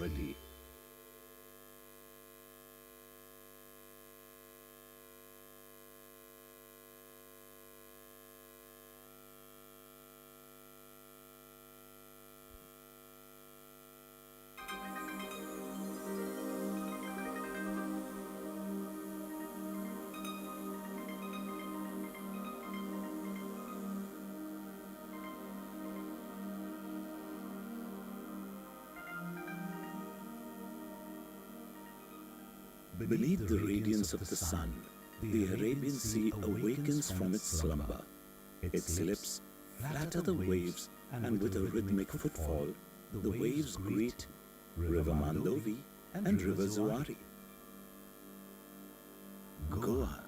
authority. Beneath the radiance of the sun, the Arabian Sea awakens from its slumber. Its lips flatter the waves, and with a rhythmic footfall, the waves greet River Mandovi and River Zuari. Goa,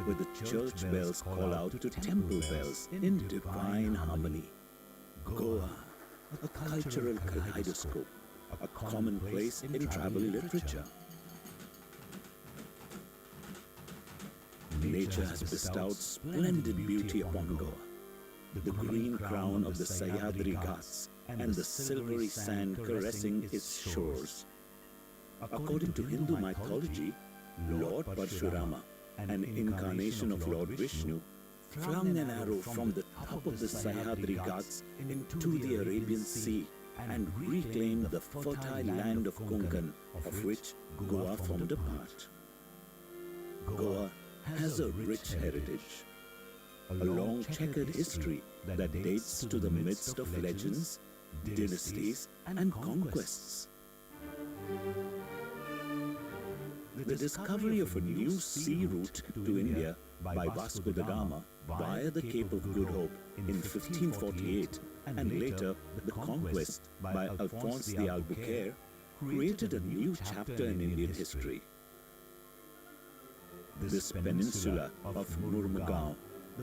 where the church bells call out to temple bells in divine harmony. Goa, a cultural kaleidoscope, a commonplace in travel literature. Nature has bestowed splendid beauty upon Goa. The green crown of the Sahyadri Ghats and the silvery sand caressing its shores. According to Hindu mythology, Lord Parshurama, an incarnation of Lord Vishnu, flung an arrow from the top of the Sahyadri Ghats into the Arabian Sea and reclaimed the fertile land of Konkan, of which Goa formed a part. Goa has a rich heritage, a long checkered history that dates to the midst of legends, dynasties and conquests. The discovery of a new sea route to India by Vasco da Gama via the Cape of Good Hope in 1548 and later the conquest by Alphonse the Albuquerque created a new chapter in Indian history. This peninsula of Mormugao,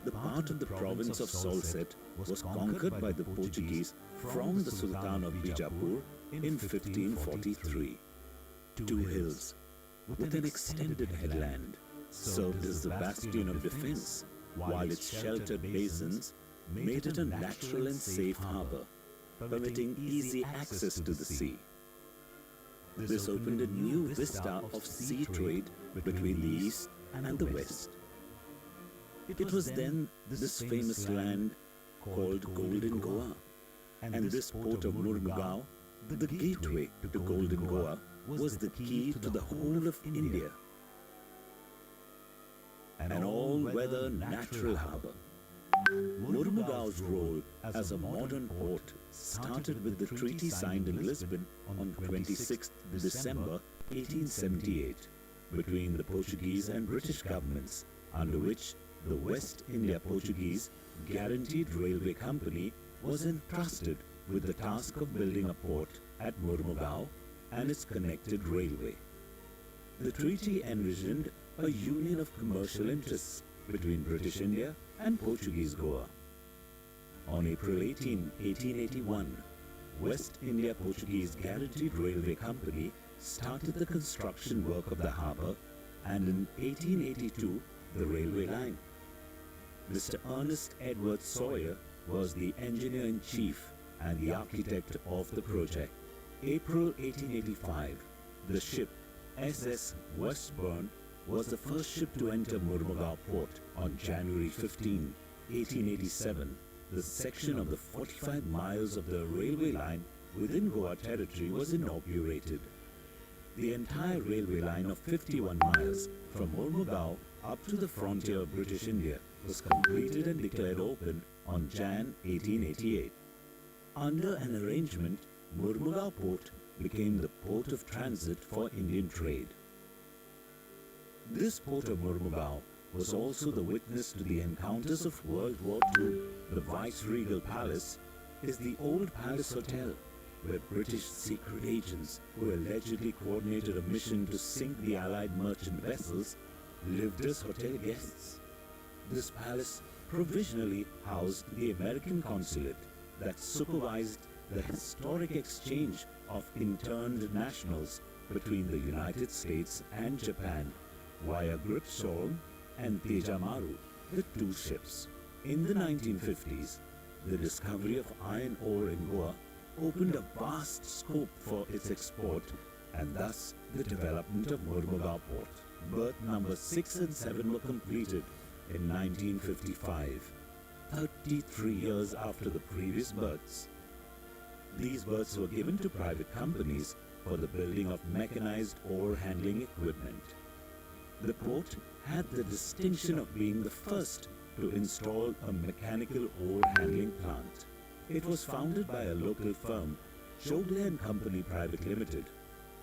the part of the province of Salsette, was conquered by the Portuguese from the Sultan of Bijapur in 1543. Two hills, with an extended headland, served as the bastion of defense, while its sheltered basins made it a natural and safe harbor, permitting easy access to the sea. This opened a new vista of sea trade between the east and the west. It was then this famous land called Golden Goa, and this port of Mormugao, the gateway to Golden Goa, was the key to the whole of India. An all-weather natural harbour. Mormugao's role as a modern port started with the treaty signed in Lisbon on 26 December 1878 between the Portuguese and British governments, under which the West India Portuguese Guaranteed Railway Company was entrusted with the task of building a port at Mormugao and its connected railway. The treaty envisioned a union of commercial interests between British India and Portuguese Goa. On April 18, 1881, West India Portuguese Guaranteed Railway Company started the construction work of the harbour, and in 1882 the railway line. Mr. Ernest Edward Sawyer was the engineer-in-chief and the architect of the project. April 1885, the ship SS Westbourne was the first ship to enter Mormugao port. On January 15, 1887, the section of the 45 miles of the railway line within Goa territory was inaugurated. The entire railway line of 51 miles from Mormugao up to the frontier of British India was completed and declared open on Jan 1888. Under an arrangement, Mormugao port became the port of transit for Indian trade. This port of Mormugao was also the witness to the encounters of World War II. The Viceregal Palace is the old Palace Hotel, where British secret agents who allegedly coordinated a mission to sink the Allied merchant vessels lived as hotel guests. This palace provisionally housed the American consulate that supervised the historic exchange of interned nationals between the United States and Japan via Gripsholm and Tejamaru, the two ships. In the 1950s, the discovery of iron ore in Goa opened a vast scope for its export and thus the development of Mormugao Port. Berth number 6 and 7 were completed in 1955, 33 years after the previous berths. These berths were given to private companies for the building of mechanized ore handling equipment. The port had the distinction of being the first to install a mechanical ore handling plant. It was founded by a local firm, Chogle and Company Private Limited,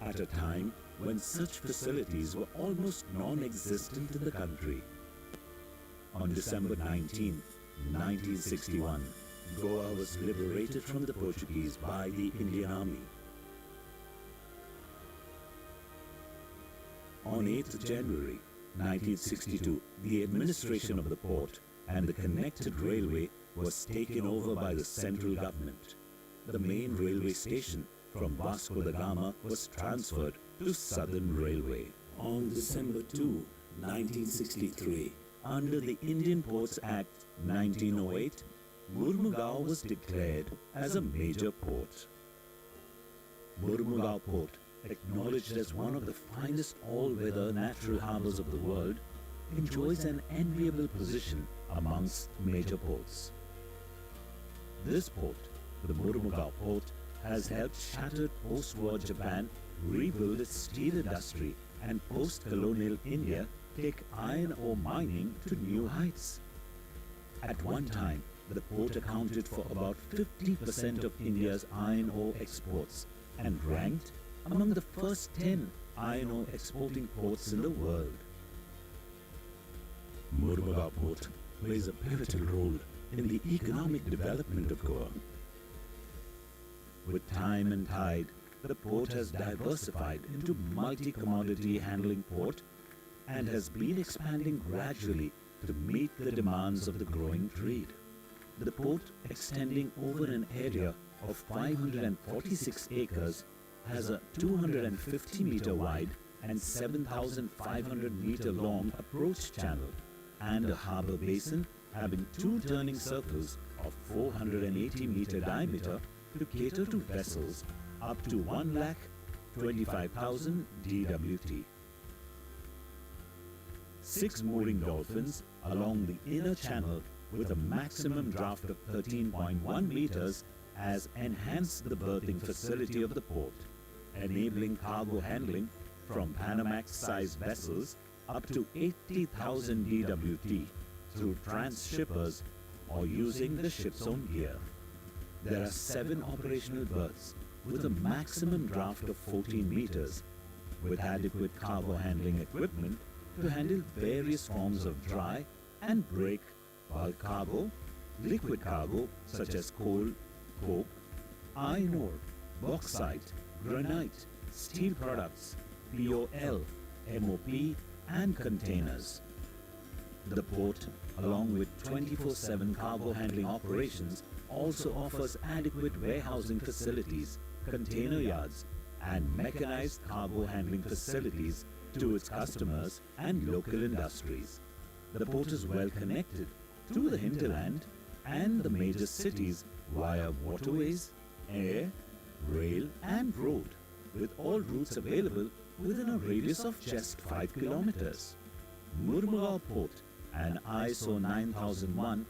at a time when such facilities were almost non-existent in the country. On December 19, 1961, Goa was liberated from the Portuguese by the Indian Army. On 8th January 1962, the administration of the port and the connected railway was taken over by the central government. The main railway station from Vasco da Gama was transferred to Southern Railway. On December 2, 1963, under the Indian Ports Act 1908, Mormugao was declared as a major port. Mormugao Port, acknowledged as one of the finest all-weather natural harbors of the world, enjoys an enviable position amongst major ports. This port, the Mormugao Port, has helped shattered post-war Japan rebuild its steel industry and post-colonial India take iron ore mining to new heights. At one time, the port accounted for about 50% of India's iron ore exports and ranked among the first 10 iron ore exporting ports in the world. Mormugao Port plays a pivotal role in the economic development of Goa. With time and tide, the port has diversified into multi-commodity handling port and has been expanding gradually to meet the demands of the growing trade. The port, extending over an area of 546 acres, has a 250-meter wide and 7,500-meter long approach channel and a harbour basin having two turning circles of 480-meter diameter to cater to vessels up to 1,25,000 DWT. 6 mooring dolphins along the inner channel with a maximum draft of 13.1 meters has enhanced the berthing facility of the port, enabling cargo handling from Panamax-sized vessels up to 80,000 DWT through transshippers or using the ship's own gear. There are 7 operational berths with a maximum draft of 14 meters, with adequate cargo handling equipment to handle various forms of dry and break bulk cargo, liquid cargo such as coal, coke, iron ore, bauxite, granite, steel products, POL, MOP and containers. The port, along with 24/7 cargo handling operations, also offers adequate warehousing facilities, container yards and mechanized cargo handling facilities to its customers and local industries. The port is well connected to the hinterland and the major cities via waterways, air, rail and road, with all routes available within a radius of just 5 kilometers. Mormugao Port, an ISO 9001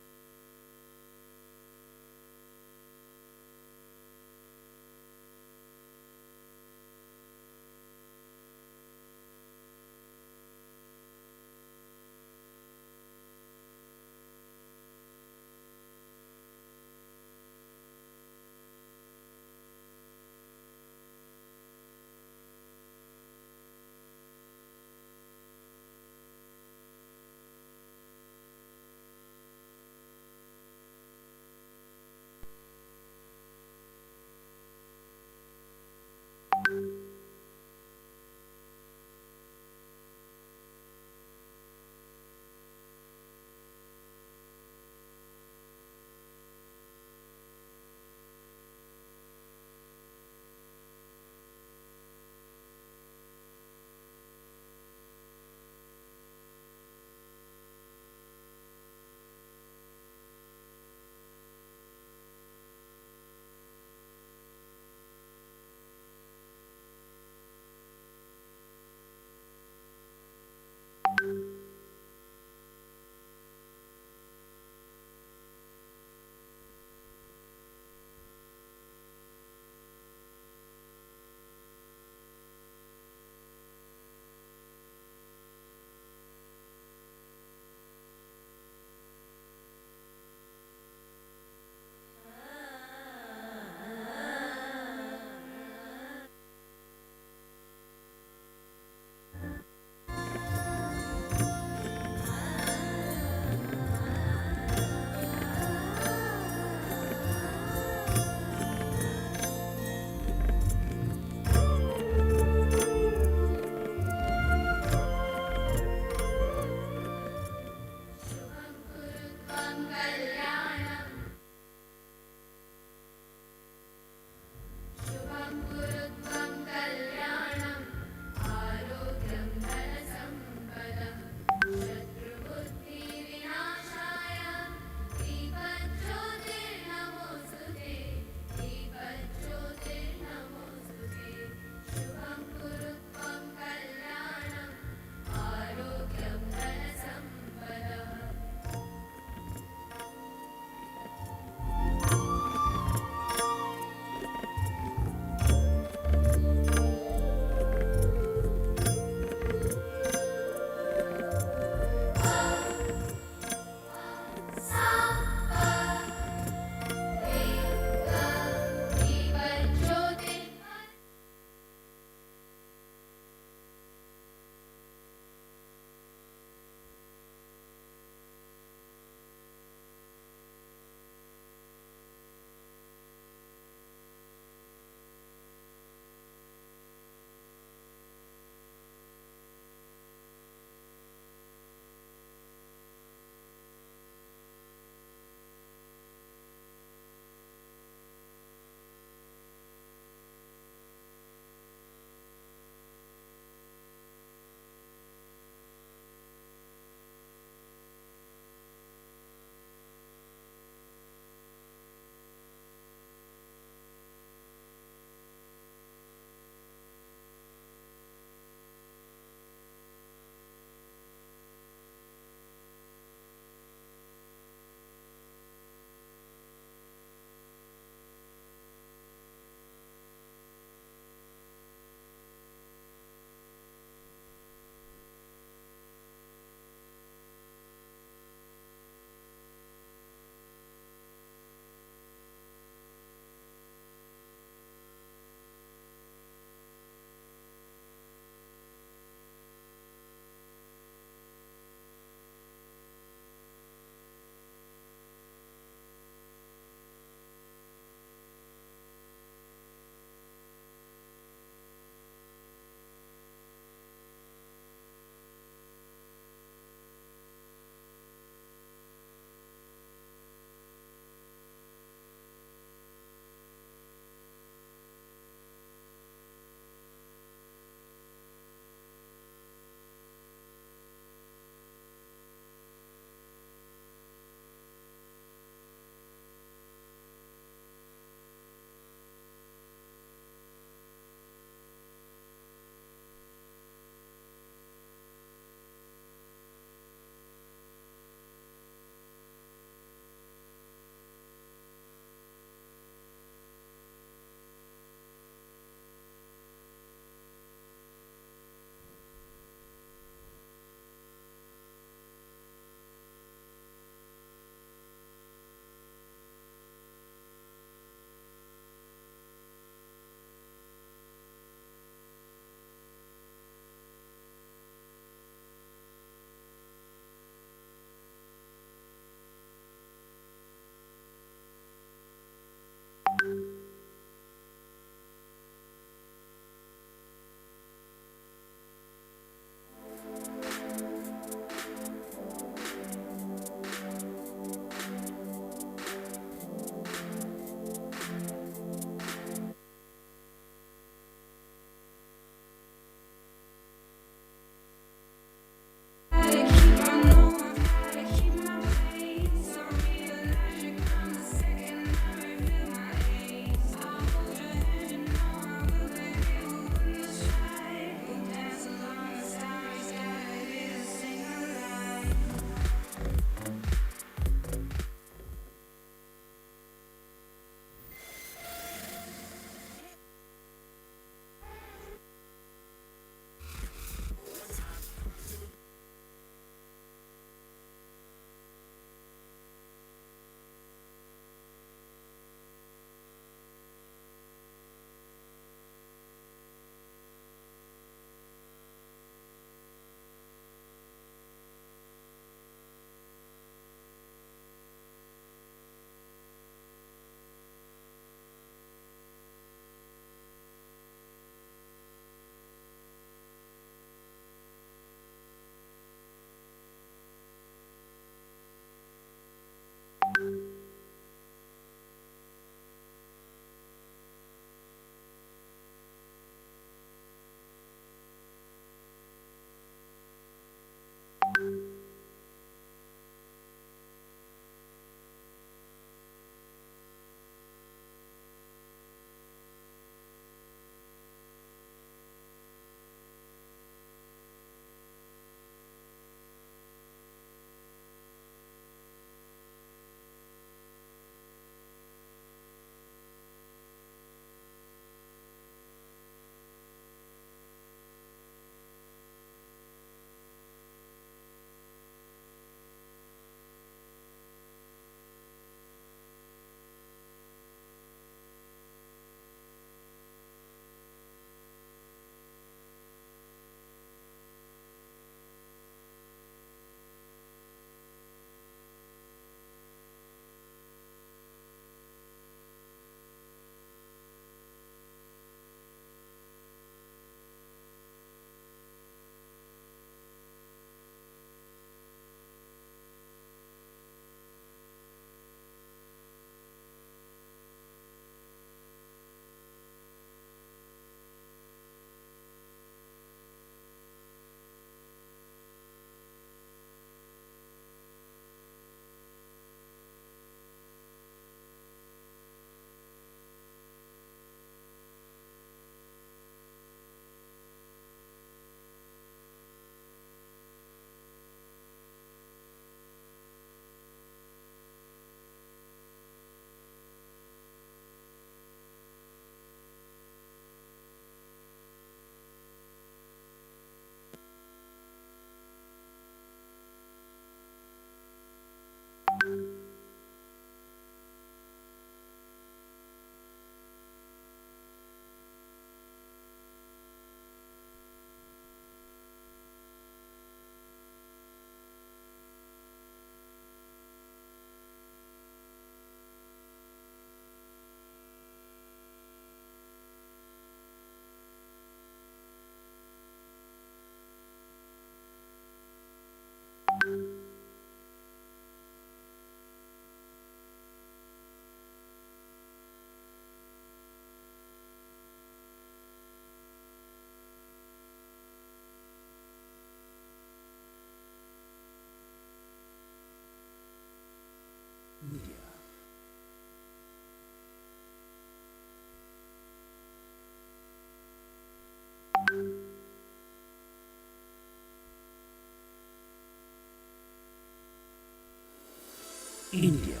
India,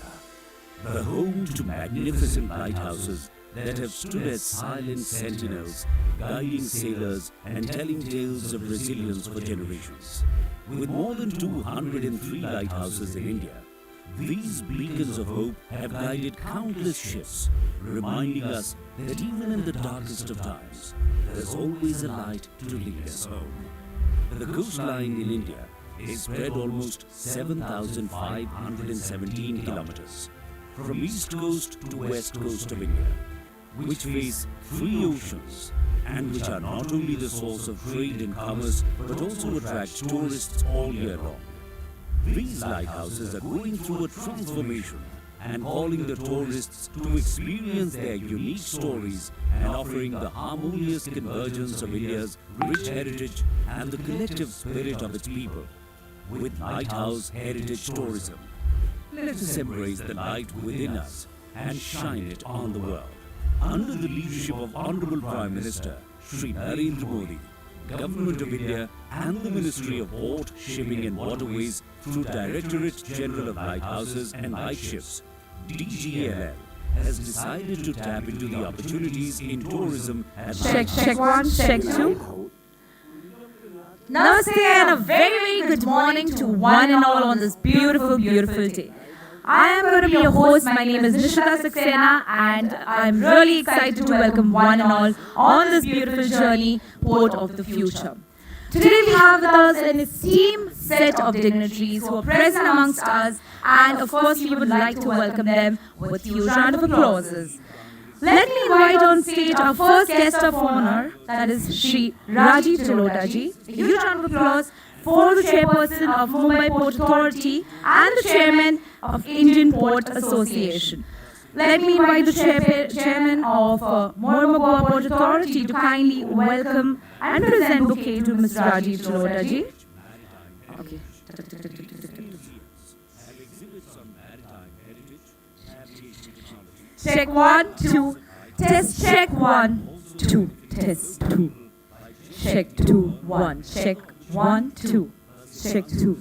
the home to magnificent lighthouses that have stood as silent sentinels, guiding sailors and telling tales of resilience for generations. With more than 203 lighthouses in India, these beacons of hope have guided countless ships, reminding us that even in the darkest of times, there's always a light to lead us home. The coastline in India is spread almost 7,517 kilometers, from east coast to west coast of India, which face three oceans and which are not only the source of trade and commerce but also attract tourists all year long. These lighthouses are going through a transformation and calling the tourists to experience their unique stories and offering the harmonious convergence of India's rich heritage and the collective spirit of its people. With Lighthouse Heritage Tourism, let us embrace the light within us and shine it on the world. Under the leadership of Honorable Prime Minister Shri Narendra Modi, Government of India and the Ministry of Port, Shipping and Waterways through Directorate General of Lighthouses and Lightships, DGLL, has decided to tap into the opportunities in tourism at Check one, check two. Namaste and a very good morning to one and all on this beautiful day. I am going to be your host. My name is Nishita Saxena and I'm really excited to welcome one and all on this beautiful journey, Port of the Future. Today we have with us an esteemed set of dignitaries who are present amongst us, and of course we would like to welcome them with huge round of applauses. Let me invite on stage our first guest of honor, that is Shri Rajiv Jalota ji. A huge round of applause for the chairperson of Mumbai Port Authority and the chairman of Indian Port Association. Let me invite the chairman of Mormugao Port Authority to kindly welcome and present bouquet to Mr. Rajiv Jalota ji. Okay. Check one, two, test, check one, two, test, two. Check two, one, check one, two, check two.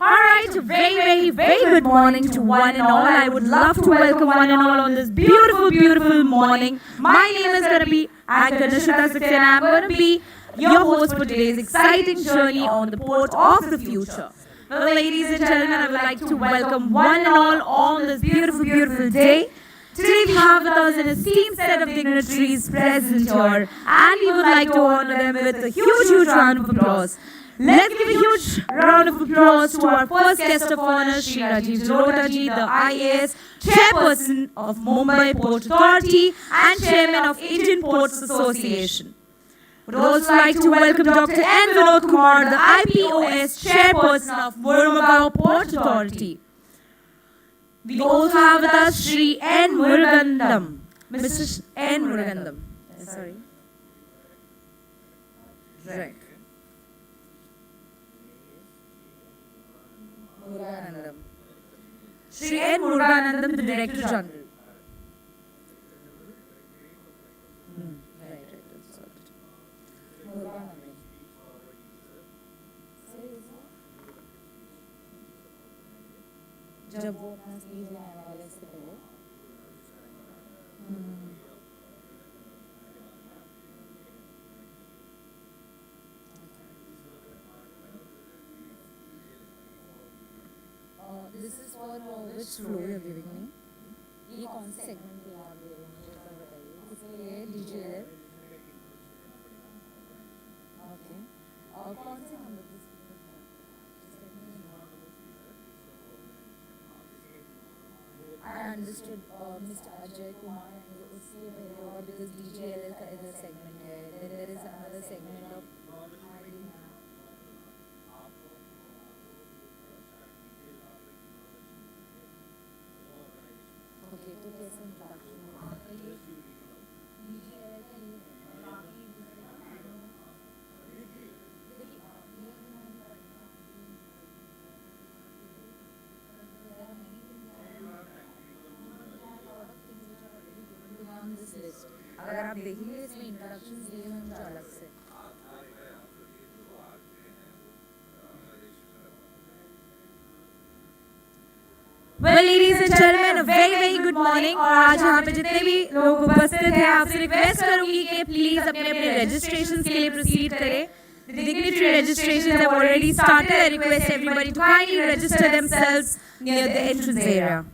Alright, very good morning to one and all. I would love to welcome one and all on this beautiful morning. My name is going to be Anchor Nishita Saxena. I'm going to be your host for today's exciting journey on the Port of the Future. Well, ladies and gentlemen, I would like to welcome one and all on this beautiful day. Today we have with us an esteemed set of dignitaries present here, and we would like to honor them with a huge round of applause. Let's give a huge round of applause to our first guest of honor, Shri Rajiv Jalota ji, the IAS Chairperson of Mumbai Port Authority and Chairman of Indian Ports Association. Would also like to welcome Dr. N. Vinod Kumar, the IPOS Chairperson of Mormugao Port Authority. We also have with us Shri N. Murugandam. Mr. N. Murugandam. Sorry. Right. Muruganandam. Shri N. Muruganandam, the Director General. Right. Muruganandam. जब वो अपना speech देने वाले इससे पहले This is for which flow you're giving me? ये कौन से segment पे आप दे रहे हैं मुझे थोड़ा बताइए. किसके लिए DGLL? Okay. और कौन से नंबर पे? I understood Mr. Ajay Kumar and उससे पहले होगा because DGLL का इधर segment है. Then there is another segment of Okay, तो कैसे introduction होगा? DGLL का ये बाकी अगर आप देखेंगे इसमें इंट्रोडक्शंस दिए हैं मुझे अलग से. Well, ladies and gentlemen, a very very good morning. और आज यहाँ पे जितने भी लोग उपस्थित हैं, आपसे रिक्वेस्ट करूंगी कि प्लीज अपने अपने registrations के लिए proceed करें. The dignitary registrations have already started. I request everybody to kindly register themselves near the entrance area.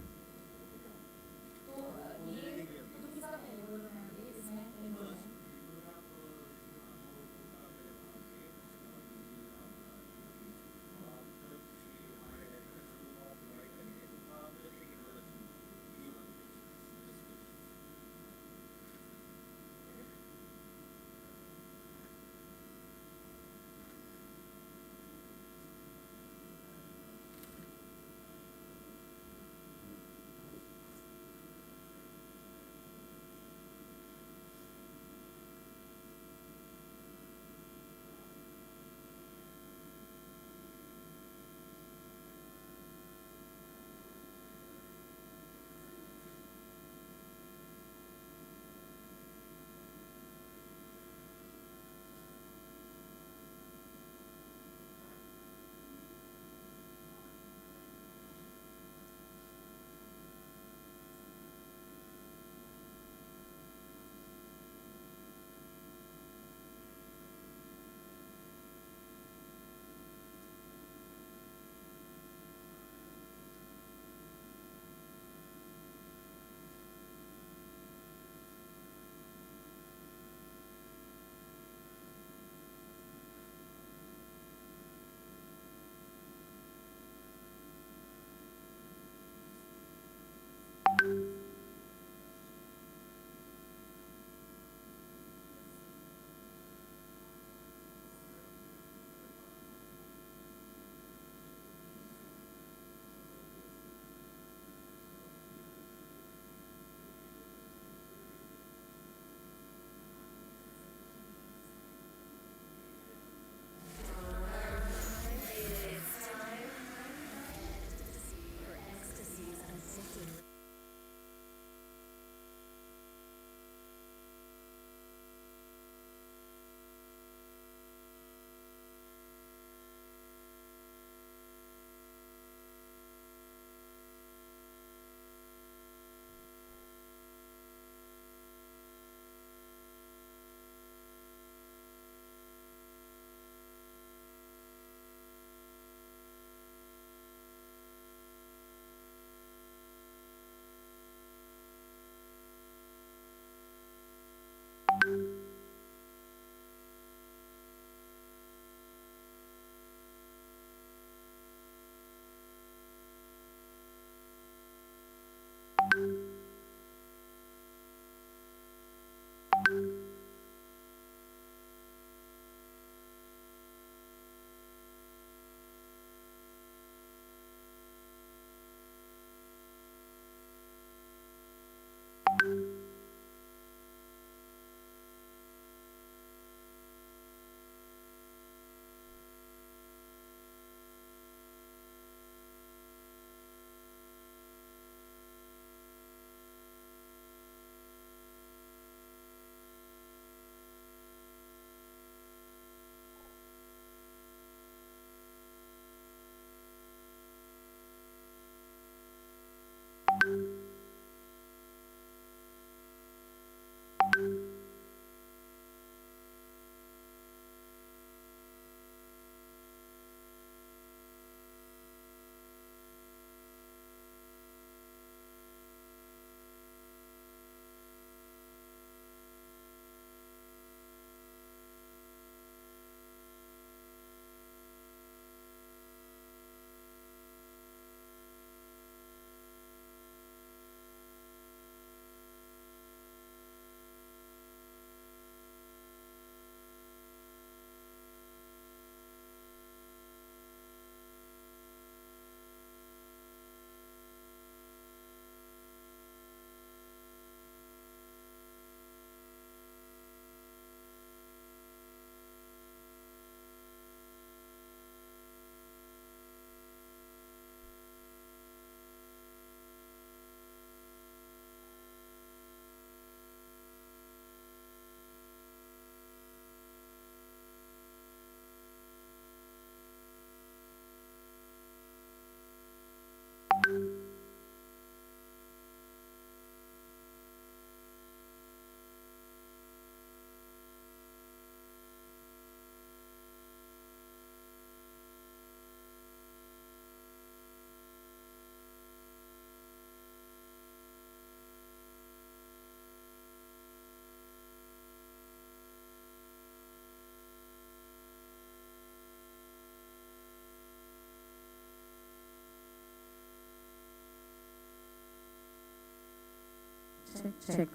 Check.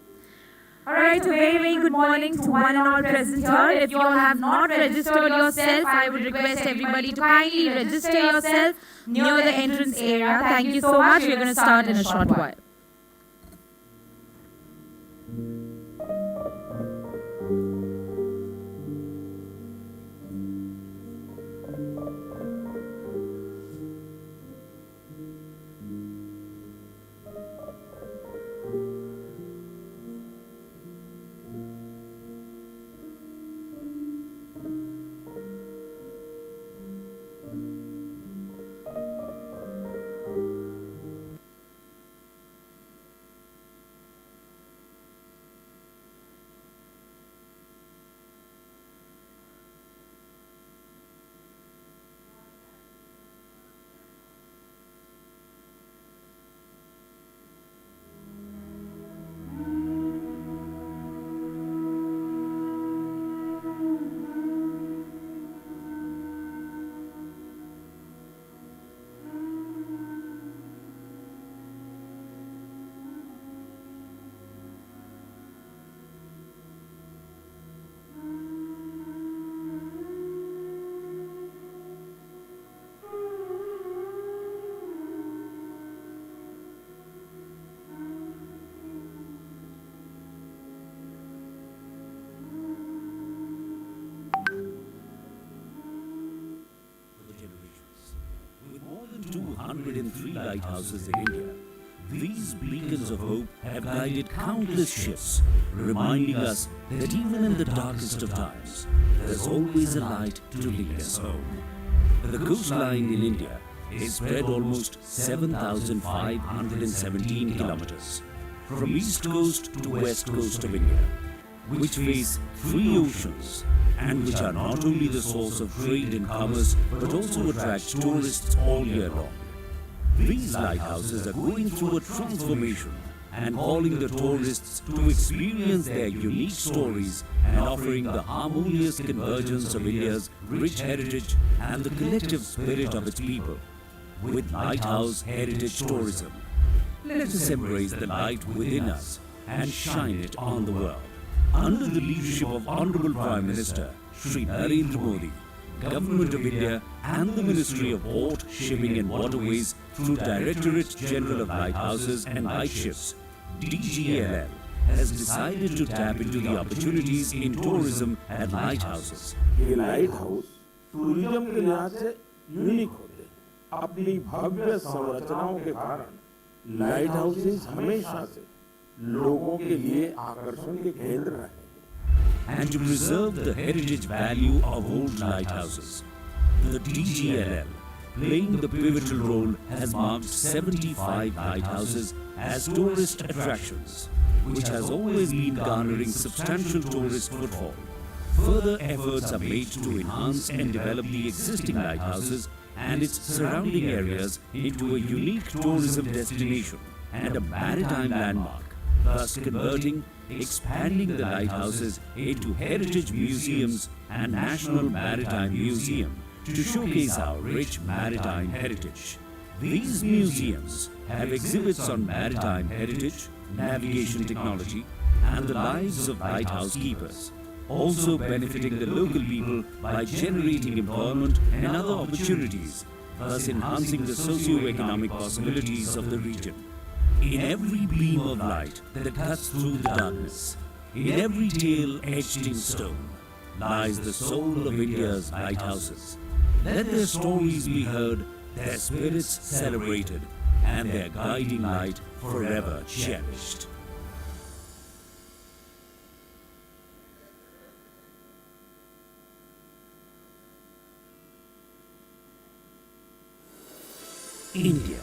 All right, a very, very good morning to one and all present here. If you all have not registered yourself, I would request everybody to kindly register yourself near the entrance area. Thank you so much. We're going to start in a short while. With more than 203 lighthouses in India, these beacons of hope have guided countless ships, reminding us that even in the darkest of times, there's always a light to lead us home. The coastline in India is spread almost 7,517 kilometers, from east coast to west coast of India, which face 3 oceans and which are not only the source of trade and commerce but also attract tourists all year long. These lighthouses are going through a transformation and calling the tourists to experience their unique stories and offering the harmonious convergence of India's rich heritage and the collective spirit of its people. With Lighthouse Heritage Tourism, let us embrace the light within us and shine it on the world. Under the leadership of Honorable Prime Minister Shri Narendra Modi, Government of India and the Ministry of Port, Shipping and Waterways through Directorate General of Lighthouses and Lightships, DGLL, has decided to tap into the opportunities in tourism at lighthouses. ये light house tourism के लिहाज से unique होते हैं। अपनी भव्य संरचनाओं के कारण लाइट हाउसेस हमेशा से लोगों के लिए आकर्षण के केंद्र रहे हैं। And to preserve the heritage value of old lighthouses, the DGLL, playing the pivotal role, has marked 75 lighthouses as tourist attractions, which has always been garnering substantial tourist footfall. Further efforts are made to enhance and develop the existing lighthouses and its surrounding areas into a unique tourism destination and a maritime landmark, thus converting, expanding the lighthouses into heritage museums and National Maritime Museum to showcase our rich maritime heritage. These museums have exhibits on maritime heritage, navigation technology, and the lives of lighthouse keepers, also benefiting the local people by generating employment and other opportunities, thus enhancing the socio-economic possibilities of the region. In every beam of light that cuts through the darkness, in every tale etched in stone, lies the soul of India's lighthouses. Let their stories be heard, their spirits celebrated, and their guiding light forever cherished. India,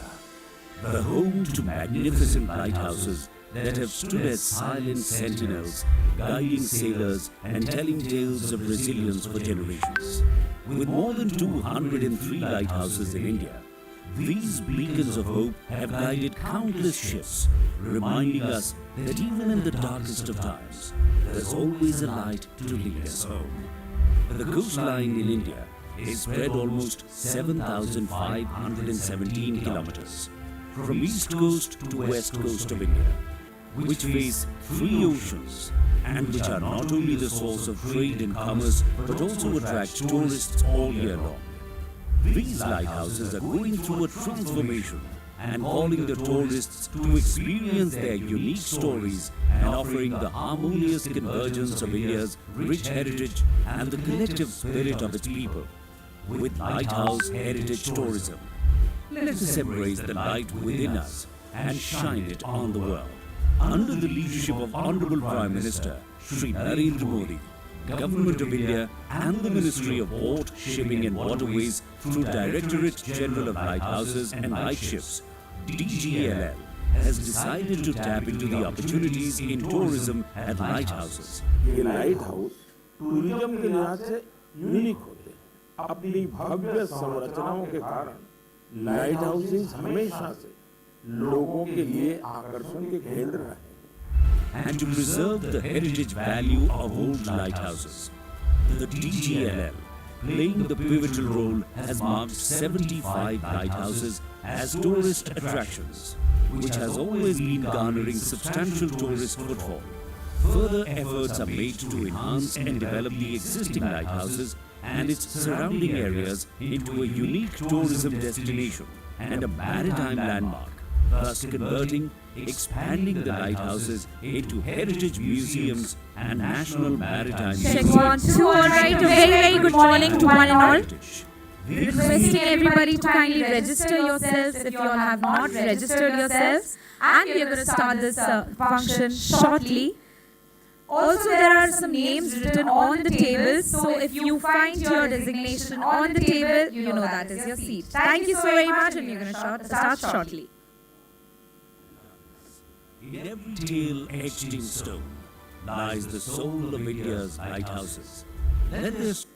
the home to magnificent lighthouses that have stood as silent sentinels, guiding sailors and telling tales of resilience for generations. With more than 203 lighthouses in India, these beacons of hope have guided countless ships, reminding us that even in the darkest of times, there's always a light to lead us home. The coastline in India is spread almost 7,517 kilometers, from east coast to west coast of India, which face three oceans and which are not only the source of trade and commerce but also attract tourists all year long. These lighthouses are going through a transformation and calling the tourists to experience their unique stories and offering the harmonious convergence of India's rich heritage and the collective spirit of its people. With Lighthouse Heritage Tourism, let us embrace the light within us and shine it on the world. Under the leadership of Honorable Prime Minister Shri Narendra Modi, Government of India and the Ministry of Port, Shipping and Waterways through Directorate General of Lighthouses and Lightships, DGLL, has decided to tap into the opportunities in tourism at lighthouses. ये light house tourism के लिहाज से unique होते हैं। अपनी भव्य संरचनाओं के कारण लाइट हाउसेस हमेशा से लोगों के लिए आकर्षण के केंद्र रहे। And to preserve the heritage value of old lighthouses, the DGLL, playing the pivotal role, has marked 75 lighthouses as tourist attractions, which has always been garnering substantial tourist footfall. Further efforts are made to enhance and develop the existing lighthouses and its surrounding areas into a unique tourism destination and a maritime landmark, thus converting, expanding the lighthouses into heritage museums and national maritime Check museums. 1, 2. All right. A very, very good morning to one and all. Requesting everybody to kindly register yourselves if you all have not registered yourselves. And we are going to start this function shortly. Also, there are some names written on the table. So if you find your designation on the table, you know that is your seat. Thank you so very much, and we're going to start shortly. In every tale etched in stone lies the soul of India's lighthouses. Let this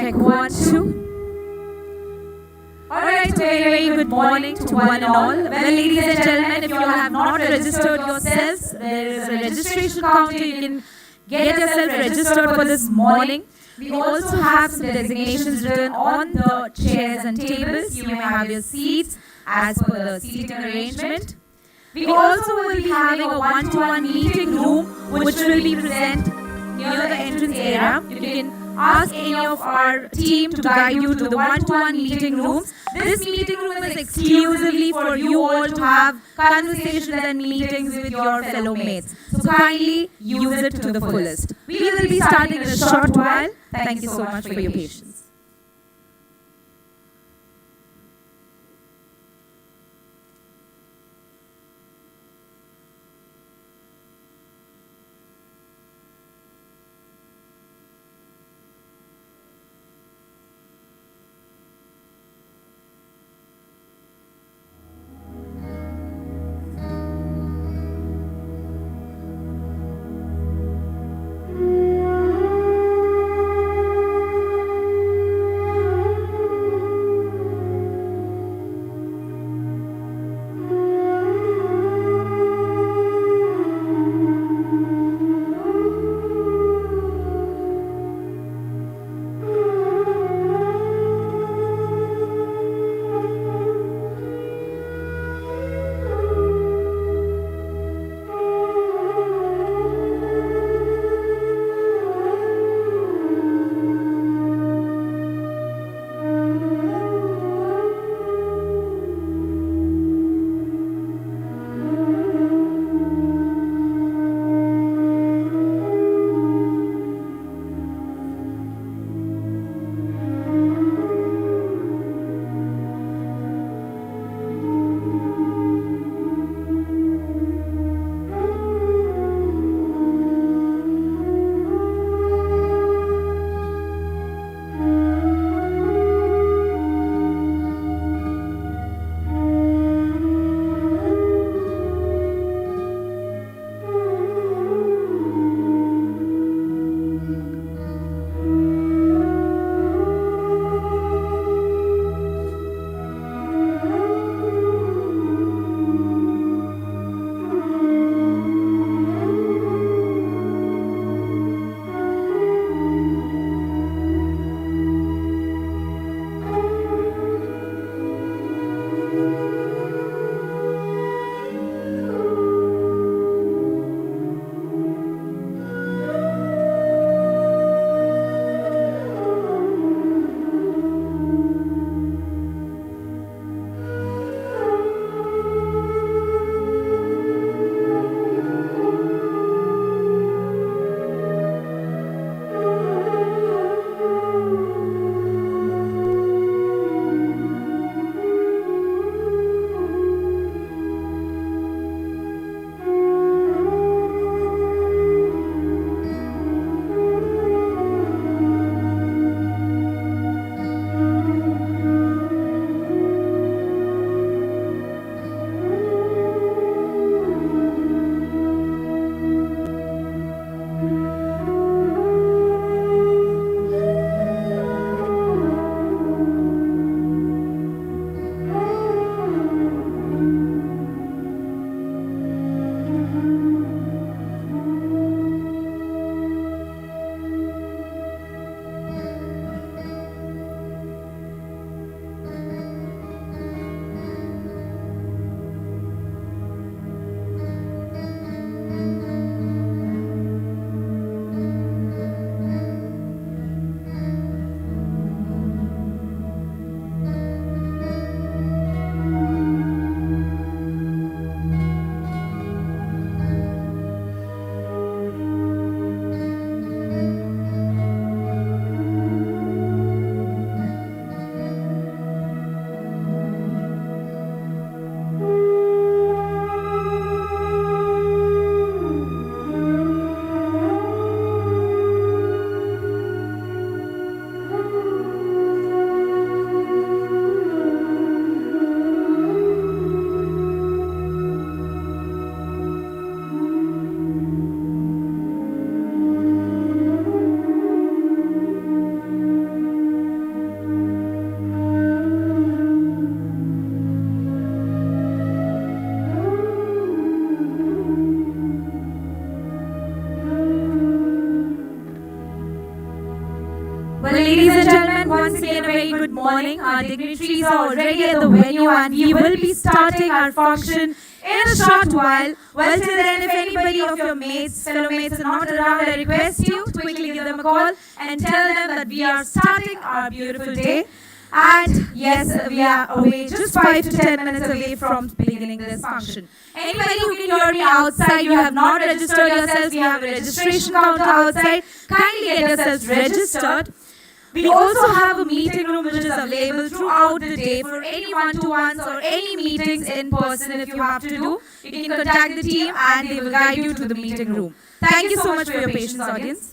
Check 1, 2. Alright, very good morning to one and all. Well, ladies and gentlemen, if you all have not registered yourselves, there is a registration counter. You can get yourself registered for this morning. We also have some designations written on the chairs and tables. You may have your seats as per the seating arrangement. We also will be having a one-to-one meeting room which will be present near the entrance area. You can ask any of our team to guide you to the one-to-one meeting rooms. This meeting room is exclusively for you all to have conversations and meetings with your fellow mates. So kindly use it to the fullest. We will be starting in a short while. Thank you so much for your patience. morning. Our dignitaries are already at the venue and we will be starting our function in a short while. Well, till then, if anybody of your mates, fellow mates are not around, I request you to quickly give them a call and tell them that we are starting our beautiful day. And yes, we are away just 5 to 10 minutes away from beginning this function. Anybody who can hear me outside, you have not registered yourselves, we have a registration counter outside. Kindly get yourselves registered. We also have a meeting room which is available throughout the day for any one-to-ones or any meetings in person if you have to do. You can contact the team and they will guide you to the meeting room. Thank you so much for your patience, audience.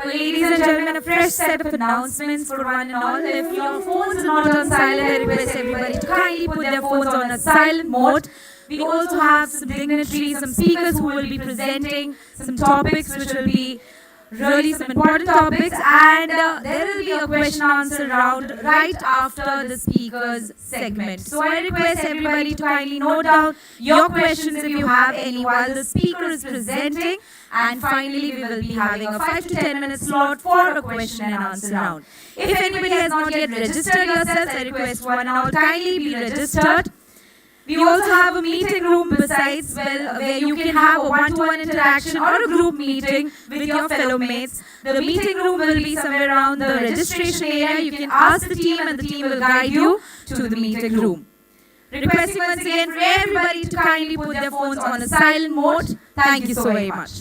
Well, ladies and gentlemen, a fresh set of announcements for one and all. If your phones are not on silent, I request everybody to kindly put their phones on a silent mode. We also have some dignitaries, some speakers who will be presenting some topics which will be really some important topics, and there will be a question answer round right after the speaker's segment. So I request everybody to kindly note down your questions if you have any while the speaker is presenting, and finally we will be having a 5 to 10 minute slot for a question and answer round. If anybody has not yet registered yourselves, I request one and all kindly be registered. We also have a meeting room besides, well, where you can have a one-to-one interaction or a group meeting with your fellow mates. The meeting room will be somewhere around the registration area. You can ask the team and the team will guide you to the meeting room. Requesting once again for everybody to kindly put their phones on a silent mode. Thank you so very much.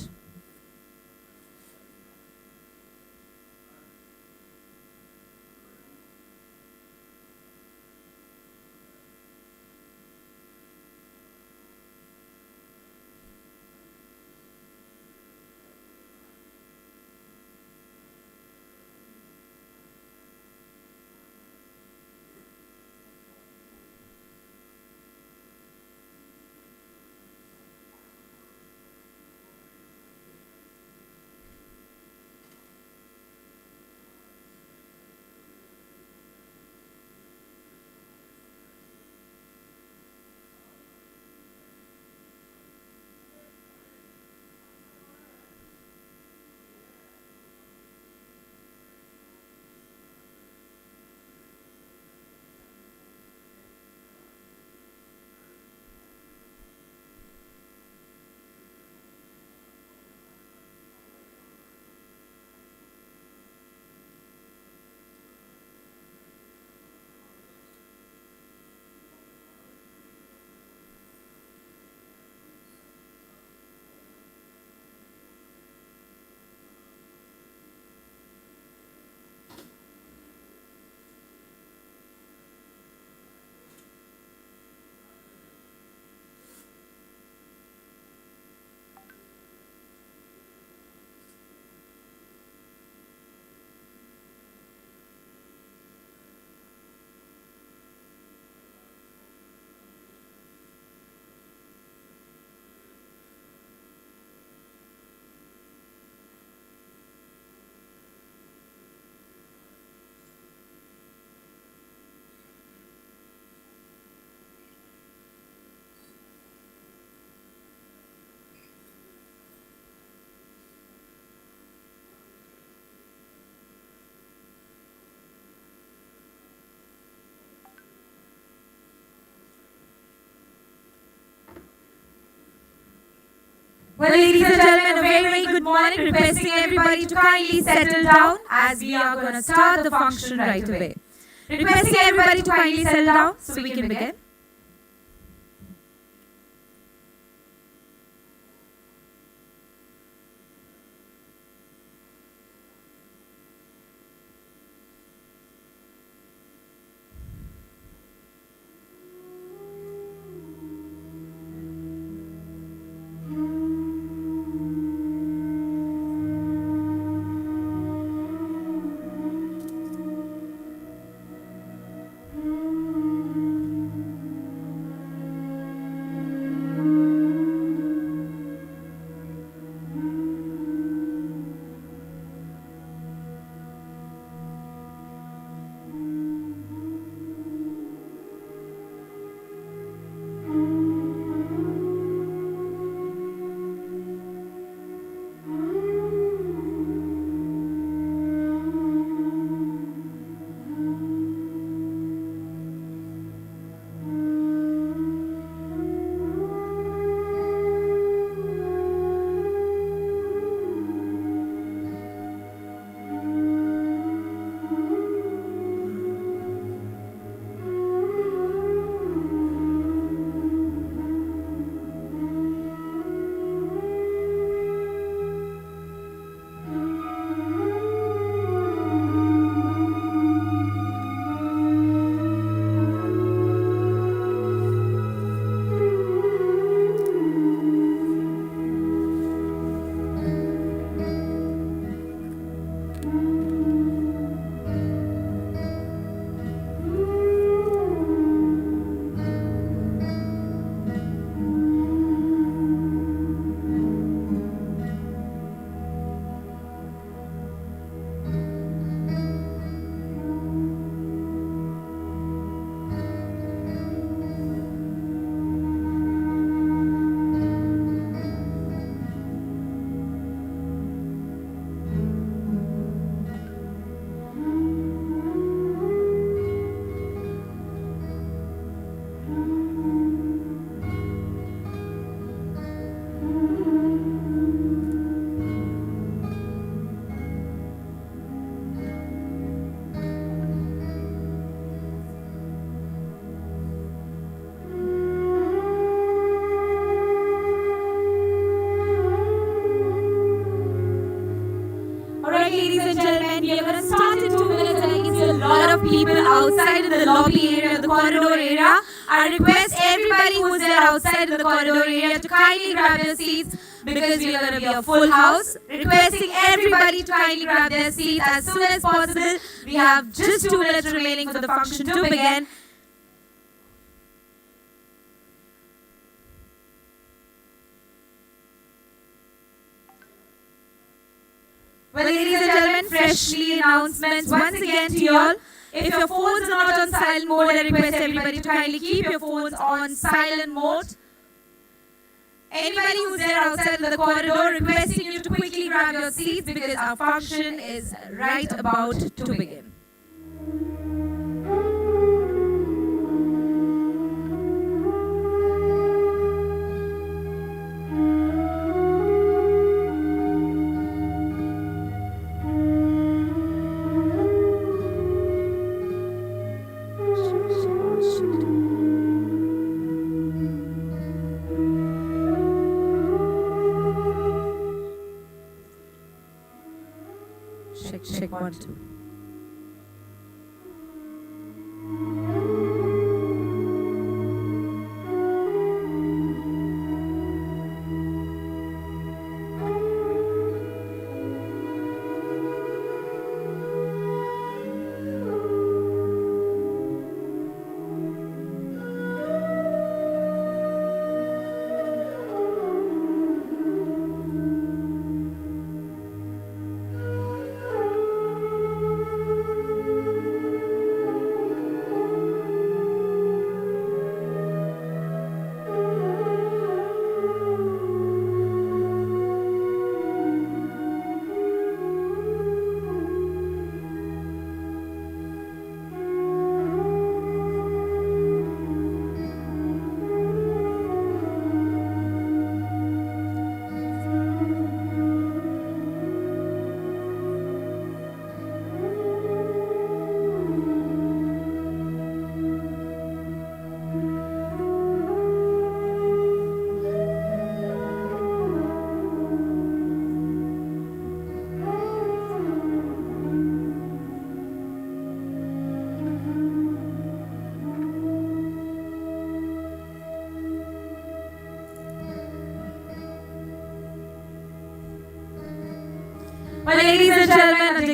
Well, ladies and gentlemen, a very, very good morning. Requesting everybody to kindly settle down as we are going to start the function right away. Requesting everybody to kindly settle down so we can begin. Alright, ladies and gentlemen, we are going to start in 2 minutes and I can see a lot of people outside in the lobby area, the corridor area. I request everybody who's there outside in the corridor area to kindly grab their seats because we are going to be a full house. Requesting everybody to kindly grab their seats as soon as possible. We have just 2 minutes remaining for the function to begin. Well, ladies and gentlemen, freshly announcements once again to you all. If your phones are not on silent mode, I request everybody to kindly keep your phones on silent mode. Anybody who's there outside in the corridor, requesting you to quickly grab your seats because our function is right about to begin. Check 1, 2.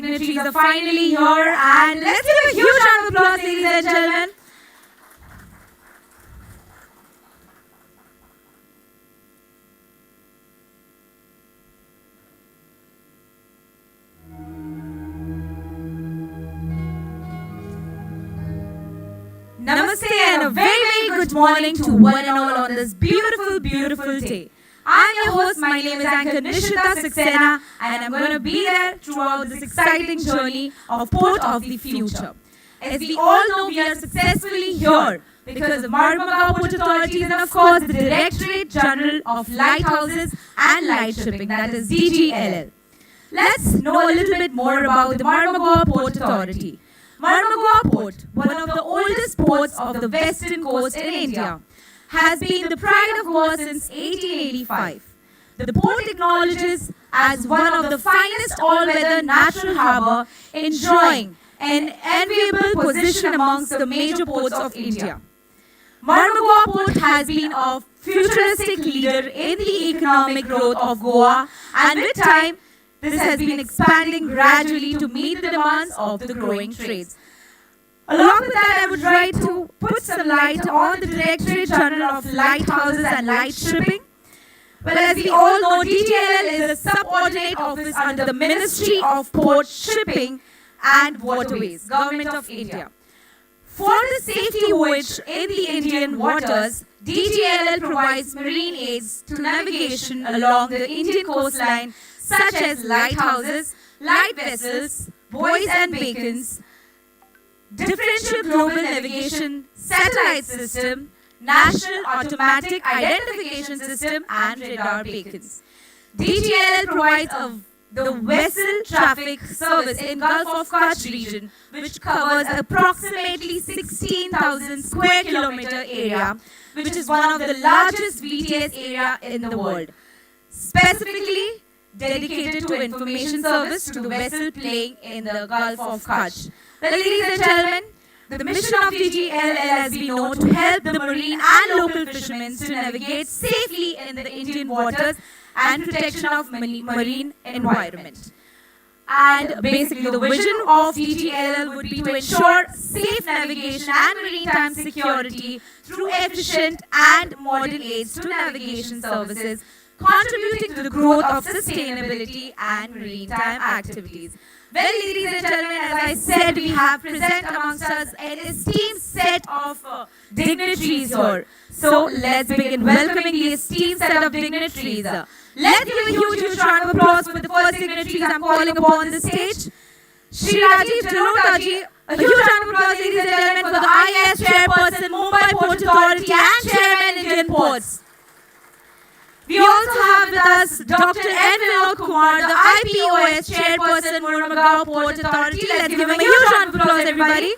dignitaries are finally here, and let's give a huge round of applause, ladies and gentlemen. Namaste and a very, very good morning to one and all on this beautiful, beautiful day. I'm your host, my name is Anchor Nishita Saxena, and I'm going to be there throughout this exciting journey of Port of the Future. As we all know, we are successfully here because of Marmagao Port Authorities and of course the Directorate General of Lighthouses and Light Shipping, that is DGLL. Let's know a little bit more about the Marmagao Port Authority. Marmagao Port, one of the oldest ports of the western coast in India, has been the pride of Goa since 1885. The port acknowledges as one of the finest all-weather natural harbour, enjoying an enviable position amongst the major ports of India. Marmagao Port has been a futuristic leader in the economic growth of Goa, and with time, this has been expanding gradually to meet the demands of the growing trades. Along with that, I would like to put some light on the Directorate General of Lighthouses and Light Shipping. Well, as we all know, DGLL is a subordinate office under the Ministry of Port, Shipping and Waterways, Government of India. For the safety voyage in the Indian waters, DGLL provides marine aids to navigation along the Indian coastline, such as lighthouses, light vessels, buoys and beacons, differential global navigation, satellite system, national automatic identification system, and radar beacons. DGLL provides the vessel traffic service in Gulf of Kutch region, which covers approximately 16,000 square kilometer area, which is one of the largest VTS area in the world. Specifically dedicated to information service to the vessel playing in the Gulf of Kutch. Well, ladies and gentlemen, the mission of DGLL has been known to help the marine and local fishermen to navigate safely in the Indian waters and protection of marine environment. And basically the vision of DGLL would be to ensure safe navigation and maritime security through efficient and modern aids to navigation services, contributing to the growth of sustainability and maritime activities. Well, ladies and gentlemen, as I said, we have present amongst us an esteemed set of dignitaries here. So let's begin welcoming the esteemed set of dignitaries. Let's give a huge round of applause for the first dignitaries I'm calling upon the stage. Shri Rajiv Jalota-ji. A huge round of applause, ladies and gentlemen, for the IAS Chairperson, Mumbai Port Authority and Chairman, Indian Ports. We also have with us Dr. N. Vinod Kumar, the IPOS Chairperson, Marmagao Port Authority. Let's give him a huge round of applause, everybody.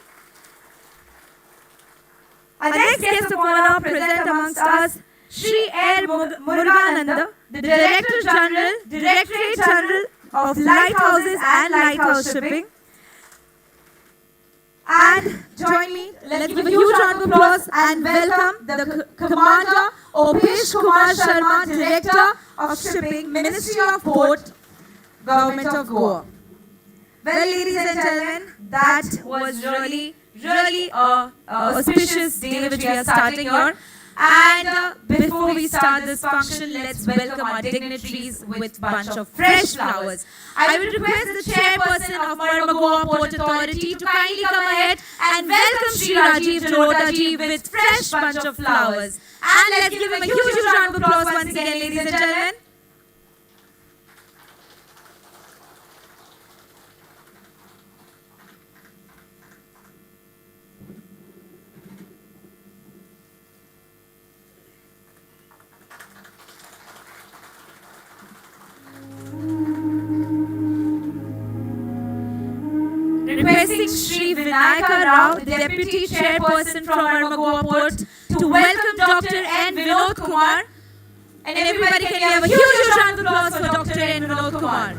Our next guest of honor present amongst us, Shri R. Murugananda, the Director General, Directorate General of Lighthouses and Lighthouse Shipping. And join me, let's give a huge round of applause and welcome the Commander Opesh Kumar Sharma, Director of Shipping, Ministry of Port, Government of Goa. Well, ladies and gentlemen, that was really a auspicious day which we are starting here. And before we start this function, let's welcome our dignitaries with a bunch of fresh flowers. I will request the Chairperson of Marmagao Port Authority to kindly come ahead and welcome Shri Rajiv Jalota-ji with fresh bunch of flowers. And let's give him a huge round of applause once again, ladies and gentlemen. Requesting Shri Vinayaka Rao, the Deputy Chairperson from Marmagao Port, to welcome Dr. N. Vinod Kumar. And everybody, can we have a huge round of applause for Dr. N. Vinod Kumar.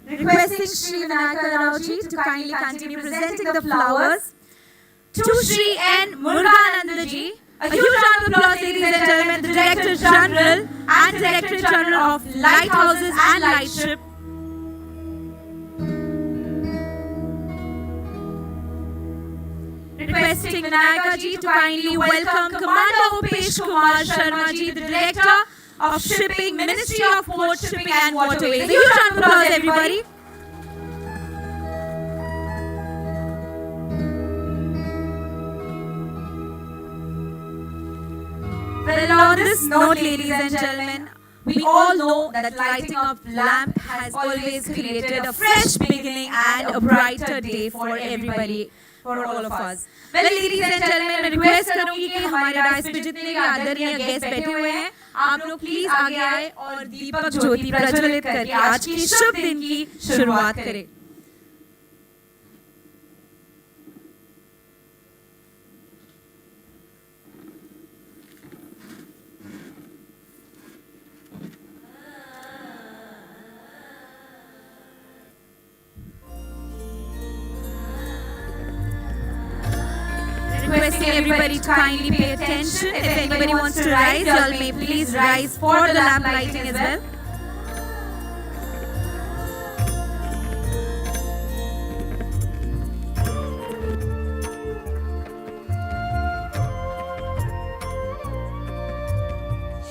Requesting Shri Vinayaka Rao ji to kindly continue presenting the flowers. To Shri N. Murugananda ji, a A huge round of applause, ladies and gentlemen, the Director General and Director General of Lighthouses and Lightship. Requesting Vinayaka ji to kindly welcome Commander Upesh Kumar Sharma ji, the Director of Shipping, Ministry of Port, Shipping and Waterways. A huge round of applause, everybody. Well, on this note, ladies and gentlemen, we all know that lighting of lamp has always created a fresh beginning and a brighter day for everybody, for all of us. Well, ladies and gentlemen, मैं request करूँगी कि हमारे dice पे जितने भी आदरणीय guest बैठे हुए हैं, आप लोग प्लीज आगे आए और दीपक ज्योति प्रज्वलित करके आज के शुभ दिन की शुरुआत करें. Requesting everybody to kindly pay attention. If anybody wants to rise, y'all may please rise for the lamp lighting as well.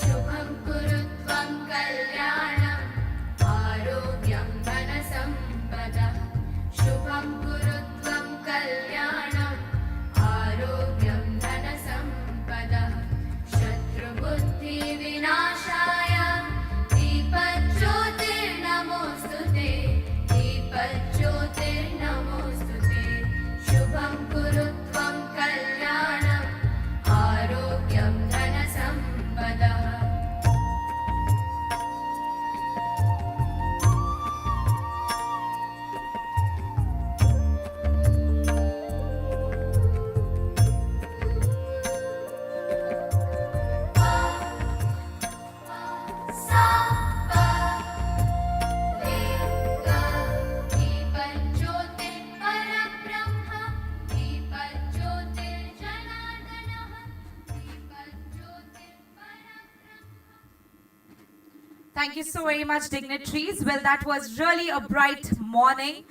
शुभं कुरुत्वं कल्याणं आरोग्यं धनसम्पदः शुभं कुरुत्वं कल्याणं आरोग्यं धनसम्पदः शत्रुबुद्धिविनाशाय दीपज्योतिर्नमोऽस्तुते दीपज्योतिर्नमोऽस्तुते शुभं कुरुत्वं कल्याणं आरोग्यं धनसम्पदः Thank you so very much, dignitaries. Well, that was really a bright morning.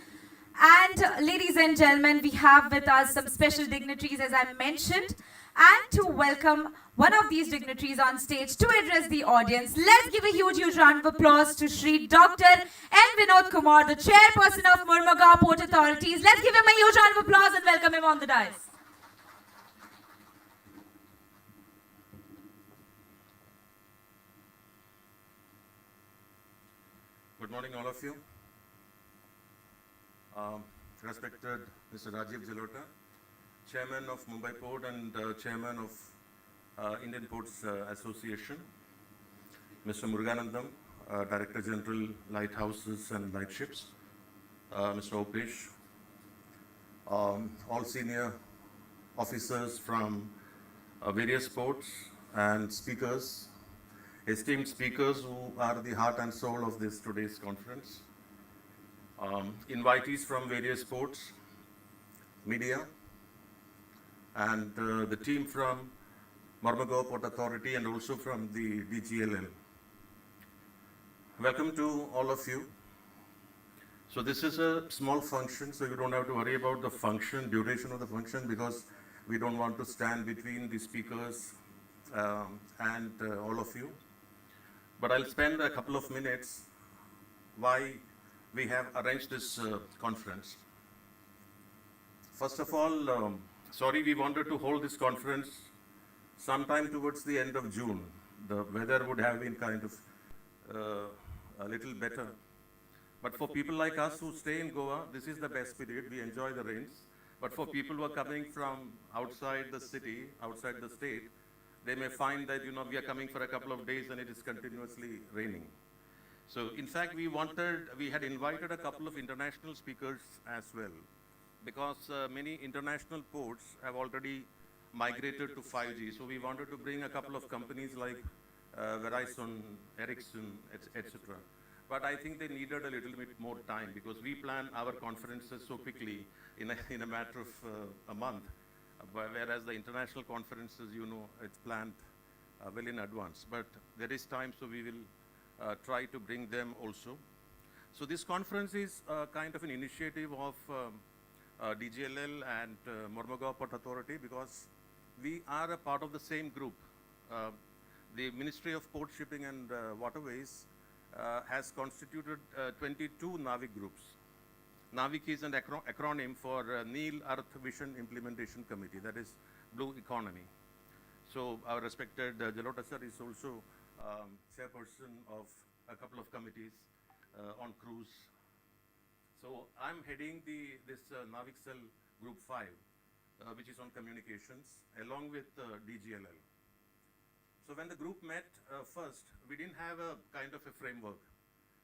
And ladies and gentlemen, we have with us some special dignitaries, as I mentioned. And to welcome one of these dignitaries on stage to address the audience, let's give a huge, huge round of applause to Shri Dr. N. Vinod Kumar, the chairperson of Murmagaon Port Authorities. Let's give him a huge round of applause and welcome him on the dais. Good morning, all of you. Respected Mr. Rajiv Jalota, Chairman of Mumbai Port and Chairman of Indian Ports Association, Mr. Muruganandam, Director General, Lighthouses and Lightships, Mr. Upesh, all senior officers from various ports and speakers, esteemed speakers who are the heart and soul of this today's conference, invitees from various ports, media, and the team from Murmagaon Port Authority and also from the DGLL. Welcome to all of you. So this is a small function, so you don't have to worry about the function, duration of the function, because we don't want to stand between the speakers and all of you. But I'll spend a couple of minutes why we have arranged this conference. First of all, sorry, we wanted to hold this conference sometime towards the end of June. The weather would have been kind of a little better. But for people like us who stay in Goa, this is the best period. We enjoy the rains. But for people who are coming from outside the city, outside the state, they may find that, we are coming for a couple of days and it is continuously raining. So in fact, we had invited a couple of international speakers as well, because many international ports have already migrated to 5G. So we wanted to bring a couple of companies like Verizon, Ericsson, etc. But I think they needed a little bit more time, because we plan our conferences so quickly in a matter of a month. whereas the international conferences, you know, it's planned well in advance. But there is time, so we will try to bring them also. So this conference is kind of an initiative of DGLL and Mormugao Port Authority, because we are a part of the same group. The Ministry of Port Shipping and Waterways has constituted 22 NAVIC groups. NAVIC is an acronym for Neil Earth Vision Implementation Committee, that is Blue Economy. So our respected Jalota sir is also chairperson of a couple of committees on cruise. So I'm heading this NAVIC Cell Group 5, which is on communications, along with DGLL. So when the group met first, we didn't have a kind of a framework.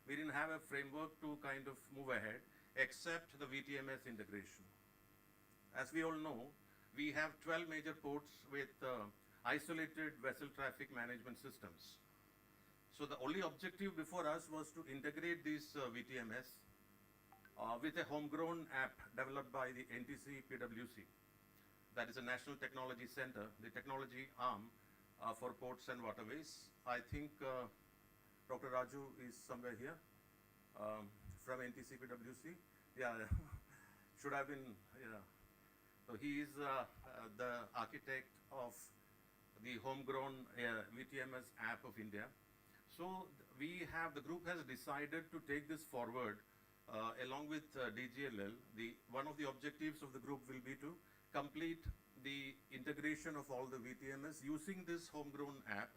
We didn't have a framework to kind of move ahead, except the VTMS integration. As we all know, we have 12 major ports with isolated vessel traffic management systems. So the only objective before us was to integrate these VTMS with a homegrown app developed by the NTC PWC. That is a National Technology Center, the technology arm for ports and waterways. I think Dr. Raju is somewhere here from NTC PWC. Yeah, should have been, yeah. So he is the architect of the homegrown VTMS app of India. So the group has decided to take this forward along with DGLL. One of the objectives of the group will be to complete the integration of all the VTMS using this homegrown app,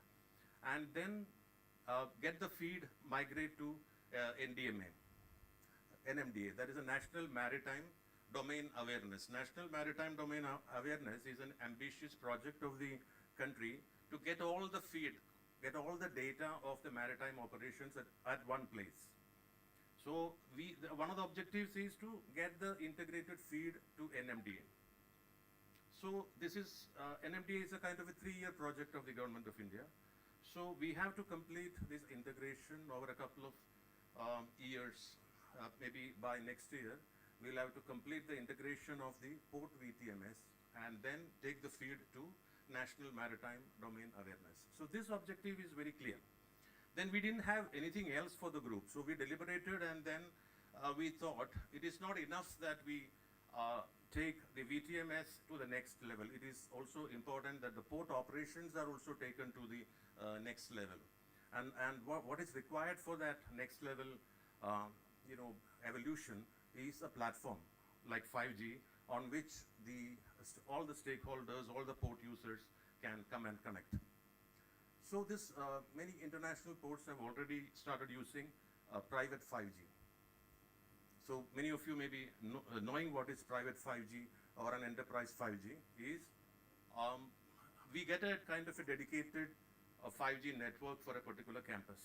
and then get the feed migrate to NMDA, that is a National Maritime Domain Awareness. National Maritime Domain Awareness is an ambitious project of the country to get all the feed, get all the data of the maritime operations at one place. So one of the objectives is to get the integrated feed to NMDA. So this is, NMDA is a kind of a 3-year project of the Government of India. So we have to complete this integration over a couple of years. Maybe by next year, we'll have to complete the integration of the port VTMS and then take the feed to National Maritime Domain Awareness. So this objective is very clear. Then we didn't have anything else for the group. So we deliberated, and then we thought it is not enough that we take the VTMS to the next level. It is also important that the port operations are also taken to the next level. And what is required for that next level evolution is a platform like 5G on which all the stakeholders, all the port users can come and connect. So many international ports have already started using private 5G. So many of you may be knowing what is private 5G or an enterprise 5G is. We get a kind of a dedicated 5G network for a particular campus.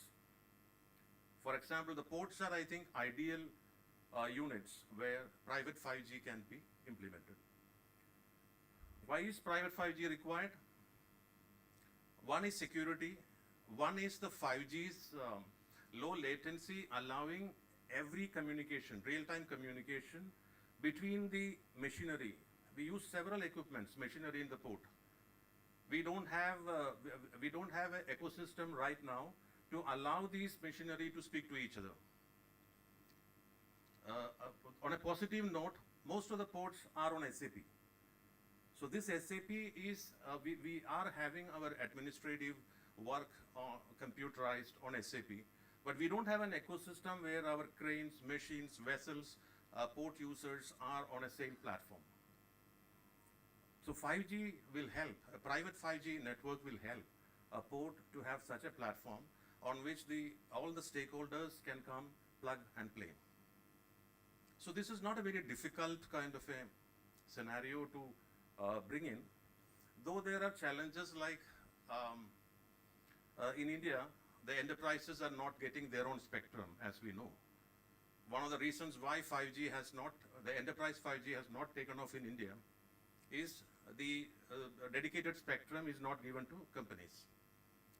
For example, the ports are, I think, ideal units where private 5G can be implemented. Why is private 5G required? One is security. One is the 5G's low latency, allowing every communication, real-time communication between the machinery. We use several equipments, machinery in the port. We don't have an ecosystem right now to allow these machinery to speak to each other. On a positive note, most of the ports are on SAP. So this SAP is, we are having our administrative work computerized on SAP, but we don't have an ecosystem where our cranes, machines, vessels, port users are on a same platform. So 5G will help, a private 5G network will help a port to have such a platform on which all the stakeholders can come, plug and play. So this is not a very difficult kind of a scenario to bring in, though there are challenges like in India, the enterprises are not getting their own spectrum, as we know. One of the reasons why the enterprise 5G has not taken off in India is the dedicated spectrum is not given to companies.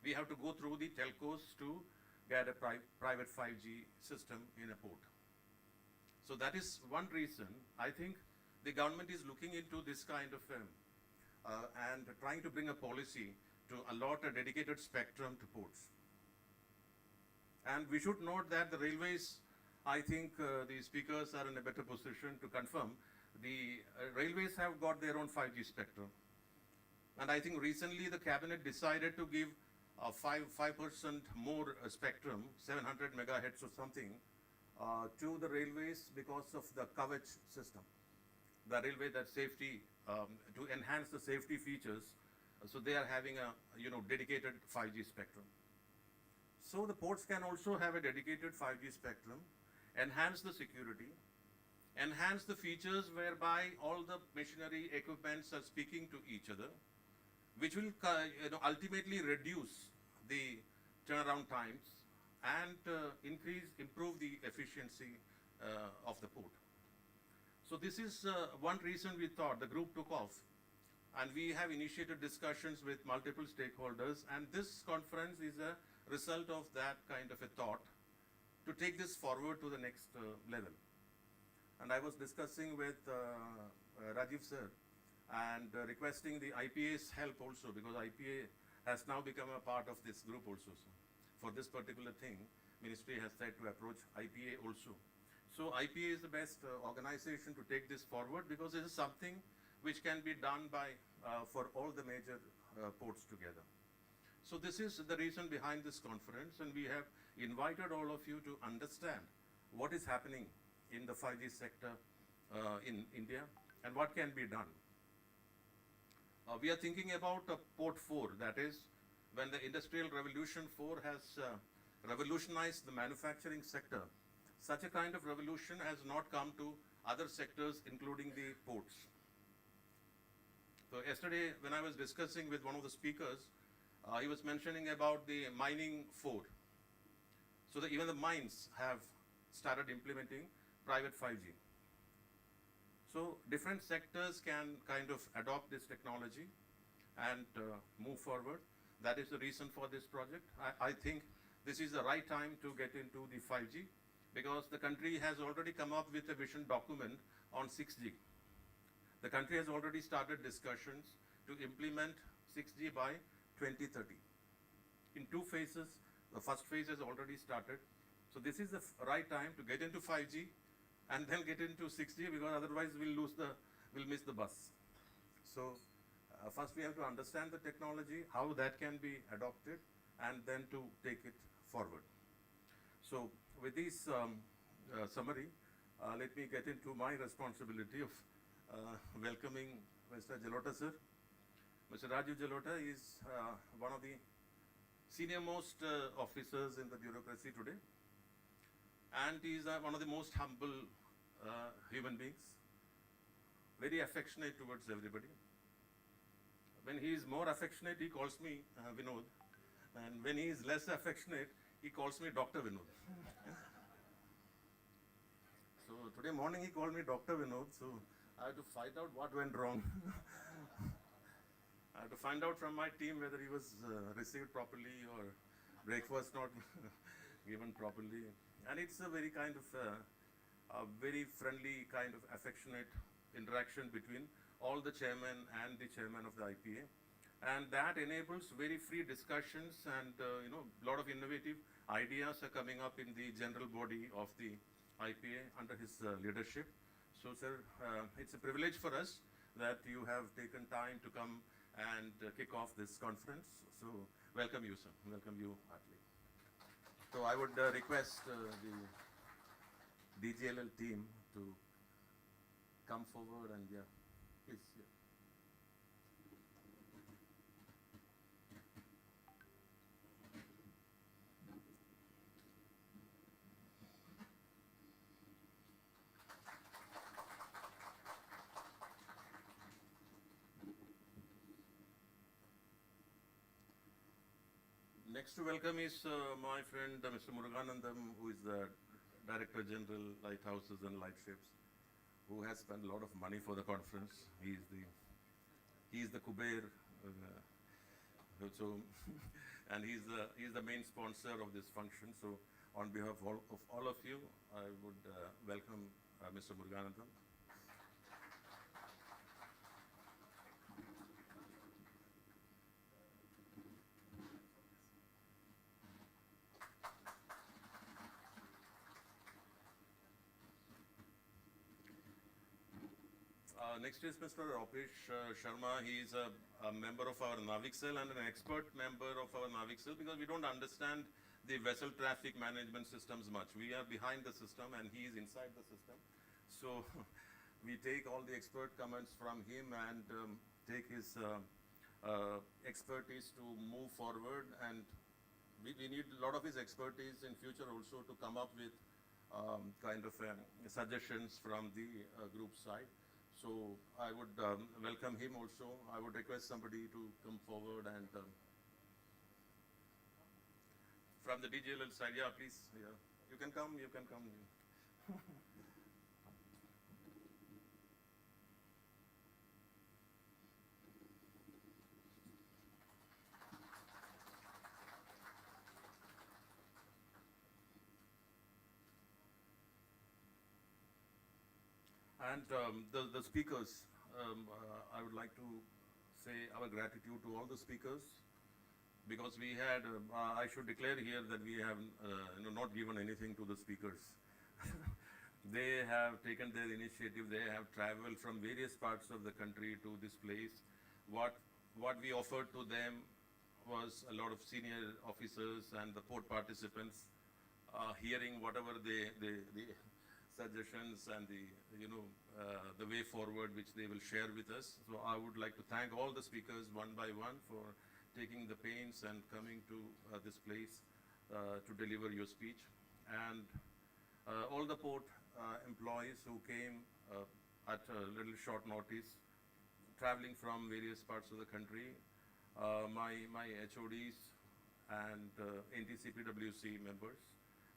We have to go through the telcos to get a private 5G system in a port. So that is one reason I think the government is looking into this kind of and trying to bring a policy to allot a dedicated spectrum to ports. And we should note that the railways, I think the speakers are in a better position to confirm, the railways have got their own 5G spectrum. And I think recently the cabinet decided to give 5% more spectrum, 700 megahertz or something, to the railways because of the Kavach system. The railway that safety, to enhance the safety features, so they are having a dedicated 5G spectrum. So the ports can also have a dedicated 5G spectrum, enhance the security, enhance the features whereby all the machinery equipments are speaking to each other, which will ultimately reduce the turnaround times and improve the efficiency of the port. So this is one reason we thought the group took off, and we have initiated discussions with multiple stakeholders, and this conference is a result of that kind of a thought to take this forward to the next level. And I was discussing with Rajiv sir and requesting the IPA's help also, because IPA has now become a part of this group also. So for this particular thing, ministry has said to approach IPA also. So IPA is the best organization to take this forward, because this is something which can be done by for all the major ports together. So this is the reason behind this conference, and we have invited all of you to understand what is happening in the 5G sector in India and what can be done. We are thinking about Port 4, that is, when the Industrial Revolution 4 has revolutionized the manufacturing sector, such a kind of revolution has not come to other sectors, including the ports. So yesterday, when I was discussing with one of the speakers, he was mentioning about the mining 4. So that even the mines have started implementing private 5G. So different sectors can kind of adopt this technology and move forward. That is the reason for this project. I think this is the right time to get into the 5G, because the country has already come up with a vision document on 6G. The country has already started discussions to implement 6G by 2030. In 2 phases, the first phase has already started. So this is the right time to get into 5G and then get into 6G, because otherwise we'll miss the bus. So first we have to understand the technology, how that can be adopted, and then to take it forward. So with this summary, let me get into my responsibility of welcoming Mr. Jalota sir. Mr. Rajiv Jalota is one of the senior most officers in the bureaucracy today, and he is one of the most humble human beings, very affectionate towards everybody. When he is more affectionate, he calls me Vinod, and when he is less affectionate, he calls me Dr. Vinod. So today morning he called me Dr. Vinod, so I had to find out what went wrong. I had to find out from my team whether he was received properly or breakfast not given properly. And it's a very kind of, a very friendly kind of affectionate interaction between all the chairmen and the chairman of the IPA. And that enables very free discussions, and a lot of innovative ideas are coming up in the general body of the IPA under his leadership. So sir, it's a privilege for us that you have taken time to come and kick off this conference. So welcome you, sir. Welcome you heartily. So I would request the DGLL team to come forward, and yeah, please. Yeah. Next to welcome is my friend Mr. Muruganandam, who is the Director General, Lighthouses and Lightships, who has spent a lot of money for the conference. He is the Kuber, so and he is the main sponsor of this function. So on behalf of all of you, I would welcome Mr. Muruganandam. Next is Mr. Opesh Sharma. He is a member of our Navik Cell and an expert member of our Navik Cell because we don't understand the vessel traffic management systems much. We are behind the system and he is inside the system. So we take all the expert comments from him and take his expertise to move forward, and we need a lot of his expertise in future also to come up with kind of suggestions from the group side. So I would welcome him also. I would request somebody to come forward and from the DGLL side, yeah, please, yeah. You can come. And the speakers, I would like to say our gratitude to all the speakers, because we had, I should declare here that we have not given anything to the speakers. They have taken their initiative, they have traveled from various parts of the country to this place. What we offered to them was a lot of senior officers and the port participants hearing whatever the suggestions and the way forward which they will share with us. So I would like to thank all the speakers one by one for taking the pains and coming to this place to deliver your speech. And all the port employees who came at a little short notice, traveling from various parts of the country, my HODs and NTCPWC members,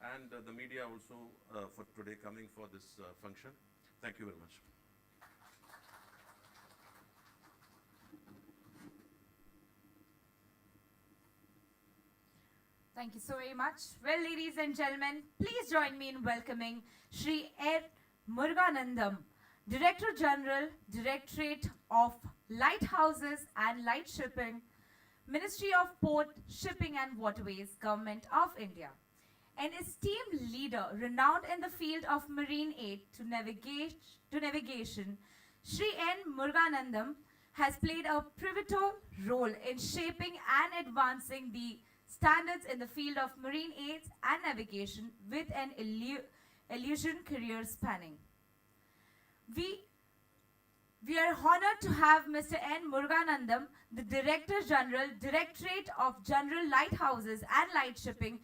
and the media also for today coming for this function. Thank you very much. Thank you so very much. Well, ladies and gentlemen, please join me in welcoming Shri N. Muruganandam, Director General, Directorate of Lighthouses and Light Shipping, Ministry of Port, Shipping and Waterways, Government of India. An esteemed leader renowned in the field of marine aid to navigation, Shri N. Muruganandam has played a pivotal role in shaping and advancing the standards in the field of marine aids and navigation with an illusion career spanning. We are honored to have Mr. N. Muruganandam, the Director General, Directorate of General Lighthouses and Light Shipping,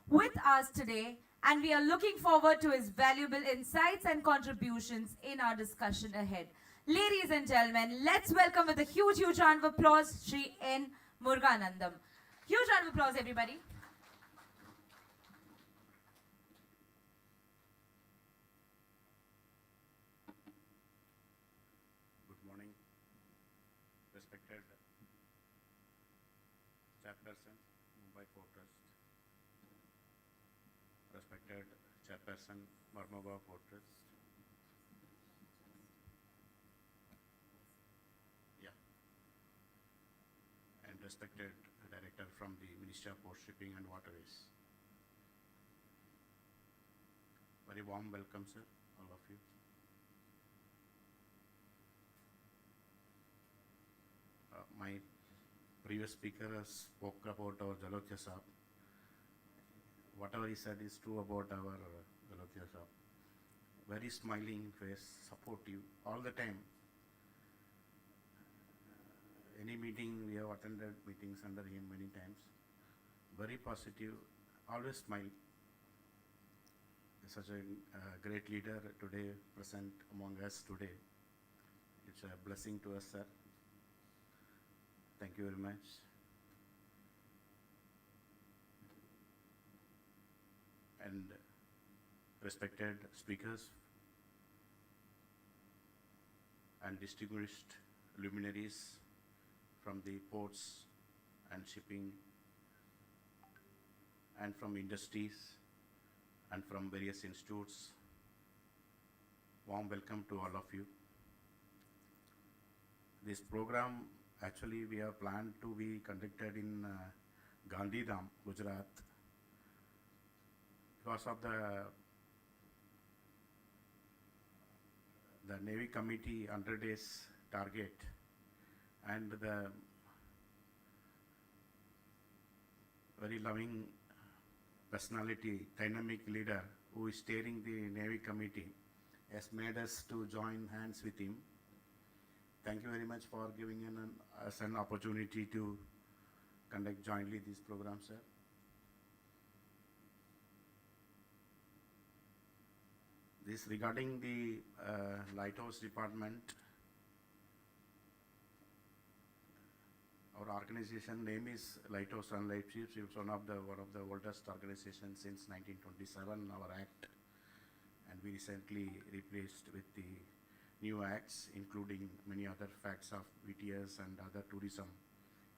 with us today, and we are looking forward to his valuable insights and contributions in our discussion ahead. Ladies and gentlemen, let's welcome with a huge round of applause, Shri N. Muruganandam. Huge round of applause, everybody. Good morning, respected Chairperson, Mumbai Port Trust, respected Chairperson, Mormugao Port Trust, and respected Director from the Ministry of Port Shipping and Waterways. Very warm welcome, sir, all of you. My previous speaker spoke about our Jalokia shop. Whatever he said is true about our Jalokia shop. Very smiling face, supportive, all the time. Any meeting, we have attended meetings under him many times. Very positive, always smile. Such a great leader today present among us today. It's a blessing to us, sir. Thank you very much. And respected speakers and distinguished luminaries from the ports and shipping and from industries and from various institutes. Warm welcome to all of you. This program actually we have planned to be conducted in Gandhidham, Gujarat. Because of the the Navy Committee 100 days target and the very loving personality, dynamic leader who is steering the Navy Committee has made us to join hands with him. Thank you very much for giving us an opportunity to conduct jointly this program, sir. This regarding the Lighthouse Department, our organization name is Lighthouse and Lightships. It's one of the oldest organizations since 1927, our act, and we recently replaced with the new acts, including many other facts of VTS and other tourism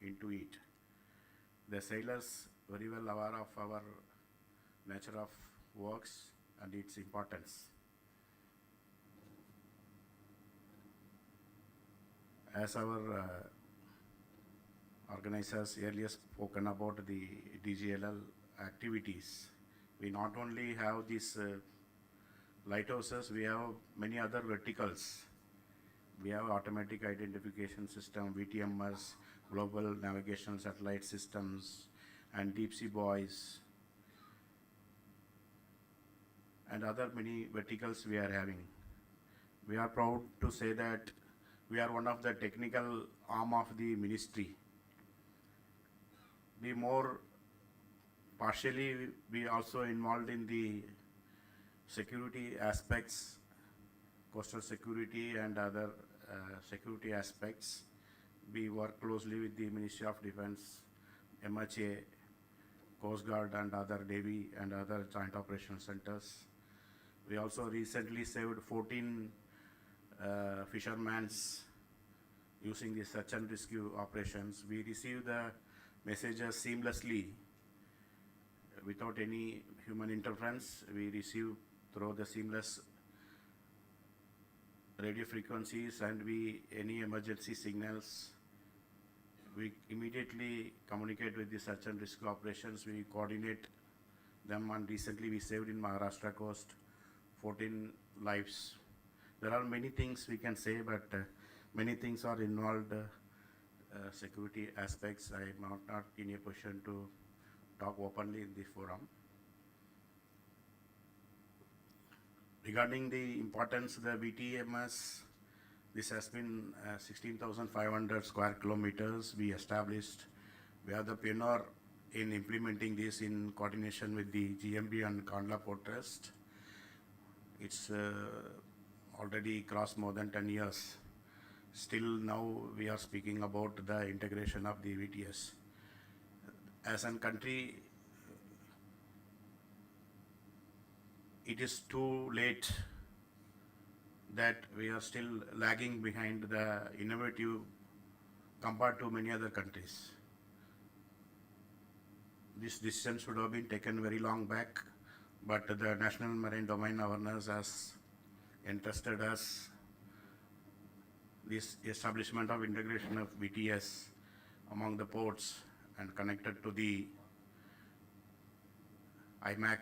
into it. The sailors very well aware of our nature of works and its importance. As our organizers earlier spoken about the DGLL activities, we not only have these lighthouses, we have many other verticals. We have automatic identification system, VTMS, global navigational satellite systems, and deep sea buoys, and other many verticals we are having. We are proud to say that we are one of the technical arm of the ministry. We more partially, we also involved in the security aspects, coastal security and other security aspects. We work closely with the Ministry of Defense, MHA, Coast Guard and other Navy and other joint operational centers. We also recently saved 14 fishermen using the search and rescue operations. We receive the messages seamlessly without any human interference. We receive through the seamless radio frequencies, and any emergency signals, we immediately communicate with the search and rescue operations. We coordinate them, and recently we saved in Maharashtra coast 14 lives. There are many things we can say, but many things are involved, security aspects. I am not in a position to talk openly in this forum. Regarding the importance of the VTMS, this has been 16,500 square kilometers we established. We are the pioneer in implementing this in coordination with the GMB and Kandla Port Trust. It's already crossed more than 10 years. Still now we are speaking about the integration of the VTS. As a country, it is too late that we are still lagging behind the innovative compared to many other countries. This decision should have been taken very long back, but the National Marine Domain Awareness has entrusted us this establishment of integration of VTS among the ports and connected to the IMAC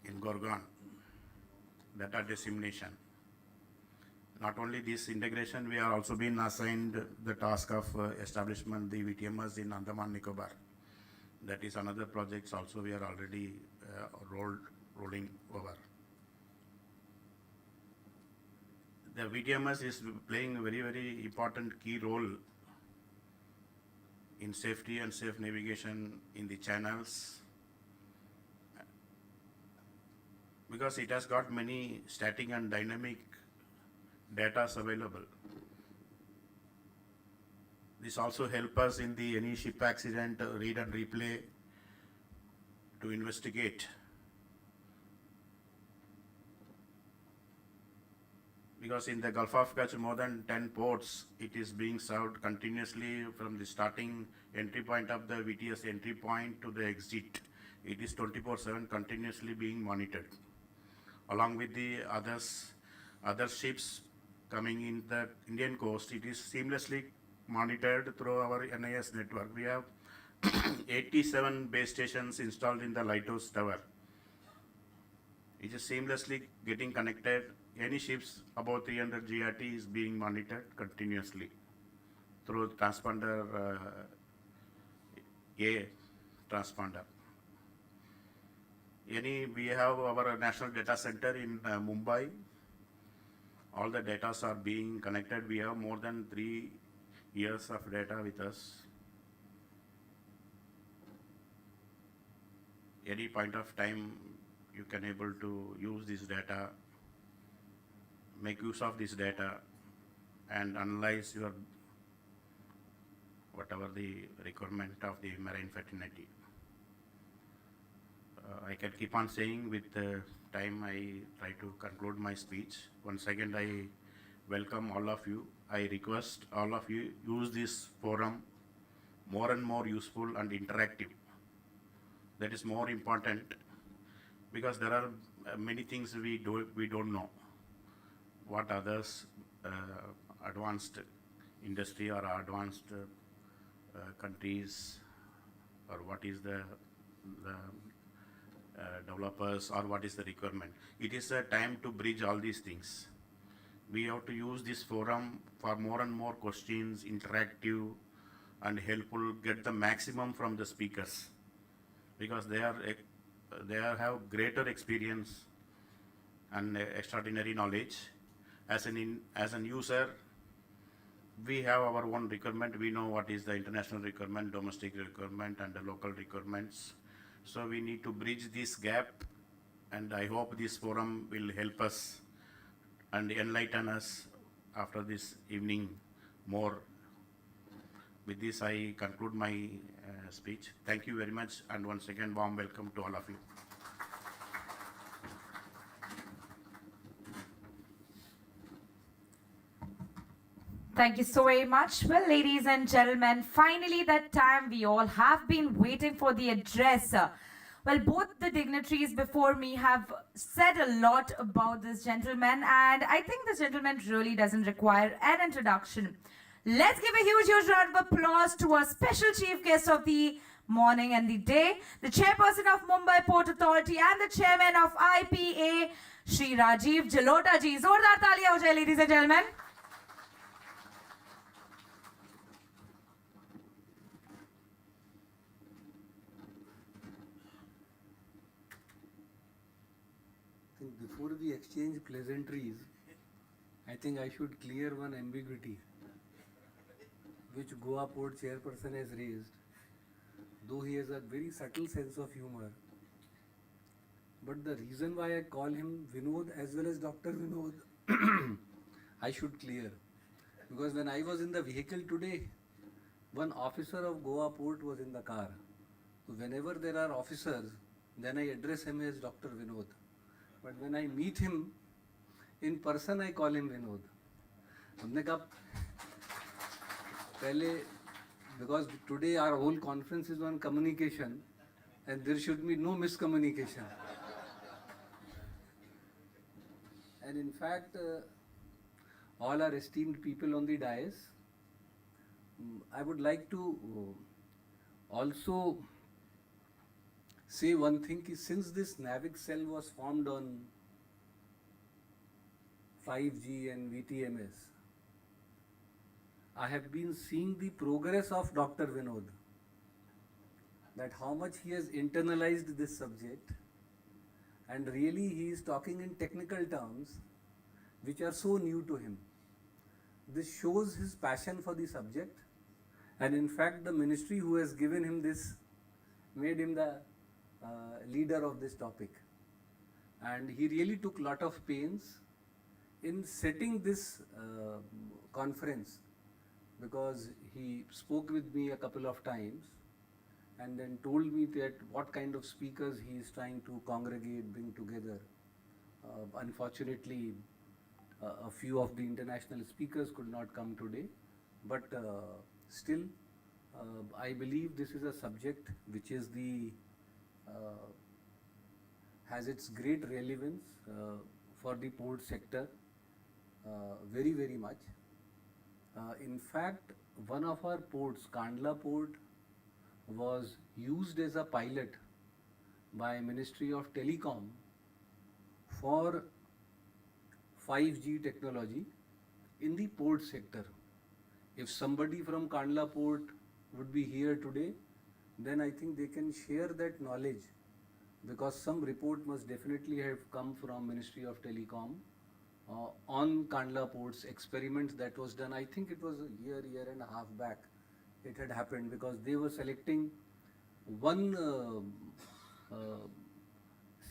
in Gorgon, data dissemination. Not only this integration, we are also been assigned the task of establishment the VTMS in Andaman Nicobar. That is another project also we are already rolling over. The VTMS is playing a very, very important key role in safety and safe navigation in the channels, because it has got many static and dynamic data available. This also helps us in the any ship accident read and replay to investigate. Because in the Gulf of Kutch, more than 10 ports, it is being served continuously from the starting entry point of the VTS entry point to the exit. It is 24/7 continuously being monitored. Along with the other ships coming in the Indian coast, it is seamlessly monitored through our NIS network. We have 87 base stations installed in the lighthouse tower. It is seamlessly getting connected. Any ships above 300 GRT is being monitored continuously through transponder A transponder. We have our national data center in Mumbai. All the data are being connected. We have more than 3 years of data with us. Any point of time, you can able to use this data, make use of this data, and analyze your whatever the requirement of the marine fraternity. I can keep on saying with time. I try to conclude my speech. Once again, I welcome all of you. I request all of you use this forum more and more useful and interactive. That is more important, because there are many things we don't know. What others advanced industry or advanced countries, or what is the developers, or what is the requirement. It is a time to bridge all these things. We have to use this forum for more and more questions, interactive and helpful, get the maximum from the speakers, because they have greater experience and extraordinary knowledge. As an user, we have our own requirement. We know what is the international requirement, domestic requirement, and the local requirements. So we need to bridge this gap, and I hope this forum will help us and enlighten us after this evening more. With this, I conclude my speech. Thank you very much, and once again, warm welcome to all of you. Thank you so very much. Well, ladies and gentlemen, finally that time we all have been waiting for the address. Well, both the dignitaries before me have said a lot about this gentleman, and I think this gentleman really doesn't require an introduction. Let's give a huge round of applause to our special chief guest of the morning and the day, the chairperson of Mumbai Port Authority and the chairman of IPA, Shri Rajiv Jalota ji. Zordar taaliyan ho jaye, ladies and gentlemen. Before we exchange pleasantries, I think I should clear one ambiguity which Goa Port chairperson has raised, though he has a very subtle sense of humor. But the reason why I call him Vinod as well as Dr. Vinod, I should clear. Because when I was in the vehicle today, one officer of Goa Port was in the car. So whenever there are officers, then I address him as Dr. Vinod. But when I meet him in person, I call him Vinod. हमने कहा पहले, because today our whole conference is on communication and there should be no miscommunication. And in fact, all our esteemed people on the dais, I would like to also say one thing, is since this NAVIC cell was formed on 5G and VTMS, I have been seeing the progress of Dr. Vinod, that how much he has internalized this subject, and really he is talking in technical terms which are so new to him. This shows his passion for the subject, and in fact the ministry who has given him this made him the leader of this topic, and he really took lot of pains in setting this conference, because he spoke with me a couple of times and then told me that what kind of speakers he is trying to congregate, bring together. Unfortunately, a few of the international speakers could not come today, but still I believe this is a subject which is has its great relevance for the port sector, very, very much. In fact, one of our ports, Kandla Port, was used as a pilot by Ministry of Telecom for 5G technology in the port sector. If somebody from Kandla port would be here today, then I think they can share that knowledge, because some report must definitely have come from Ministry of Telecom on Kandla port's experiments that was done. I think it was a year and a half back it had happened, because they were selecting one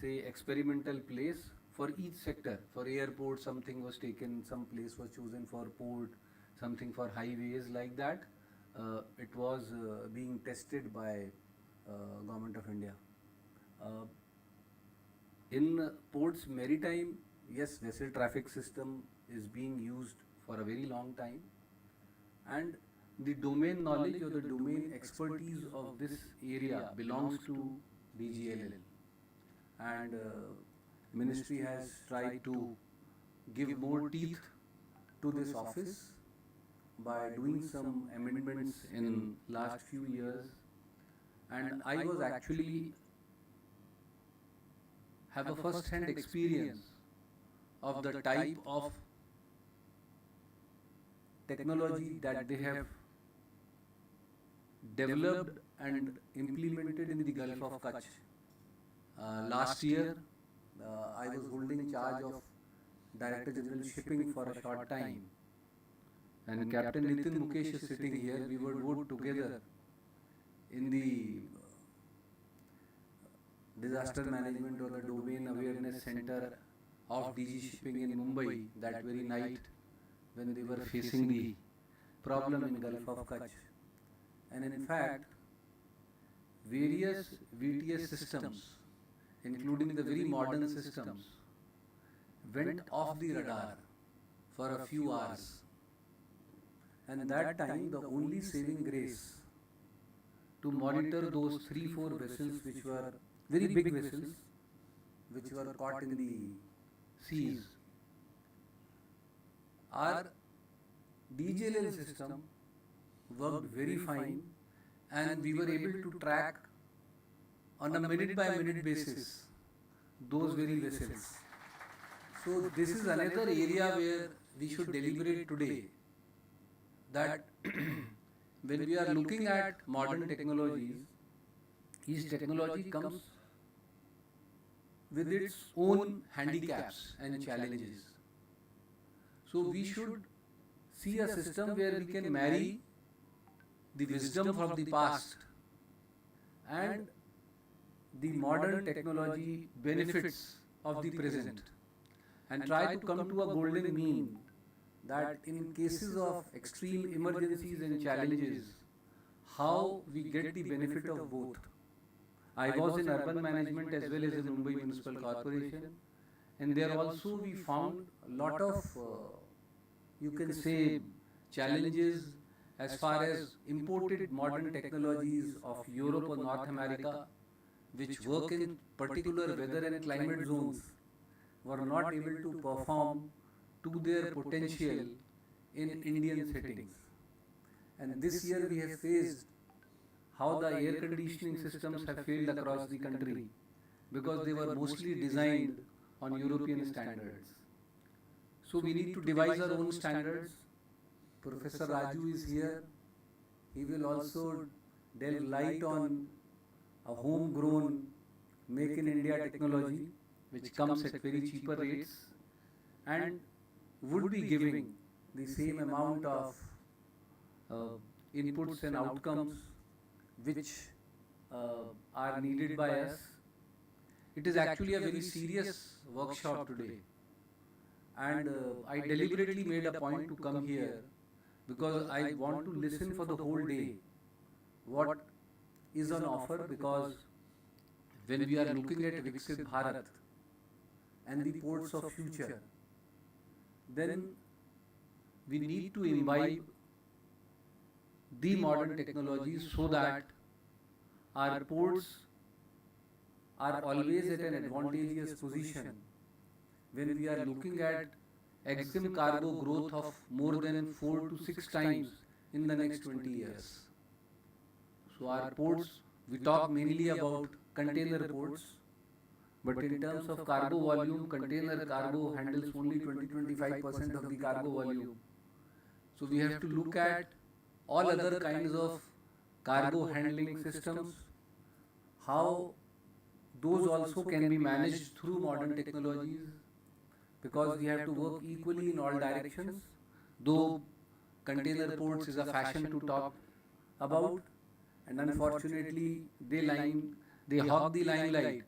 say experimental place for each sector. For airport something was taken, some place was chosen for port, something for highways, like that. It was being tested by Government of India. In ports maritime, yes, vessel traffic system is being used for a very long time, and the domain knowledge or the domain expertise of this area belongs to DGLL, and ministry has tried to give more teeth to this office by doing some amendments in last few years, and I was actually have a first-hand experience of the type of technology that they have developed and implemented in the Gulf of Kutch. Last year, I was holding charge of Director General Shipping for a short time, and Captain Nitin Mukesh is sitting here. We were both together in the Disaster Management or the Domain Awareness Center of DG Shipping in Mumbai that very night when they were facing the problem in Gulf of Kutch. And in fact, various VTS systems, including the very modern systems, went off the radar for a few hours. And that time, the only saving grace to monitor those 3-4 vessels, which were very big vessels, which were caught in the seas, our DGLL system worked very fine, and we were able to track on a minute by minute basis those very vessels. So this is another area where we should deliberate today, that when we are looking at modern technologies, each technology comes with its own handicaps and challenges. So we should see a system where we can marry the wisdom from the past and the modern technology benefits of the present, and try to come to a golden mean that in cases of extreme emergencies and challenges, how we get the benefit of both. I was in urban management as well as in Mumbai Municipal Corporation, and there also we found a lot of, you can say, challenges as far as imported modern technologies of Europe or North America, which work in particular weather and climate zones, were not able to perform to their potential in Indian settings. And this year we have faced how the air conditioning systems have failed across the country because they were mostly designed on European standards. So we need to devise our own standards. Professor Raju is here. He will also delve light on a homegrown Make in India technology which comes at very cheaper rates and would be giving the same amount of inputs and outcomes which are needed by us. It is actually a very serious workshop today, and I deliberately made a point to come here because I want to listen for the whole day what is on offer, because when we are looking at Viksit Bharat and the ports of future, then we need to imbibe the modern technologies so that our ports are always at an advantageous position when we are looking at EXIM cargo growth of more than 4 to 6 times in the next 20 years. So our ports, we talk mainly about container ports, But in terms of cargo volume, container cargo handles only 20-25% of the cargo volume. So we have to look at all other kinds of cargo handling systems, how those also can be managed through modern technologies, because we have to work equally in all directions, though container ports is a fashion to talk about, and unfortunately they hog the limelight,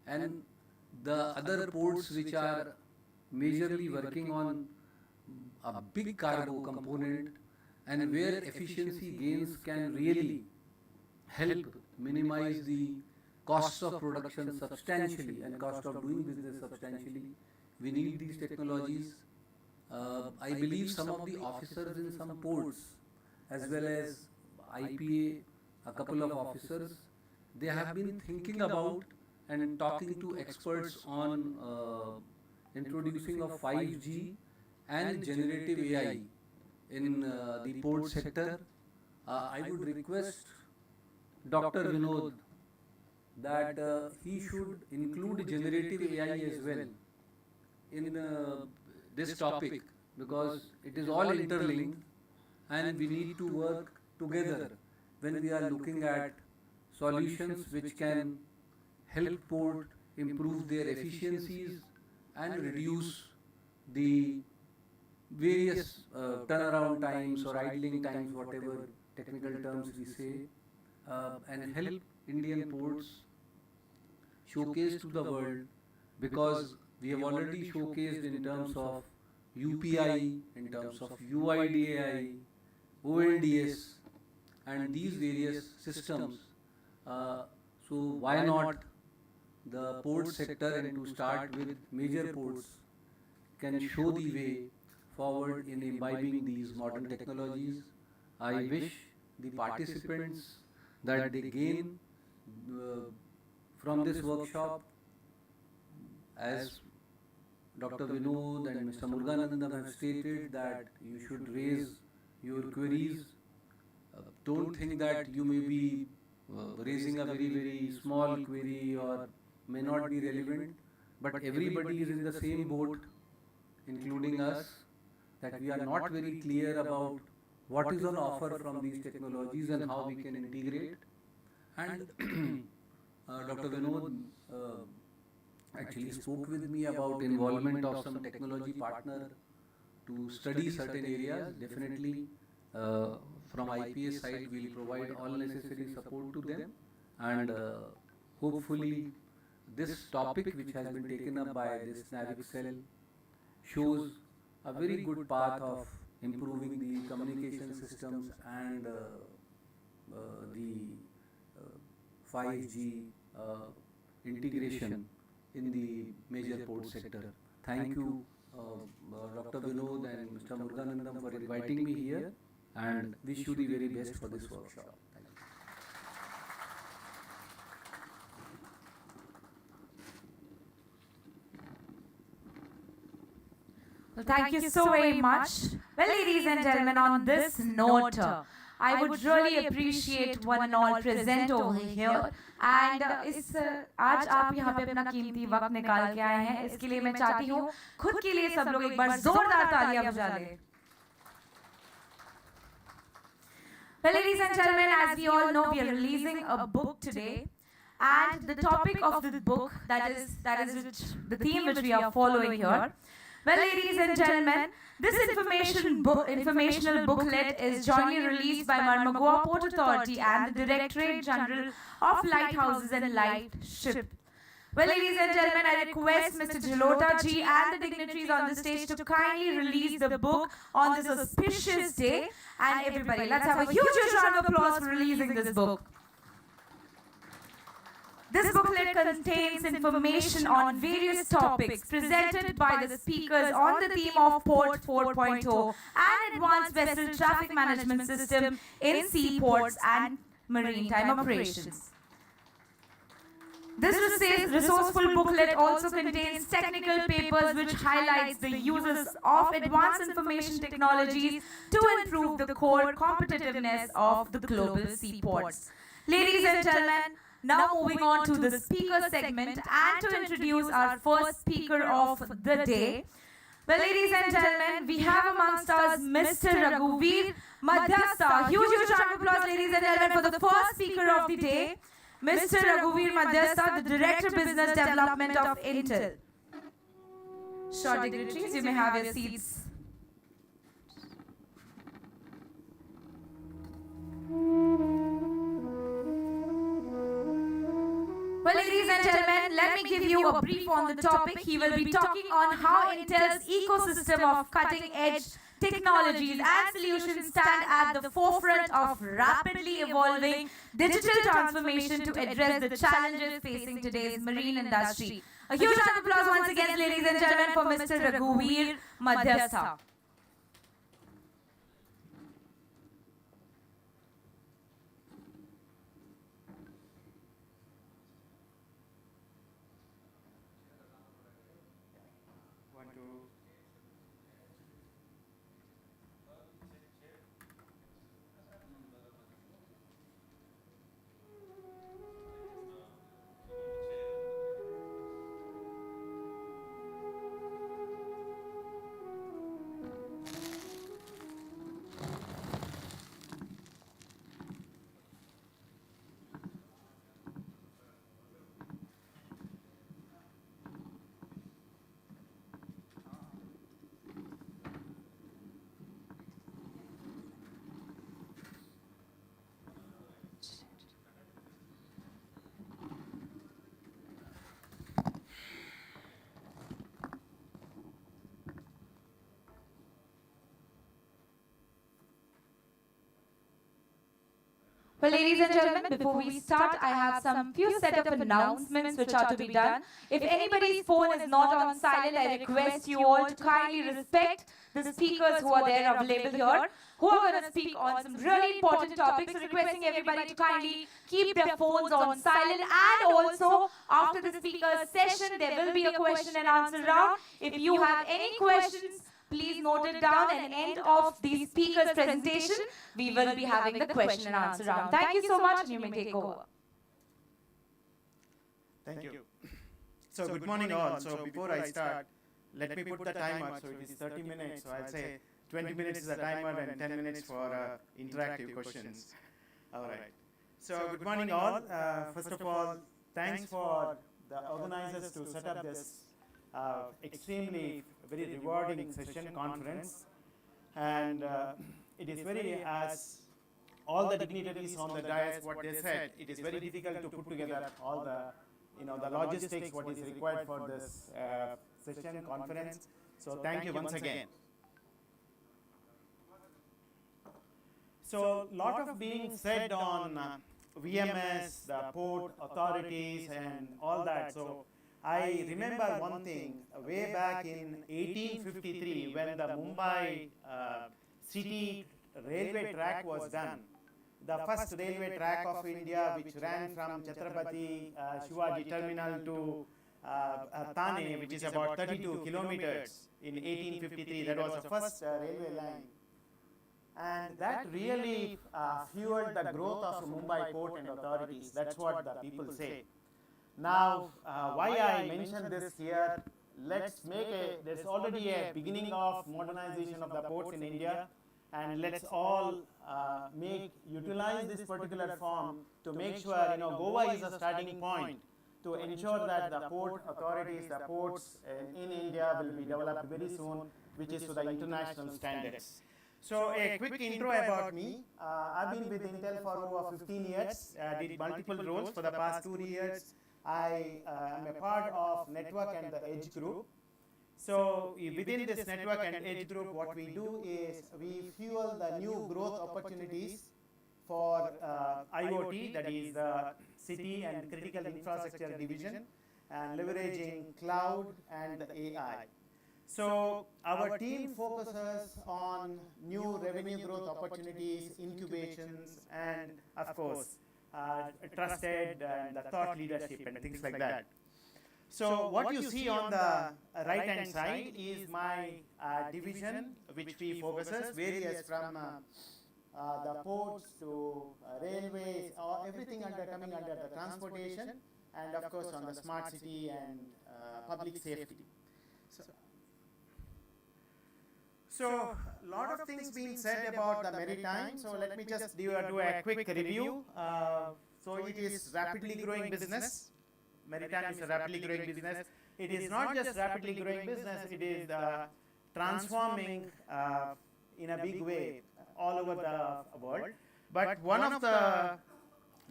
and the other ports which are majorly working on a big cargo component and where efficiency gains can really help minimize the costs of production substantially and cost of doing business substantially. We need these technologies. I believe some of the officers in some ports, as well as IPA, a couple of officers, they have been thinking about and talking to experts on introducing of 5G and generative AI in the port sector. I would request Dr. Vinod that he should include generative AI as well in this topic, because it is all interlinked and we need to work together when we are looking at solutions which can help port improve their efficiencies and reduce the various turnaround times or idling times, whatever technical terms we say, and help Indian ports showcase to the world, because we have already showcased in terms of UPI, in terms of UIDAI, ONDS, and these various systems. So why not the port sector, and to start with major ports, can show the way forward in imbibing these modern technologies. I wish the participants that they gain from this workshop, as Dr. Vinod and Mr. Muruganandam have stated, that you should raise your queries. Don't think that you may be raising a very, very small query or may not be relevant, but everybody is in the same boat, including us, that we are not very clear about what is on offer from these technologies and how we can integrate. And Dr. Vinod actually spoke with me about involvement of some technology partner to study certain areas. Definitely from IPS side we will provide all necessary support to them, and hopefully this topic which has been taken up by this NAVIC cell shows a very good path of improving the communication systems and the 5G integration in the major port sector. Thank you, Dr. Vinod and Mr. Muruganandam, for inviting me here, and wish you the very best for this workshop. Thank you. Well, thank you so very much. Well, ladies and gentlemen, on this note, I would really appreciate one and all present over here. And आज आप यहाँ पे अपना कीमती वक्त निकाल के आए हैं, इसके लिए मैं चाहती हूँ खुद के लिए सब लोग एक बार जोरदार तालियां बजा लें. Well, ladies and gentlemen, as we all know, we are releasing a book today, and the topic of the book, that is the theme which we are following here. Well, ladies and gentlemen, this informational booklet is jointly released by Marmagua Port Authority and the Directorate General of Lighthouses and Lightship. Well, ladies and gentlemen, I request Mr. Jalota ji and the dignitaries on the stage to kindly release the book on this auspicious day. And everybody, let's have a huge round of applause for releasing this book. This booklet contains information on various topics presented by the speakers on the theme of Port 4.0 and Advanced Vessel Traffic Management System in seaports and maritime operations. This resourceful booklet also contains technical papers which highlights the uses of advanced information technologies to improve the core competitiveness of the global seaports. Ladies and gentlemen, Now moving on to the speaker segment and to introduce our first speaker of the day. Well, ladies and gentlemen, we have amongst us Mr. Raghuveer Madhyastha. Huge round of applause, ladies and gentlemen, for the first speaker of the day, Mr. Raghuveer Madhyastha, the Director Business Development of Intel. Short dignitaries, you may have your seats. Well, ladies and gentlemen, let me give you a brief on the topic. He will be talking on how Intel's ecosystem of cutting-edge technologies and solutions stand at the forefront of rapidly evolving digital transformation to address the challenges facing today's marine industry. A huge round of applause once again, ladies and gentlemen, for Mr. Raghuveer Madhyastha. Well, ladies and gentlemen, before we start, I have some few set of announcements which are to be done. If anybody's phone is not on silent, I request you all to kindly respect the speakers who are there available here, who are going to speak on some really important topics. So requesting everybody to kindly keep their phones on silent. And also, after the speaker's session, there will be a question and answer round. If you have any questions, please note it down, and end of the speaker's presentation, we will be having the question and answer round. Thank you so much, and you may take over. Thank you. So good morning all. So before I start, let me put the timer. So it is 30 minutes. So I'll say 20 minutes is the timer and 10 minutes for interactive questions. All right. So good morning all. First of all, thanks for the organizers to set up this extremely very rewarding session conference, and it is very, as all the dignitaries on the dais what they said, it is very difficult to put together all the the logistics what is required for this session conference. So thank you once again. So lot of being said on VMS, the port authorities and all that. So I remember one thing, way back in 1853 when the Mumbai city railway track was done, the first railway track of India which ran from Chhatrapati Shivaji terminal to Thane, which is about 32 kilometers in 1853. That was the first railway line. And that really fueled the growth of Mumbai port and authorities. That's what the people say. Now, why I mention this here, let's make there's already a beginning of modernization of the ports in India, and let's all utilize this particular form to make sure, Goa is a starting point to ensure that the port authorities, the ports in India will be developed very soon, which is to the international standards. So a quick intro about me. I've been with Intel for over 15 years, did multiple roles for the past 2 years. I am a part of Network and the Edge group. So within this Network and Edge group, what we do is we fuel the new growth opportunities for IoT, that is the city and critical infrastructure division, and leveraging cloud and AI. So our team focuses on new revenue growth opportunities, incubations, and of course, trusted and the thought leadership and things like that. So what you see on the right hand side is my division, which we focuses various from the ports to railways, or everything coming under the transportation, and of course on the smart city and public safety. So, lot of things being said about the maritime. So let me just do a quick review. So it is rapidly growing business. Maritime is a rapidly growing business. It is not just rapidly growing business, it is transforming in a big way all over the world. But one of the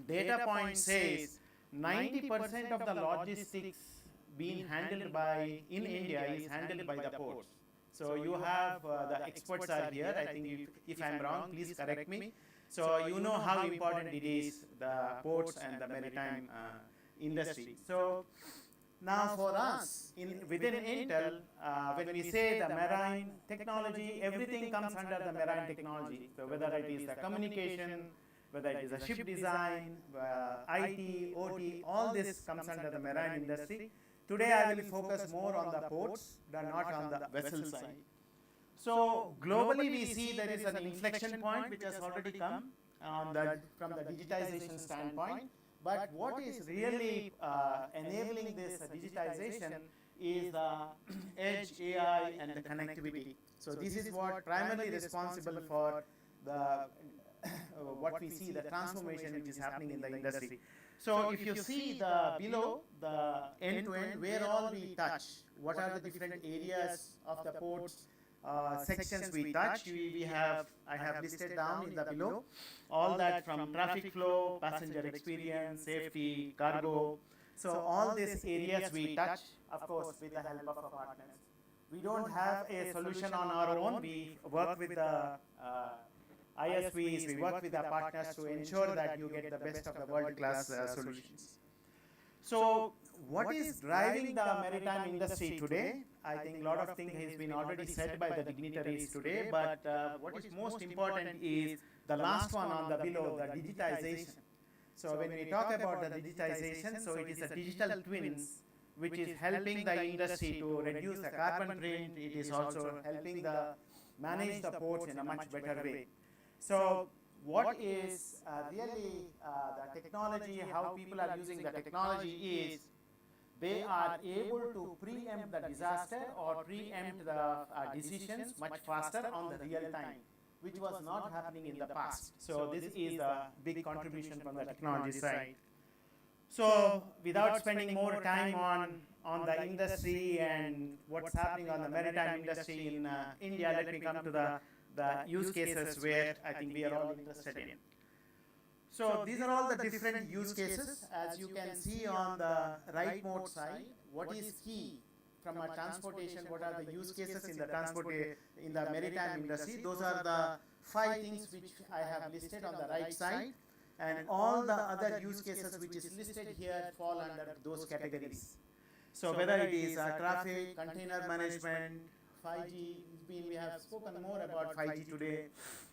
data points says 90% of the logistics being handled in India is handled by the ports. So you have the experts are here. I think if I'm wrong, please correct me. So you know how important it is, the ports and the maritime industry. So now for us, within Intel, when we say the marine technology, everything comes under the marine technology. So whether it is the communication, whether it is a ship design, IT, OT, all this comes under the marine industry. Today I will focus more on the ports than not on the vessel side. So globally we see there is an inflection point which has already come from the digitization standpoint. But what is really enabling this digitization is the edge, AI, and the connectivity. So this is what primarily responsible for the what we see, the transformation which is happening in the industry. So if you see below the end-to-end, where all we touch, what are the different areas of the ports, sections we touch, I have listed down in the below, all that from traffic flow, passenger experience, safety, cargo. So all these areas we touch, of course, with the help of our partners. We don't have a solution on our own. We work with the ISVs, we work with our partners to ensure that you get the best of the world-class solutions. So what is driving the maritime industry today? I think a lot of things has been already said by the dignitaries today, but what is most important is the last one on the below, the digitization. So when we talk about the digitization, so it is a digital twins which is helping the industry to reduce the carbon print. It is also helping manage the ports in a much better way. So what is really the technology, how people are using the technology is they are able to preempt the disaster or preempt the decisions much faster on the real time, which was not happening in the past. So this is a big contribution from the technology side. So without spending more time on the industry and what's happening on the maritime industry in India, let me come to the use cases where I think we are all interested in. So these are all the different use cases. As you can see on the right mode side, what is key from a transportation, what are the use cases in the maritime industry. Those are the 5 things which I have listed on the right side, and all the other use cases which is listed here fall under those categories. So whether it is traffic, container management, 5G, we have spoken more about 5G today,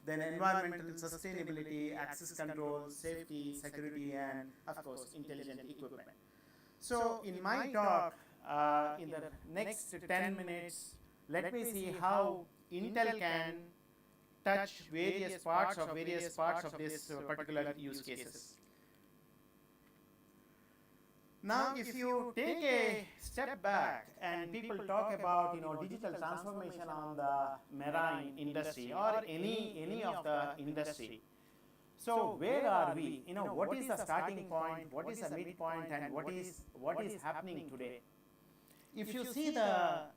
then environmental sustainability, access control, safety, security, and of course intelligent equipment. So in my talk, in the next 10 minutes, let me see how Intel can touch various parts of this particular use cases. Now, if you take a step back and people talk about digital transformation on the marine industry or any of the industry, so where are we? What is the starting point? What is the midpoint? And what is happening today? If you see the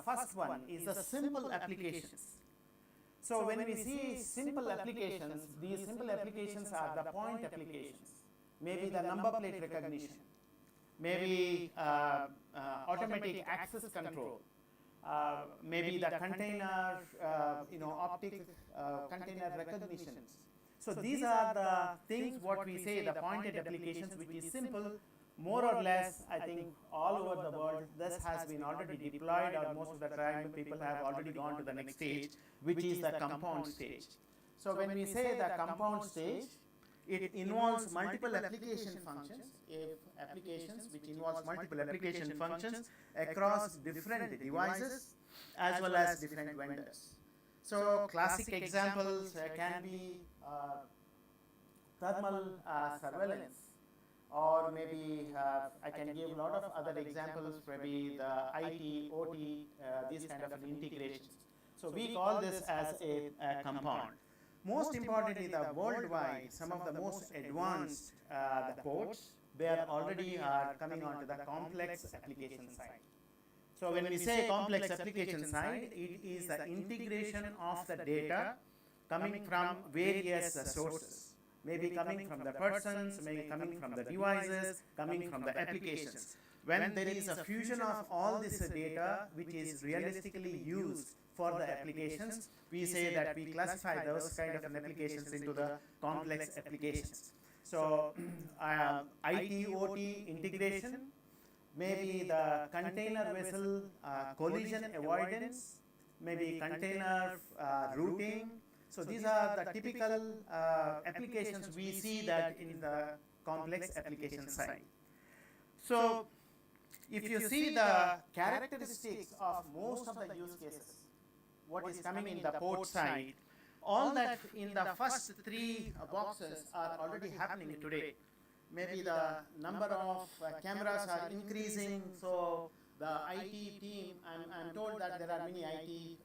first one is the simple applications. So when we see simple applications, these simple applications are the point applications. Maybe the number plate recognition, maybe automatic access control, maybe the container, optic container recognitions. So these are the things what we say the pointed applications, which is simple, more or less. I think all over the world this has been already deployed, or most of the time people have already gone to the next stage, which is the compound stage. So when we say the compound stage, it involves multiple application functions, which involves multiple application functions across different devices as well as different vendors. So classic examples can be thermal surveillance, or maybe I can give a lot of other examples, maybe the IT, OT, these kind of integrations. So we call this as a compound. Most importantly, the worldwide, some of the most advanced the ports, they are already coming onto the complex application side. So when we say complex application side, it is the integration of the data coming from various sources, maybe coming from the persons, maybe coming from the devices, coming from the applications. When there is a fusion of all this data which is realistically used for the applications, we say that we classify those kind of applications into the complex applications. So IT, OT integration, maybe the container vessel collision avoidance, maybe container routing. So these are the typical applications we see that in the complex application side. So if you see the characteristics of most of the use cases, what is coming in the port side, all that in the first three boxes are already happening today. Maybe the number of cameras are increasing, so the IT team, I'm told that there are many IT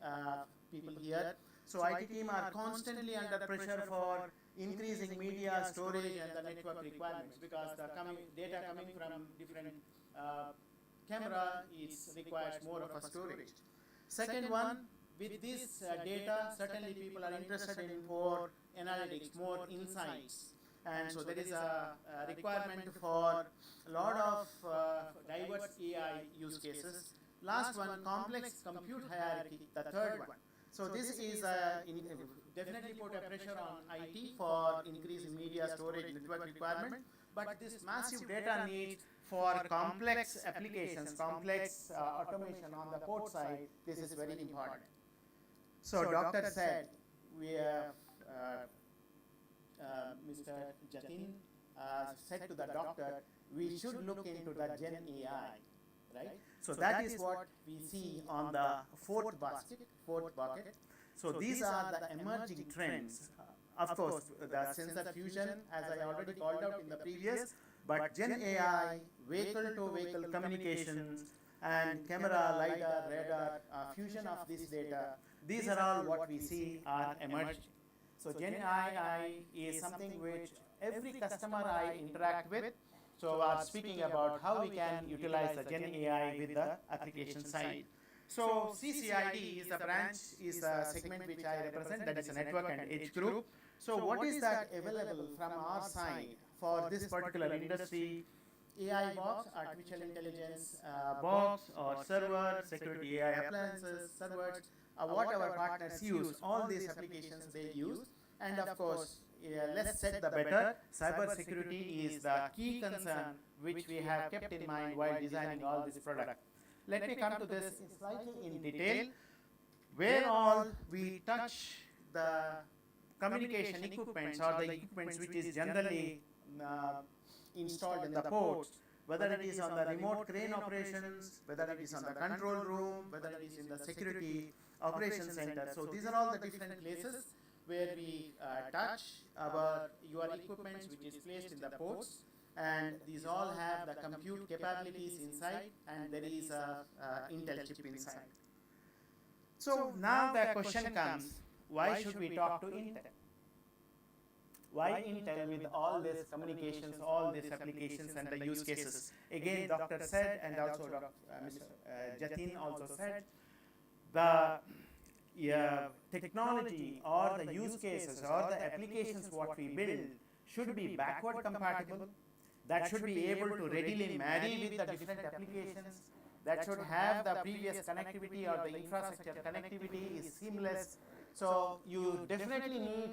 people here. So IT team are constantly under pressure for increasing media storage and the network requirements, because the data coming from different camera requires more of a storage. Second one, with this data, certainly people are interested in more analytics, more insights. And so there is a requirement for a lot of diverse AI use cases. Last one, complex compute hierarchy, the third one. So this is definitely put a pressure on IT for increasing media storage network requirement. But this massive data need for complex applications, complex automation on the port side, this is very important. So doctor said, we have Mr. Jatin said to the doctor, we should look into the Gen AI, right? So that is what we see on the fourth bucket. So these are the emerging trends. Of course, the sensor fusion, as I already called out in the previous, but Gen AI, vehicle-to-vehicle communications, and camera, LiDAR, radar, fusion of this data, these are all what we see are emerging. So Gen AI is something which every customer I interact with, so are speaking about how we can utilize the Gen AI with the application side. So CCID is a segment which I represent, that is a network and edge group. So what is that available from our side for this particular industry? AI box, artificial intelligence box, or server, security AI appliances, servers, what our partners use, all these applications they use. And of course, less said the better, cyber security is the key concern which we have kept in mind while designing all this product. Let me come to this slightly in detail, where all we touch the communication equipments or the equipments which is generally installed in the ports, whether it is on the remote crane operations, whether it is on the control room, whether it is in the security operations center. So these are all the different places where we touch your equipment which is placed in the ports, and these all have the compute capabilities inside, and there is a Intel chip inside. So now the question comes, why should we talk to Intel? Why Intel with all these communications, all these applications and the use cases? Again, Dr. said, and also Mr. Jatin also said, the technology or the use cases or the applications what we build should be backward compatible, that should be able to readily marry with the different applications, that should have the previous connectivity or the infrastructure connectivity is seamless. So you definitely need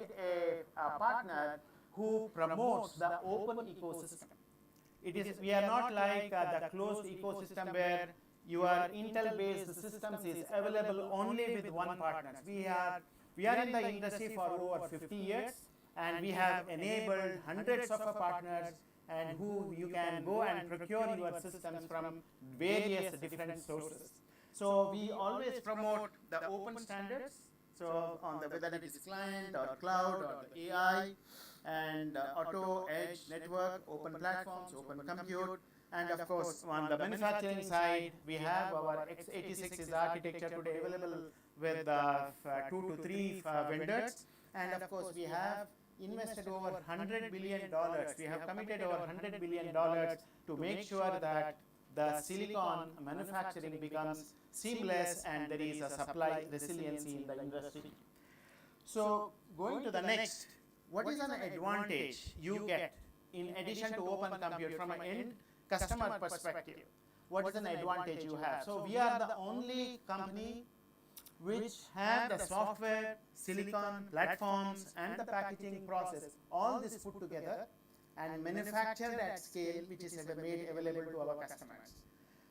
a partner who promotes the open ecosystem. We are not like the closed ecosystem where your Intel-based systems is available only with one partner. We are in the industry for over 50 years, and we have enabled hundreds of partners and who you can go and procure your systems from various different sources. So we always promote the open standards, So on the whether it is client or cloud or the AI and auto, edge, network, open platforms, open compute, and of course on the manufacturing side we have our x86 is architecture today available with 2 to 3 vendors, and of course we have invested over $100 billion. We have committed over $100 billion to make sure that the silicon manufacturing becomes seamless and there is a supply resiliency in the industry. So going to the next, what is an advantage you get in addition to open compute from an end customer perspective? What is an advantage you have? So we are the only company which have the software, silicon, platforms and the packaging process, all this put together and manufactured at scale, which is made available to our customers.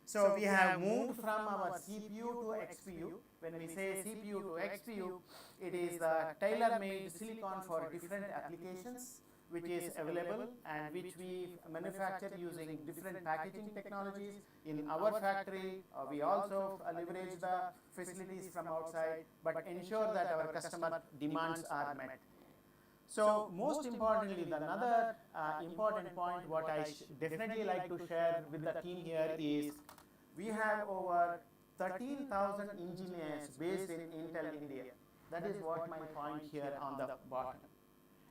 So we have moved from our CPU to XPU. When we say CPU to XPU, it is the tailor-made silicon for different applications, which is available and which we manufacture using different packaging technologies in our factory. We also leverage the facilities from outside, but ensure that our customer demands are met. So most importantly, the another important point what I definitely like to share with the team here is we have over 13,000 engineers based in Intel India. That is what my point here on the bottom.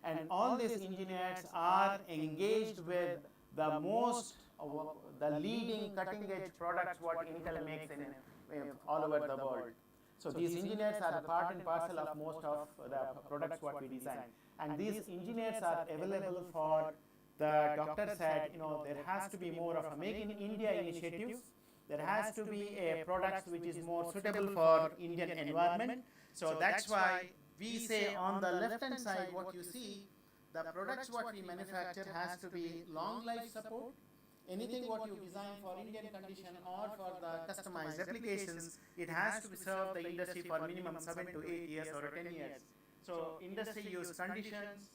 And all these engineers are engaged with the most, the leading cutting edge products what Intel makes in all over the world. So these engineers are part and parcel of most of the products what we design. And these engineers are available for the doctor said, there has to be more of a Make in India initiative. There has to be a product which is more suitable for Indian environment. So that's why we say on the left hand side what you see, the products what we manufacture has to be long life support. Anything what you design for Indian condition or for the customized applications, it has to serve the industry for minimum 7 to 8 years or 10 years. So industry use conditions,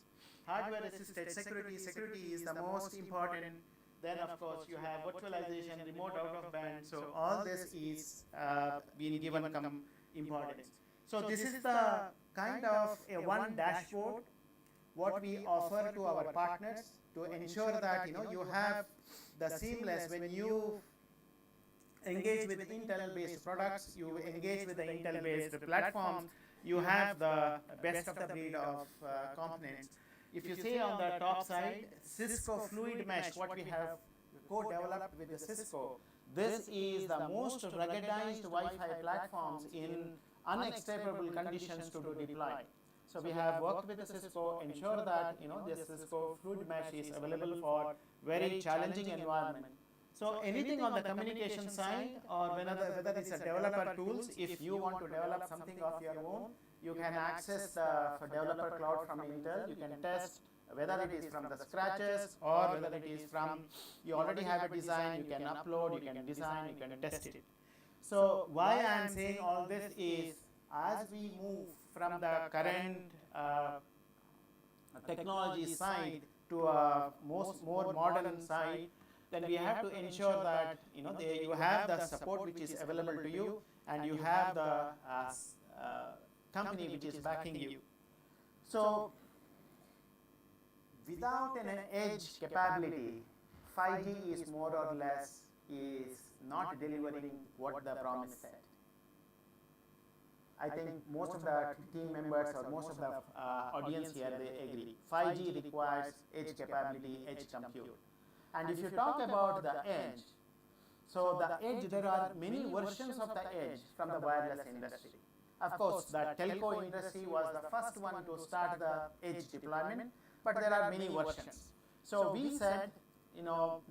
hardware assisted security is the most important. Then of course you have virtualization, remote out of band. So all this is being given importance. So this is the kind of a one dashboard what we offer to our partners to ensure that you have the seamless when you engage with Intel based products, you engage with the Intel based platforms, you have the best of the breed of components. If you see on the top side, Cisco Fluid Mesh, what we have co-developed with the Cisco, this is the most ruggedized Wi-Fi platforms in unacceptable conditions to deploy. So we have worked with the Cisco, ensure that this Cisco Fluid Mesh is available for very challenging environment. So anything on the communication side or whether it's a developer tools, if you want to develop something of your own, you can access the developer cloud from Intel. You can test whether it is from the scratches or whether it is from, you already have a design, you can upload, you can design, you can test it. So why I am saying all this is, as we move from the current technology side to a more modern side, then we have to ensure that you have the support which is available to you, and you have the company which is backing you. So without an edge capability, 5G is more or less is not delivering what the promise said. I think most of the team members or most of the audience here, they agree. 5G requires edge capability, edge compute. And if you talk about the edge, so the edge, there are many versions of the edge from the wireless industry. Of course, the telco industry was the first one to start the edge deployment, but there are many versions. So we said,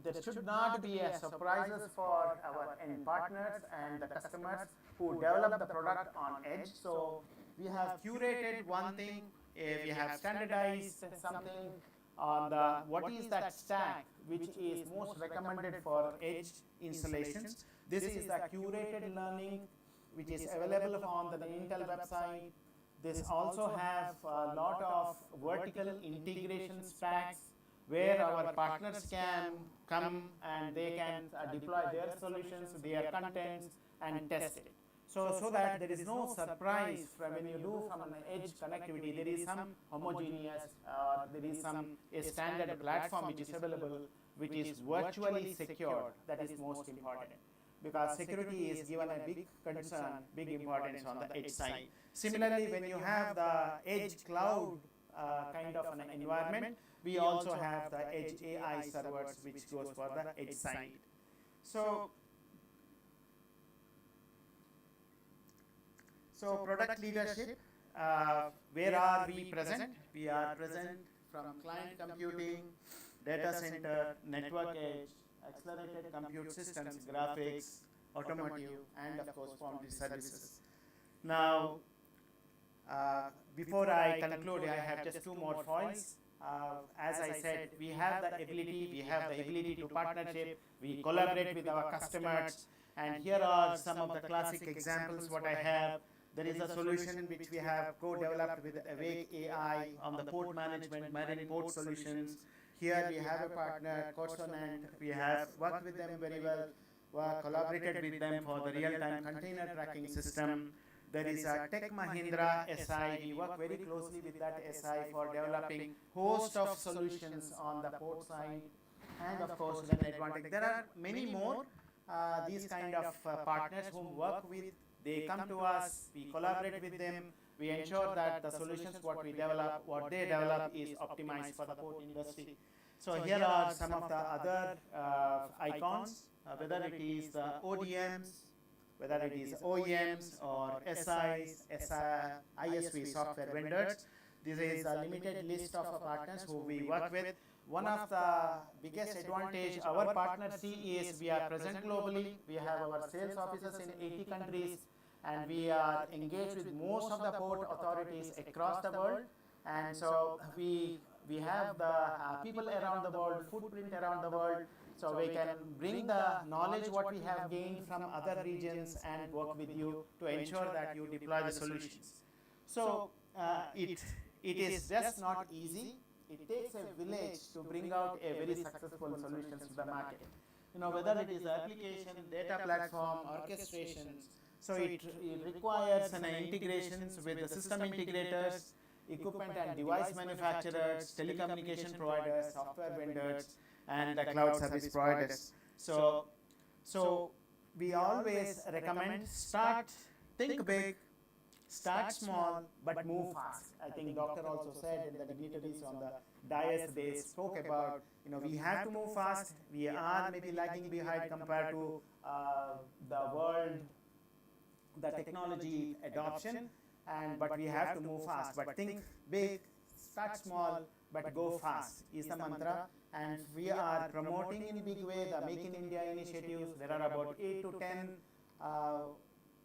there should not be a surprises for our end partners and the customers who develop the product on edge. So we have curated one thing, we have standardized something on the what is that stack which is most recommended for edge installations. This is the curated learning which is available on the Intel website. This also have a lot of vertical integration stacks where our partners can come and they can deploy their solutions, their contents and test it. So that there is no surprise when you do from an edge connectivity, there is some homogeneous, there is some a standard platform which is available, which is virtually secured. That is most important, because security is given a big concern, big importance on the edge side. Similarly, when you have the edge cloud kind of an environment, we also have the edge AI servers, which goes for the edge side. So product leadership, where are we present? We are present from client computing, data center, network edge, accelerated compute systems, graphics, automotive, and of course foundry services. Now, before I conclude, I have just two more points. As I said, we have the ability to partnership, we collaborate with our customers, and here are some of the classic examples what I have. There is a solution which we have co-developed with Awake AI on the port management, marine port solutions. Here we have a partner, Consonant. We have worked with them very well, collaborated with them for the real-time container tracking system. There is a Tech Mahindra SI. We work very closely with that SI for developing host of solutions on the port side, and of course then Advantage. There are many more these kind of partners whom work with. They come to us, we collaborate with them, we ensure that the solutions what we develop, what they develop is optimized for the port industry. So here are some of the other icons, whether it is the ODMs, whether it is OEMs or SIs, ISV software vendors. This is a limited list of partners who we work with. One of the biggest advantage our partners see is we are present globally. We have our sales offices in 80 countries, and we are engaged with most of the port authorities across the world. And so we have the people around the world, footprint around the world, so we can bring the knowledge what we have gained from other regions and work with you to ensure that you deploy the solutions. So it is just not easy. It takes a village to bring out a very successful solutions to the market. You know, whether it is application, data platform, orchestrations. So it requires an integrations with the system integrators, equipment and device manufacturers, telecommunication providers, software vendors, and the cloud service providers. So we always recommend think big, start small, but move fast. I think doctor also said in the dignitaries on the dais, they spoke about, you know, we have to move fast. We are maybe lagging behind compared to the world, the technology adoption, but we have to move fast. But think big, start small, but go fast is the mantra. And we are promoting in a big way the Make in India initiatives. There are about 8 to 10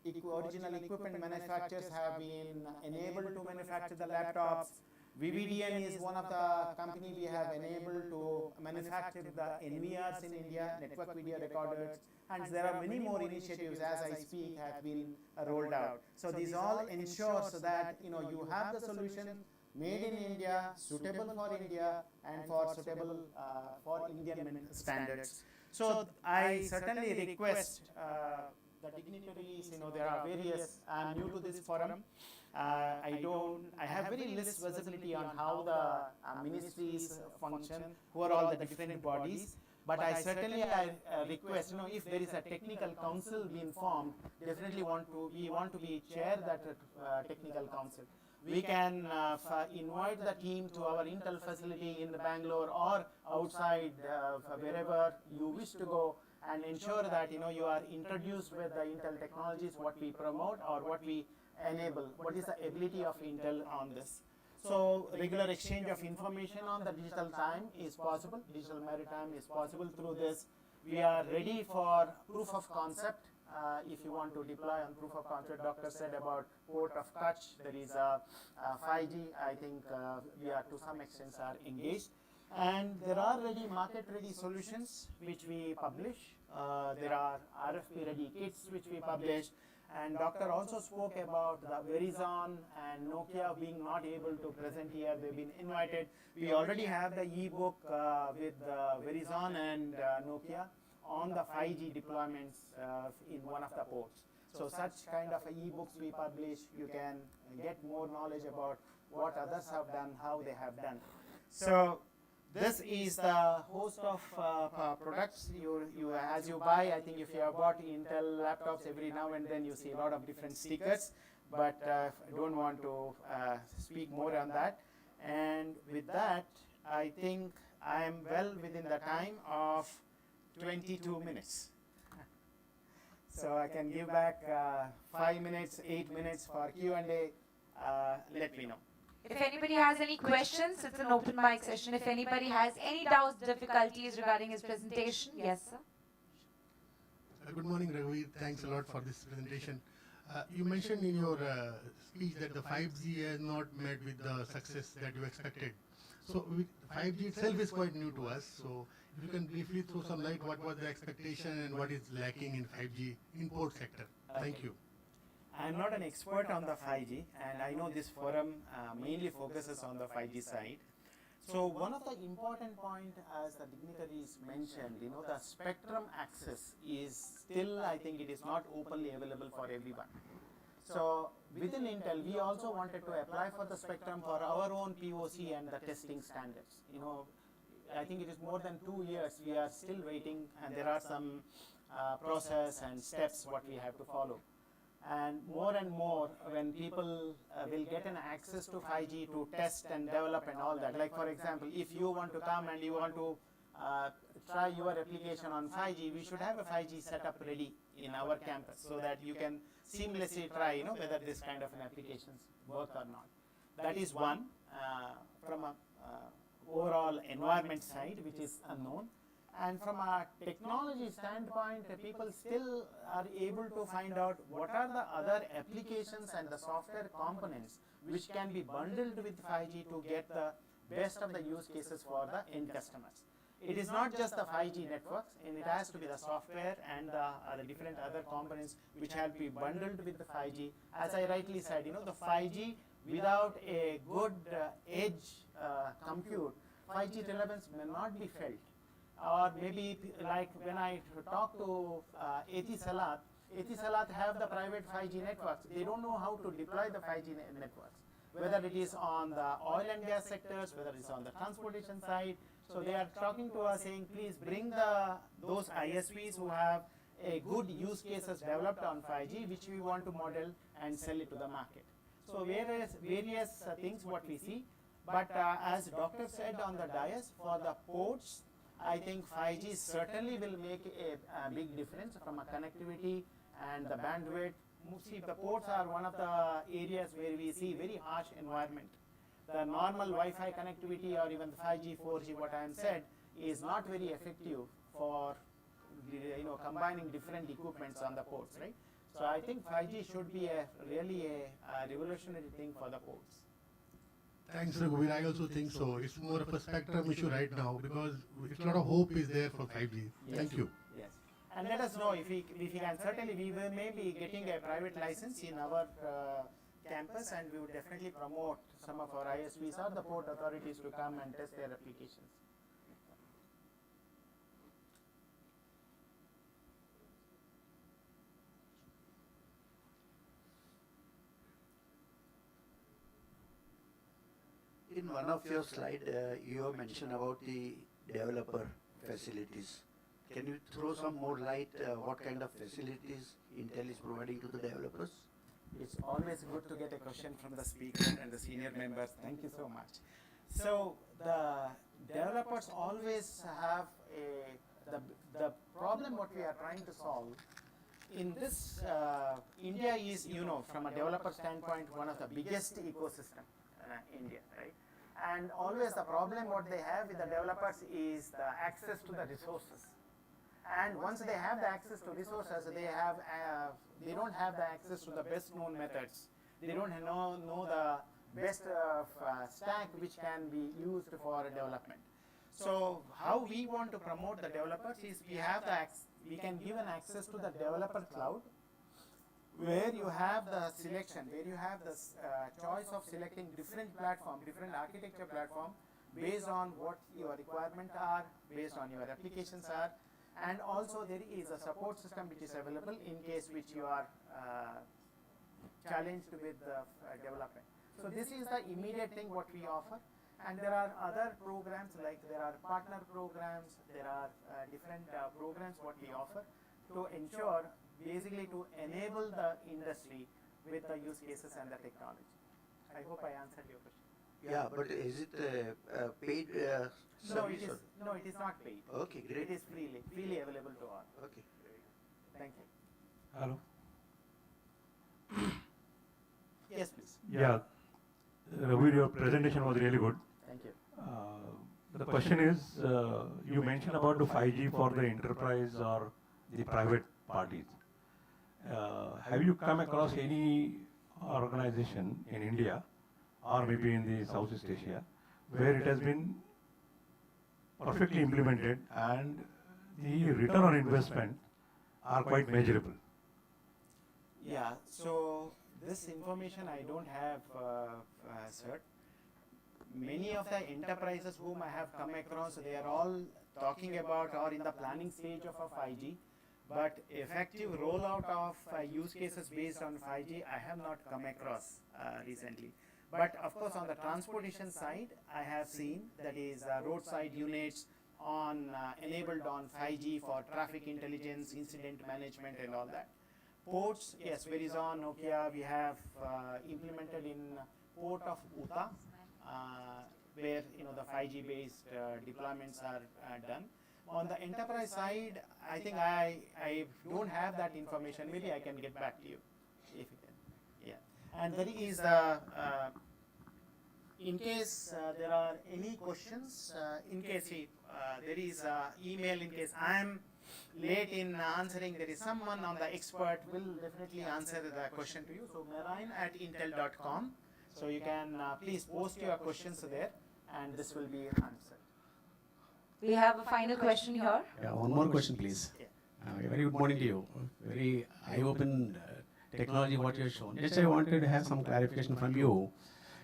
original equipment manufacturers have been enabled to manufacture the laptops. VVDN is one of the company we have enabled to manufacture the NVRs in India, network video recorders, and there are many more initiatives as I speak have been rolled out. So these all ensure so that you have the solution made in India, suitable for India, and for suitable for Indian standards. So I certainly request the dignitaries, there are various, I'm new to this forum. I have very less visibility on how the ministries function, who are all the different bodies. But I certainly request, if there is a technical council being formed, definitely we want to be chair that technical council. We can invite the team to our Intel facility in Bangalore or outside wherever you wish to go, and ensure that you are introduced with the Intel technologies, what we promote or what we enable, what is the ability of Intel on this. So regular exchange of information on the digital time is possible, digital maritime is possible through this. We are ready for proof of concept. If you want to deploy on proof of concept, doctor said about Port of Kutch, there is a 5G, I think we are to some extent are engaged. And there are ready market-ready solutions which we publish. There are RFP-ready kits which we publish. And doctor also spoke about the Verizon and Nokia being not able to present here. They've been invited. We already have the e-book with Verizon and Nokia on the 5G deployments in one of the ports. So such kind of e-books we publish, you can get more knowledge about what others have done, how they have done. So this is the host of products you as you buy. I think if you have bought Intel laptops, every now and then you see a lot of different stickers, but I don't want to speak more on that. And with that, I think I am well within the time of 22 minutes. So I can give back 5 minutes, 8 minutes for Q&A. Let me know. If anybody has any questions, it's an open mic session. If anybody has any doubts, difficulties regarding his presentation, yes, sir. Good morning, Raghuveer. Thanks a lot for this presentation. You mentioned in your speech that the 5G has not met with the success that you expected. So 5G itself is quite new to us. So if you can briefly throw some light, what was the expectation and what is lacking in 5G import sector? Thank you. I'm not an expert on the 5G, and I know this forum mainly focuses on the 5G side. So one of the important point, as the dignitaries mentioned, the spectrum access is still, I think it is not openly available for everyone. So within Intel, we also wanted to apply for the spectrum for our own POC and the testing standards. I think it is more than 2 years we are still waiting, and there are some process and steps what we have to follow. And more when people will get an access to 5G to test and develop and all that. Like for example, if you want to come and you want to try your application on 5G, we should have a 5G setup ready in our campus so that you can seamlessly try whether this kind of an applications work or not. That is one from a overall environment side, which is unknown. And from a technology standpoint, people still are able to find out what are the other applications and the software components which can be bundled with 5G to get the best of the use cases for the end customers. It is not just the 5G networks, and it has to be the software and the different other components which have to be bundled with the 5G. As I rightly said, the 5G without a good edge compute, 5G relevance may not be felt. Or maybe like when I talk to Etisalat have the private 5G networks. They don't know how to deploy the 5G networks, whether it is on the oil and gas sectors, whether it's on the transportation side. So they are talking to us saying, please bring those ISVs who have a good use cases developed on 5G, which we want to model and sell it to the market. So various things what we see. But as doctor said on the dais, for the ports, I think 5G certainly will make a big difference from a connectivity and the bandwidth. See, the ports are one of the areas where we see very harsh environment. The normal Wi-Fi connectivity or even the 5G, 4G, what I am said, is not very effective for combining different equipments on the ports, right? So I think 5G should be really a revolutionary thing for the ports. Thanks, Raghuveer. I also think so. It's more of a spectrum issue right now because a lot of hope is there for 5G. Yes. Thank you. Yes. And let us know if we can. Certainly, we will maybe getting a private license in our campus, and we would definitely promote some of our ISVs or the port authorities to come and test their applications. In one of your slides, you have mentioned about the developer facilities. Can you throw some more light what kind of facilities Intel is providing to the developers? It's always good to get a question from the speaker and the senior members. Thank you so much. So the developers always have the problem what we are trying to solve. In this, India is, from a developer standpoint, one of the biggest ecosystem, India, right? And always the problem what they have with the developers is the access to the resources. And once they have the access to resources, they don't have the access to the best known methods. They don't know the best stack which can be used for development. So how we want to promote the developers is we can give an access to the developer cloud, where you have the selection, where you have the choice of selecting different platform, different architecture platform based on what your requirements are, based on your applications are. and also there is a support system which is available in case which you are challenged with development. So this is the immediate thing what we offer, and there are other programs, like there are partner programs, there are different programs what we offer to ensure, basically to enable the industry with the use cases and the technology. I hope I answered your question. Yeah, but is it a paid No, it service? is, no, it is not paid. Okay, great. It is freely available to all. Okay. Thank you. Hello. Yes, please. Yeah, Ravi, your presentation was really good. Thank you. The question is, you mentioned about the 5G for the enterprise or the private parties. Have you come across any organization in India or maybe in the Southeast Asia where it has been perfectly implemented and the return on investment are quite measurable? Yeah, so this information I don't have, sir. Many of the enterprises whom I have come across, they are all talking about or in the planning stage of a 5G, but effective rollout of use cases based on 5G, I have not come across recently. But of course, on the transportation side, I have seen, that is roadside units on enabled on 5G for traffic intelligence, incident management and all that. Ports, yes, Verizon, Nokia, we have implemented in port of Utah, where the 5G based deployments are done. On the enterprise side, I think I don't have that information. Maybe I can get back to you if you can. Yeah, and there is in case there are any questions, in case there is email, in case I am late in answering, there is someone on the expert will definitely answer the question to you. So marine@intel.com. So you can please post your questions there, and this will be answered. We have a final question here. Yeah, one more question, please. Very good morning to you. Very eye-open technology what you have shown. Just I wanted to have some clarification from you.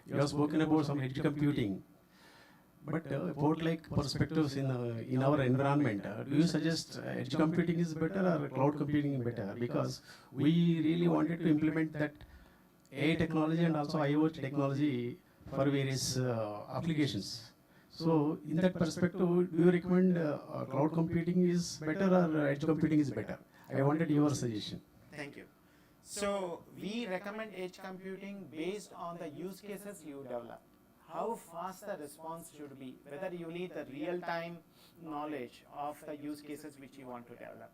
You have spoken about some edge computing, but about like perspectives in our environment. Do you suggest edge computing is better or cloud computing is better? Because we really wanted to implement that AI technology and also IoT technology for various applications. So in that perspective, do you recommend cloud computing is better or edge computing is better? I wanted your suggestion. Thank you. So we recommend edge computing based on the use cases you develop. How fast the response should be, whether you need the real-time knowledge of the use cases which you want to develop.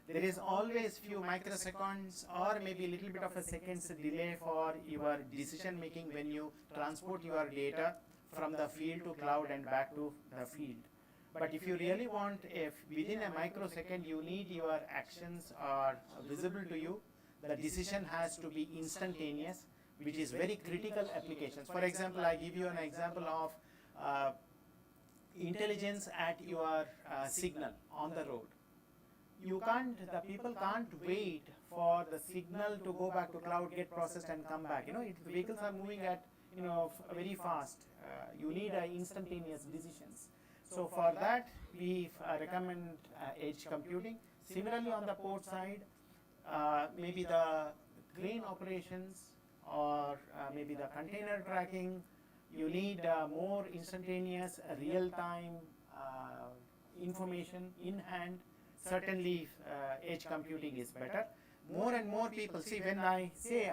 There is always few microseconds or maybe a little bit of a seconds delay for your decision making when you transport your data from the field to cloud and back to the field. But if you really want, if within a microsecond you need your actions are visible to you, the decision has to be instantaneous, which is very critical applications. For example, I give you an example of intelligence at your signal on the road. The people can't wait for the signal to go back to cloud, get processed and come back. The vehicles are moving at very fast. You need instantaneous decisions. So for that, we recommend edge computing. Similarly, on the port side, maybe the crane operations or maybe the container tracking, you need more instantaneous, real-time information in hand. Certainly, edge computing is better. More and more people, see, when I say,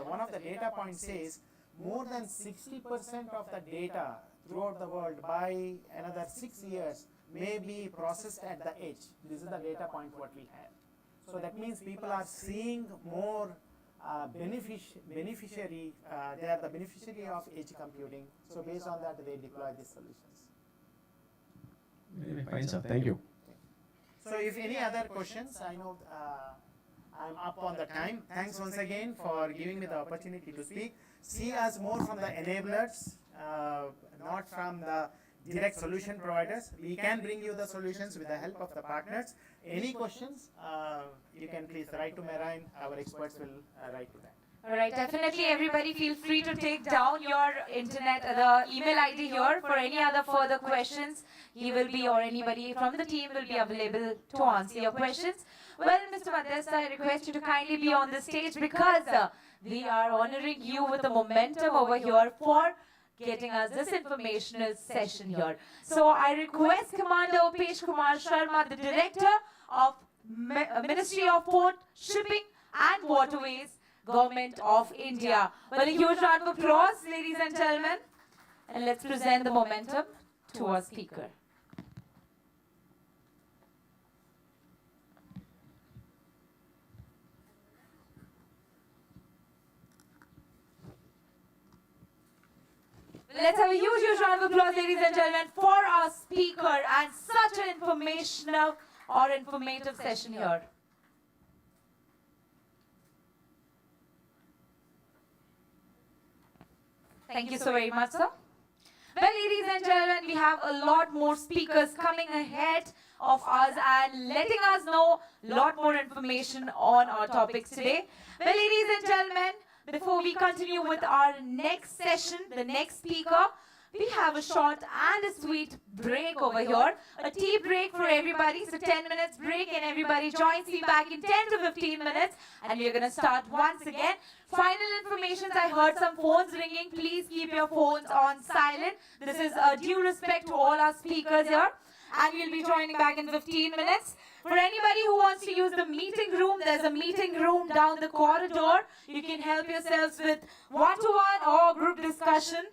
one of the data points says, more than 60% of the data throughout the world by another 6 years may be processed at the edge. This is the data point what we have. So that means people are seeing more beneficiary, they are the beneficiary of edge computing. So based on that, they deploy these solutions. Fine, sir. Thank you. So if any other questions, I know I'm up on the time. Thanks once again for giving me the opportunity to speak. See us more from the enablers, not from the direct solution providers. We can bring you the solutions with the help of the partners. Any questions, you can please write to Marine. Our experts will write to that. All right, definitely everybody feel free to take down your internet, the email ID here for any other further questions. He will be, or anybody from the team will be available to answer your questions. Well, Mr. Madhesta, I request you to kindly be on the stage because we are honoring you with the momentum over here for getting us this informational session here. So I request Commander Upesh Kumar Sharma, the Director of Ministry of Port, Shipping and Waterways, Government of India. Well, a huge round of applause, ladies and gentlemen. And let's present the momentum to our speaker. Let's have a huge round of applause, ladies and gentlemen, for our speaker and such an informational or informative session here. Thank you so very much, sir. Well, ladies and gentlemen, we have a lot more speakers coming ahead of us and letting us know a lot more information on our topics today. Well, ladies and gentlemen, before we continue with our next session, the next speaker, we have a short and a sweet break over here. A tea break for everybody. So 10 minutes break and everybody joins me back in 10 to 15 minutes. And we're going to start once again. Final information, I heard some phones ringing. Please keep your phones on silent. This is a due respect to all our speakers here. And we'll be joining back in 15 minutes. For anybody who wants to use the meeting room, there's a meeting room down the corridor. You can help yourselves with one-to-one or group discussion.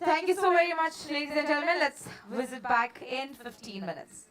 Thank you so very much, ladies and gentlemen. Let's visit back in 15 minutes.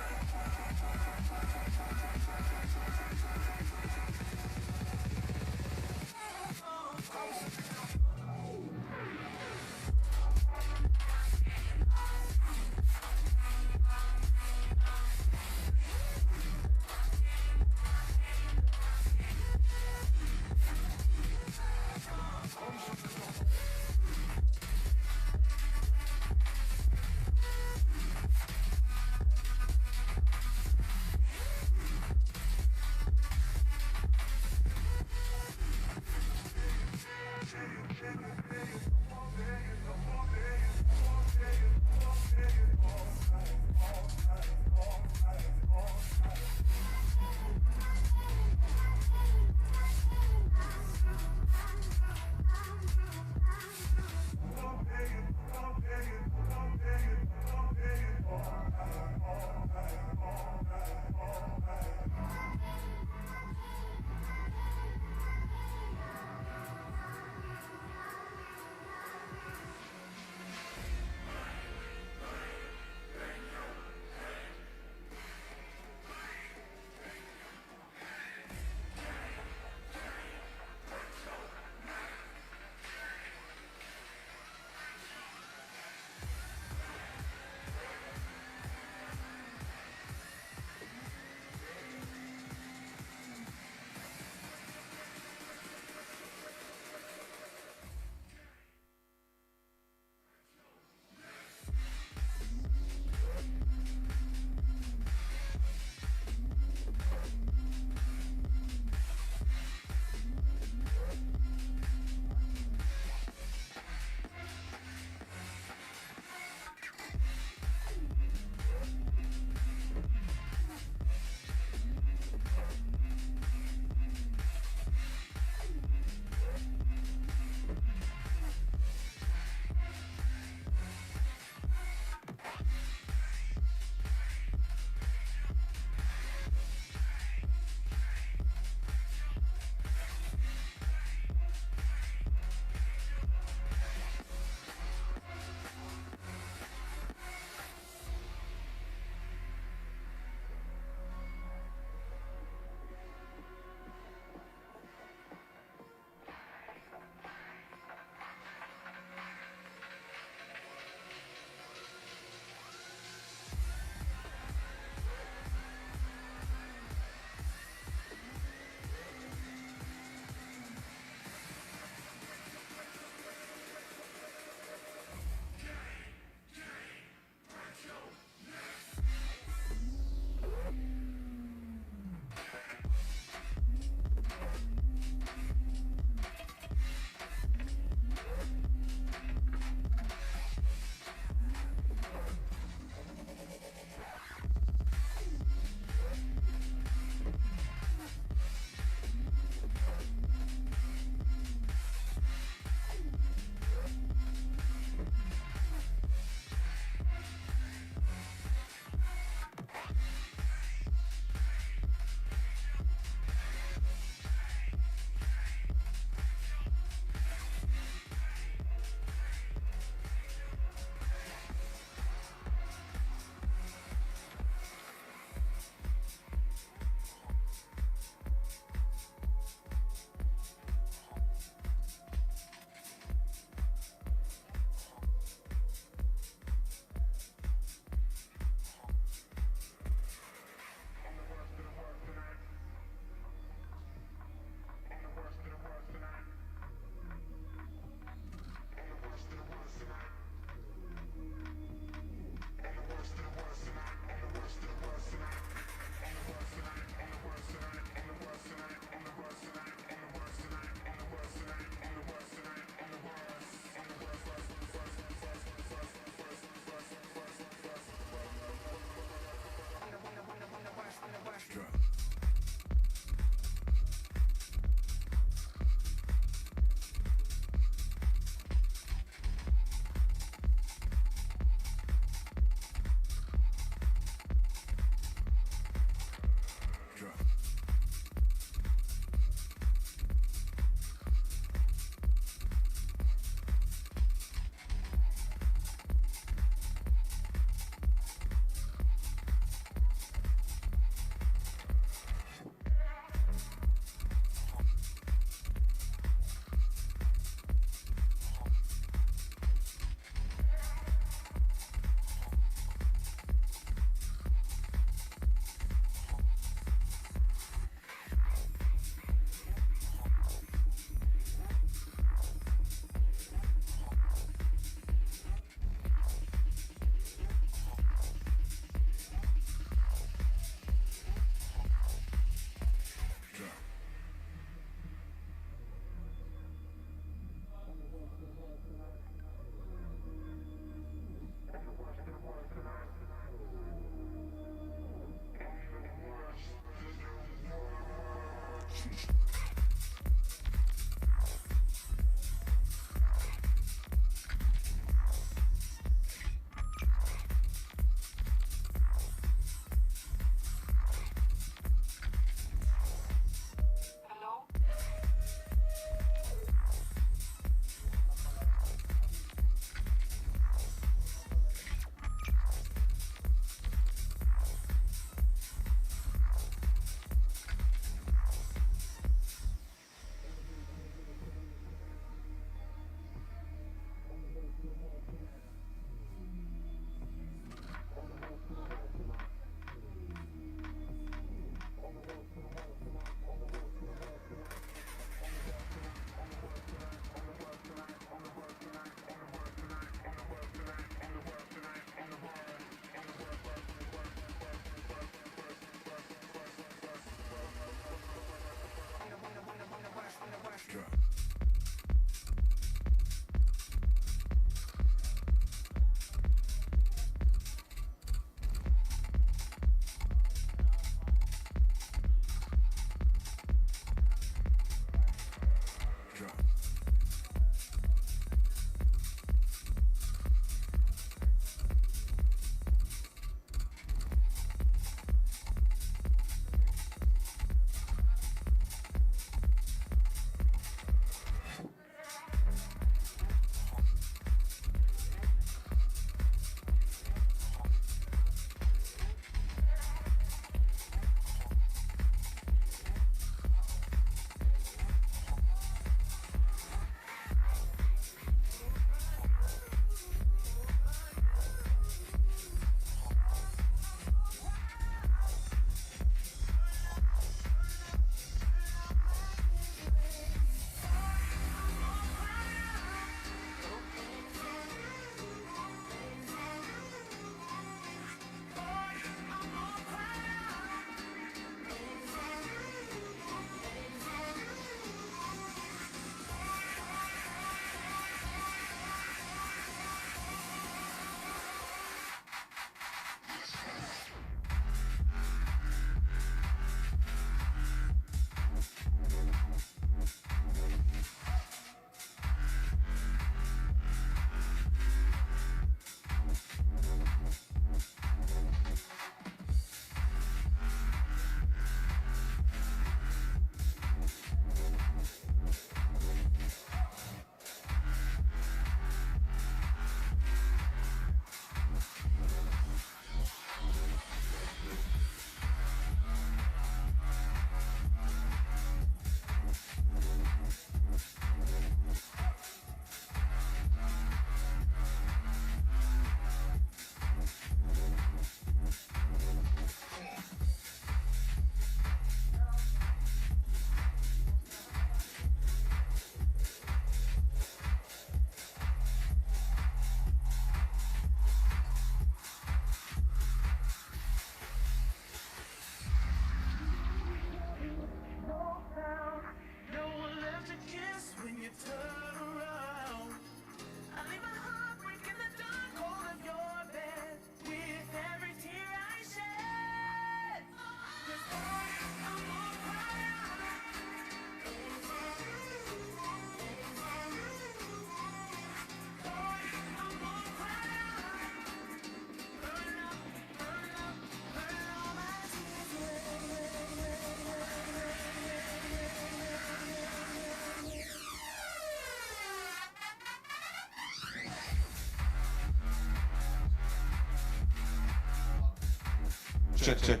check.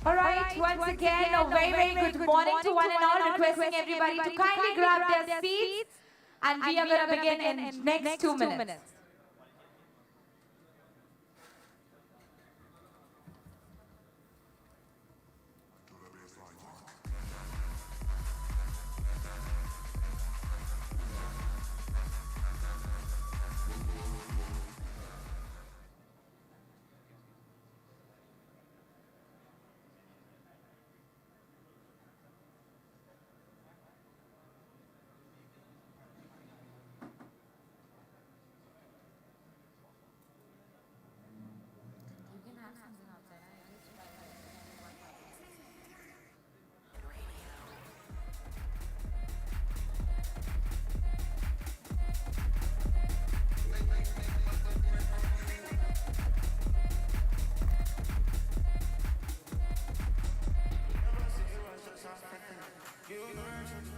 All right, once again, a very, very good morning to one and all, requesting everybody to kindly grab their seats, and we are going to begin in next 2 minutes.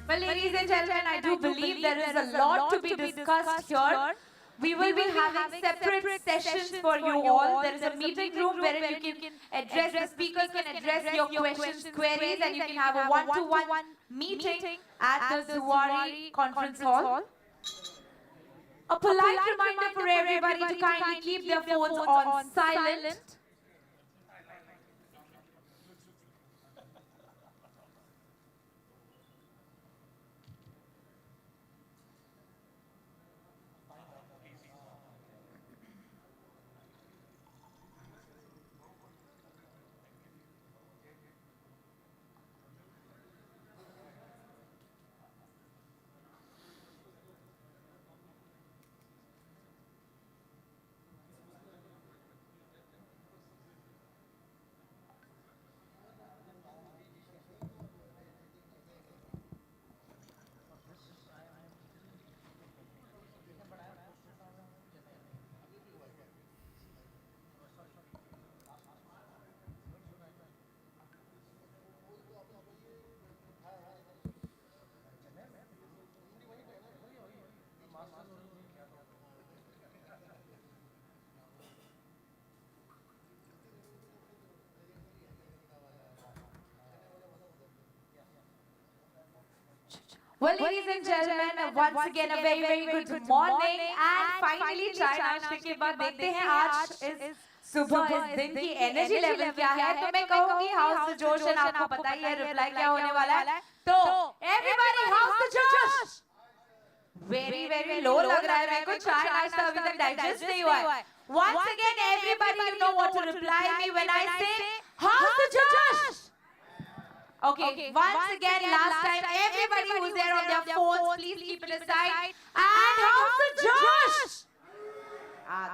Well, ladies and gentlemen, I do believe there is a lot to be discussed here. We will be having separate sessions for you all. There is a meeting room where you can address, the speakers can address your questions, queries, and you can have a one-to-one meeting at the Zuari Conference Hall. A polite reminder for everybody to kindly keep their phones on silent. Well, ladies and gentlemen, once again a very, very good morning. And finally, चाय नाश्ते के बाद देखते हैं आज इस सुबह इस दिन की एनर्जी लेवल क्या है. तो मैं कहूँगी हाउस द जोश, और आपको पता ही है रिप्लाई क्या होने वाला है. तो एवरीबॉडी हाउस द जोश. वेरी वेरी लो लग रहा है मेरे को. चाय नाश्ता अभी तक डाइजेस्ट नहीं हुआ है. Once again, everybody, you know what to reply me when I say house the josh. Okay, once again, last time, everybody who's there on their phones, please keep it aside. And how's the Josh?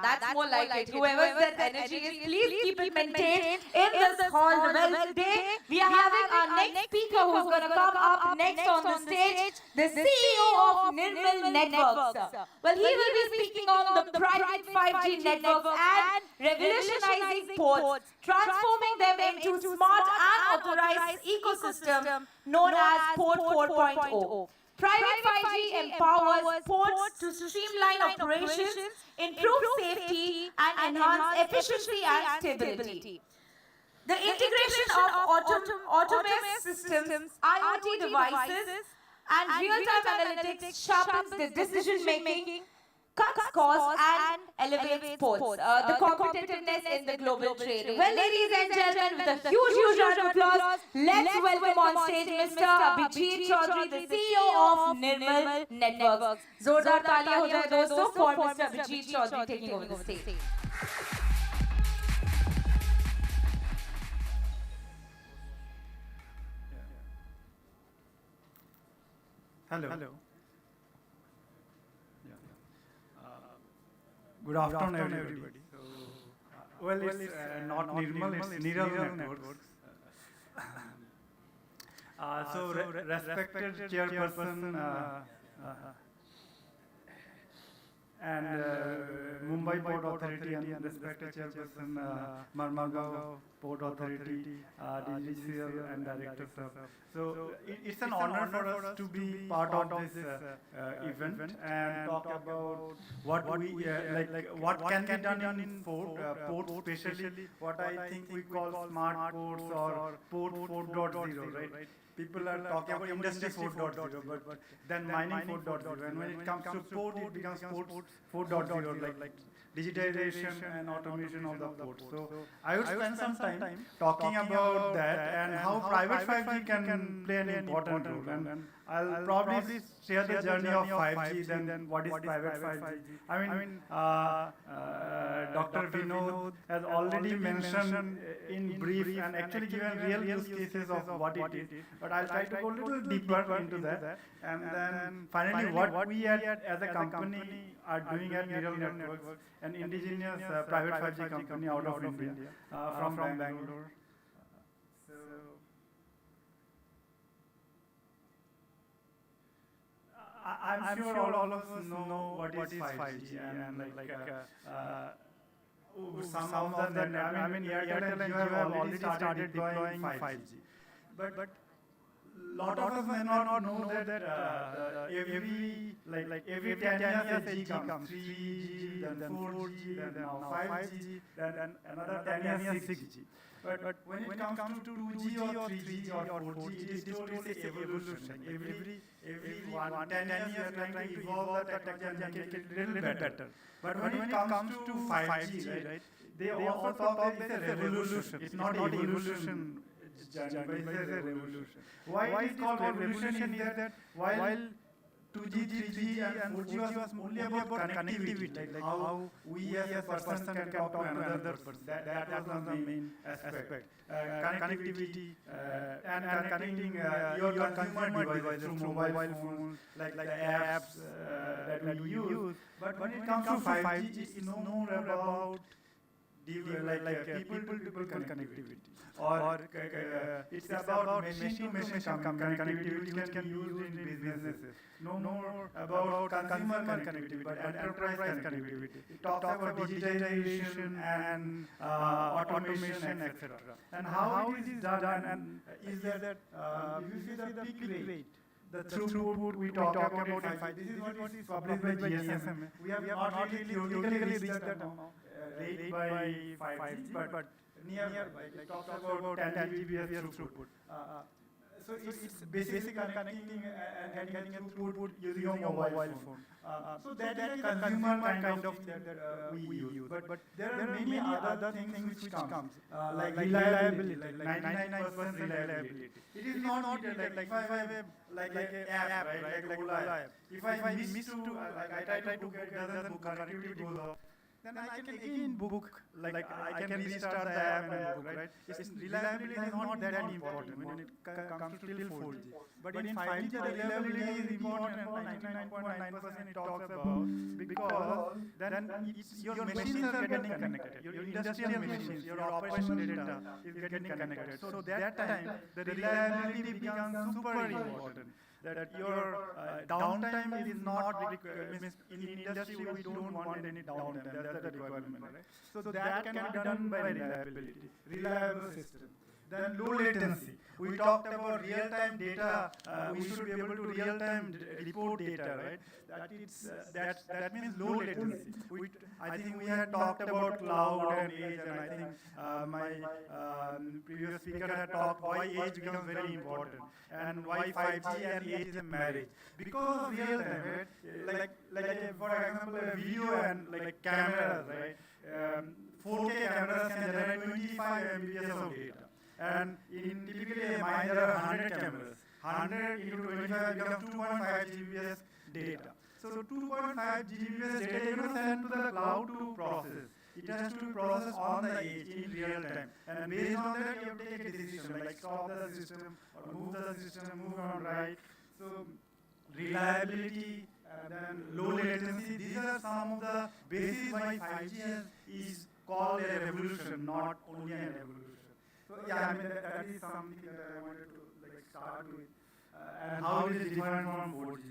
That's more like it. Whoever said energy is, please keep it maintained in this hall. Well, today, we are having our next speaker who's going to come up next on the stage, the CEO of Nirmal Networks. Well, he will be speaking on the private 5G networks and revolutionizing ports, transforming them into smart and authorized ecosystem known as Port 4.0. Private 5G empowers ports to streamline operations, improve safety, and enhance efficiency and stability. The integration of autonomous systems, IoT devices, and real-time analytics sharpens the decision-making, cuts costs, and elevates ports, the competitiveness in the global trade. Well, ladies and gentlemen, with a huge round of applause, let's welcome on stage Mr. Abhijit Chaudhary, the CEO of Nirmal Networks. Zordar taaliyan ho jaye dosto for Mr. Abhijit Chaudhary taking over the stage. Hello. Good afternoon, everybody. Well, it's not Nirmal, it's Niral Networks. So, respected chairperson and Mumbai Port Authority and respected Chairperson Marmagaon Port Authority, DGCL and Director Sir. So it's an honor for us to be part of this event and talk about what we what can be done in port, especially what I think we call smart ports or port 4.0, right? People are talking about industry 4.0, but then mining 4.0, and when it comes to port, it becomes port 4.0, like digitization and automation of the port. So I would spend some time talking about that and how private 5G can play an important role. And I'll probably share the journey of 5G, then what is private 5G. I mean, Dr. Vinod has already mentioned in brief and actually given real use cases of what it is. But I'll try to go a little deeper into that. And then finally, what we as a company are doing at Neural Networks, an indigenous private 5G company out of India, from Bangalore. I'm sure all of us know what is 5G and some of them. I mean, Airtel and Jio have already started deploying 5G, but lot of us may not know that every 10 years a G comes, 3G, then 4G, then now 5G, then another 10 years 6G. But when it comes to 2G or 3G or 4G, it is still a evolution. Every 10 years we are trying to evolve the technology and make it a little better. But when it comes to 5G, right, they also talk it's a revolution. It's not evolution, but it's a revolution. Why it is called revolution is that while 2G, 3G and 4G was only about connectivity, like how we as a person can talk to another person. That was the main aspect. Connectivity and connecting your consumer devices through mobile phones, like the apps that we use. But when it comes to 5G, it's more about people-to-people connectivity, or it's about machine-to-machine connectivity which can be used in businesses. No more about consumer connectivity, but enterprise connectivity. It talks about digitization and automation, etc. And how it is done, and is that if you see the peak rate, the throughput we talk about in 5G, this is what is published by GSM. We have not really theoretically reached that rate by 5G, but nearby. It talks about 10 Gbps throughput. So it's basically connecting and getting a throughput using your mobile phone. So that is a consumer kind of thing that we use. But there are many other things which comes, like reliability, like 99% reliability. It is not like if I have an app, right, like Ola app. If I miss to, I try to get the book, connectivity goes off, then I can again book, like I can restart the app and book, right? Reliability is not that important when it comes to till 4G. But in 5G, the reliability is important, 99.9% it talks about, because then your machines are getting connected, your industrial machines, your operation data is getting connected. So that time, the reliability becomes super important. That your downtime is not in industry we don't want any downtime. That's the requirement, right? So that can be done by reliability, reliable system. Then low latency. We talked about real-time data. We should be able to real-time report data, right? That means low latency. I think we had talked about cloud and edge, and I think my previous speaker had talked why edge becomes very important and why 5G and edge is a marriage. Because of real-time, right? Like for example, a video and like cameras, right? 4K cameras can generate 25 Mbps of data. And in typically a mine there are 100 cameras. 100 into 25 becomes 2.5 Gbps data. So 2.5 Gbps data you send to the cloud to process. It has to be processed on the edge in real time. And based on that you have to take a decision like stop the system or move the system, move on right. So reliability and then low latency, these are some of the bases why 5G is called a revolution, not only a revolution. So yeah, I mean that is something that I wanted to like start with, and how it is different from 4G.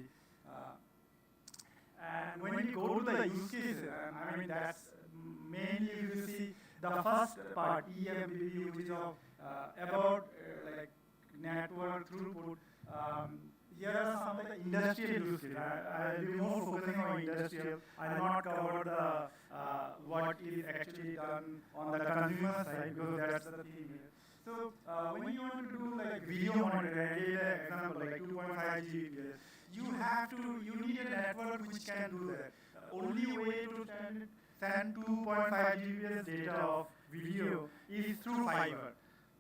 And when it go to the use cases, I mean, that's mainly if you see the first part, EMBB, which is about like network throughput. Here are some of the industrial use cases. I'll be more focusing on industrial. I'll not cover the what is actually done on the consumer side because that's the theme here. So when you want to do like video monitoring, I gave an example like 2.5 Gbps. You need a network which can do that. Only way to send 2.5 Gbps data of video is through fiber.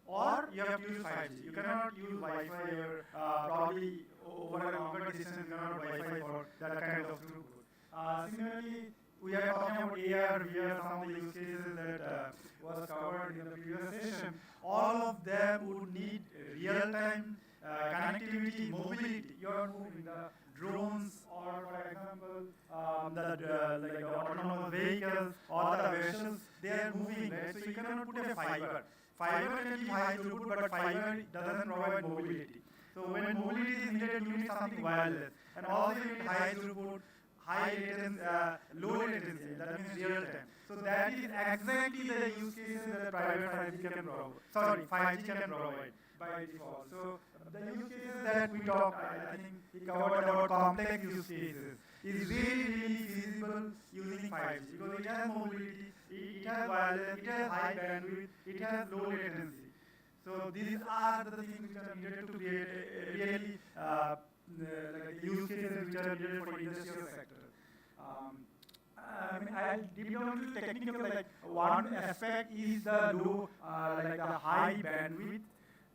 Or you have to use 5G. You cannot use Wi-Fi or probably over a longer distance, you cannot Wi-Fi for that kind of throughput. Similarly, we are talking about AR, VR, some of the use cases that was covered in the previous session. All of them would need real-time connectivity, mobility. You are moving the drones, or for example, the autonomous vehicles or the vessels. They are moving, right? So you cannot put a fiber. Fiber can give high throughput, but fiber doesn't provide mobility. So when mobility is needed, you need something wireless, and also you need high throughput, high latency, low latency. That means real time. So that is exactly the use cases that private 5G can provide. Sorry, 5G can provide by default. So the use cases that we talked, I think we covered about complex use cases, is really feasible using 5G because it has mobility, it has wireless, it has high bandwidth, it has low latency. So these are the things which are needed to create a really like use cases which are needed for industrial sector. I mean, I'll deep down to technical. Like one aspect is the low, like the high bandwidth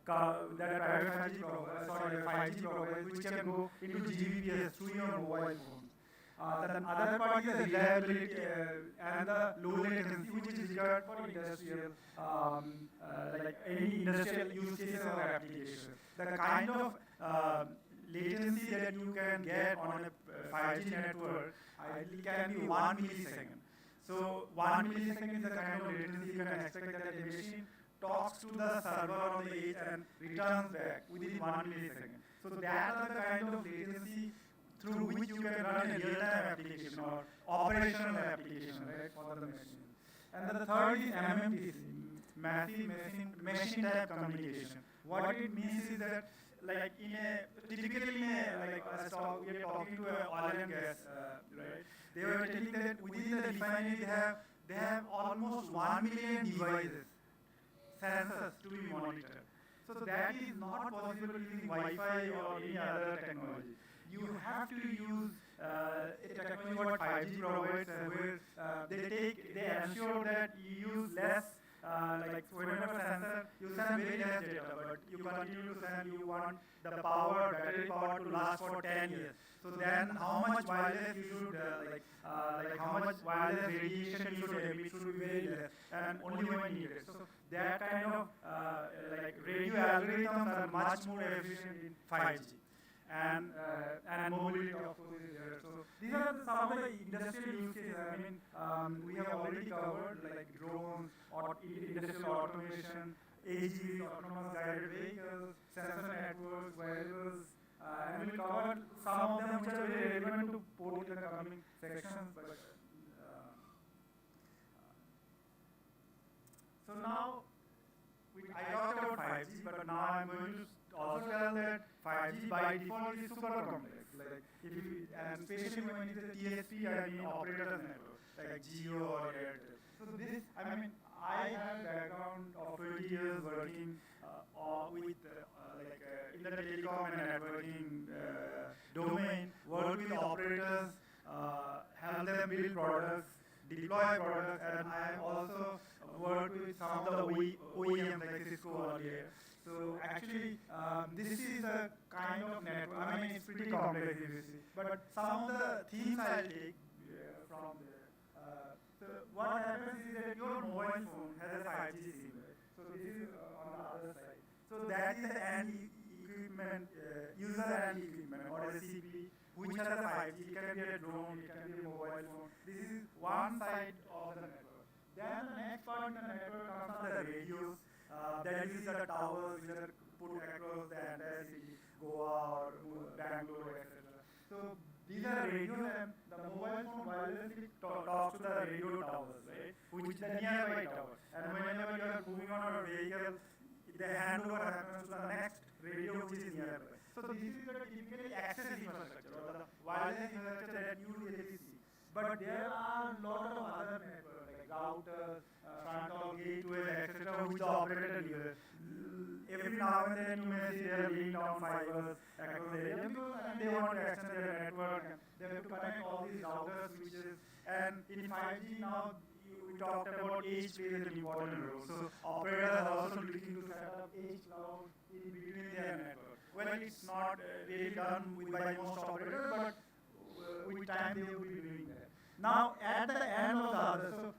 that private 5G provides, 5G provides, which can go into Gbps through your mobile phone. Then other part is the reliability and the low latency, which is required for industrial, like any industrial use cases or application. The kind of latency that you can get on a 5G network ideally can be 1 millisecond. So 1 millisecond is the kind of latency you can expect that the machine talks to the server on the edge and returns back within 1 millisecond. So that is the kind of latency through which you can run a real-time application or operational application, right, for the machine. And then the third is MMTC, massive machine type communication. What it means is that, like typically we are talking to an oil and gas, right? They were telling that within the refinery they have almost 1 million devices, sensors to be monitored. So that is not possible using Wi-Fi or any other technology. You have to use a technology what 5G provides, where they ensure that you use less, like whenever sensor, you send very less data, but you continue to send, you want the battery power to last for 10 years. So then how much wireless you should, like how much wireless radiation you should emit should be very less, and only when needed. So that kind of like radio algorithms are much more efficient in 5G. And mobility, of course, is there. So these are some of the industrial use cases. I mean, we have already covered like drones, or industrial automation, AGV, autonomous guided vehicles, sensor networks, wearables, and we'll cover some of them which are very relevant to port in the coming sections. But so now I talked about 5G, but now I'm going to also tell that 5G by default is super complex. Like if you, and especially when it is a TSP, I mean operator network, like Jio or Airtel. So this, I mean, I have background of 20 years working with in the telecom and networking domain, work with operators, help them build products, deploy products, and I also worked with some of the OEMs like Cisco earlier. So actually, this is a kind of network. I mean, it's pretty complex, if you see. But some of the themes I'll take from there. So what happens is that your mobile phone has a 5G SIM, right? So this is on the other side. So that is the end equipment, user end equipment, or a CP, which has a 5G. It can be a drone, it can be a mobile phone. This is one side of the network. Then the next part of the network comes from the radios. That is the towers which are put across the entire city, Goa or Bangalore, etc. So these are radios and the mobile phone wirelessly talks to the radio towers, right? Which is the nearby tower. And whenever you are moving on a vehicle, the handover happens to the next radio which is nearby. So this is the typically access infrastructure or the wireless infrastructure that you really see. But there are a lot of other networks like routers, front door gateways, etc., which the operator uses. Every now and then you may see they are laying down fibers across the area because and they want to extend their network. And they have to connect all these routers, switches, and in 5G now we talked about edge plays an important role. So operators are also looking to set up edge cloud in between their network. Well, it's not really done by most operators, but with time they will be doing that. Now at the end of the other, so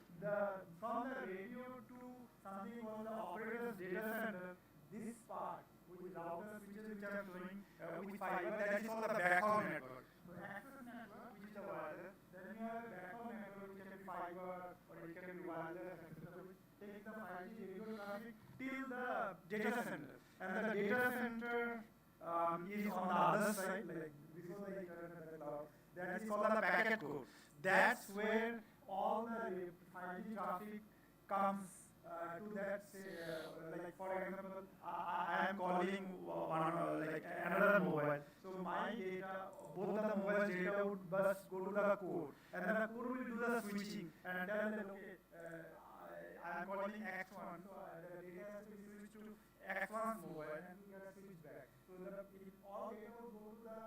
from the radio to something called the operator's data center, this part with router switches which I am showing with fiber, that is called the backhaul network. So access network, which is a wireless, then you have a backhaul network which can be fiber or it can be wireless, etc., which takes the 5G radio traffic till the data center. And the data center is on the other side, like before the internet, the cloud. That is called the packet core. That's where all the 5G traffic comes to that, say, like for example, I am calling one, like another mobile. So my data, both of the mobile data would first go to the core, and then the core will do the switching and tell them, okay, I am calling X1, so the data has to be switched to X1's mobile, and we have to switch back. So all data will go to the,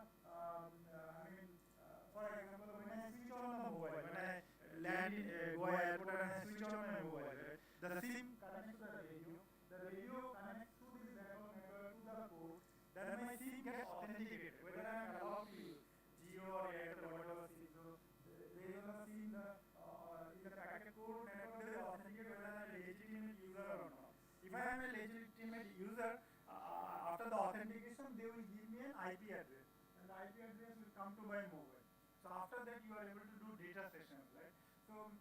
for example, when I switch on the mobile, when I land Goa airport and I switch on my mobile, right, the SIM connects to the radio connects to this network to the core, then my SIM gets authenticated, whether I am allowed to use Jio or Airtel or whatever SIM. So they will see in the packet core network, they will authenticate whether I am a legitimate user or not. If I am a legitimate user, after the authentication, they will give me an IP address, and the IP address will come to my mobile. So after that, you are able to do data sessions, right? So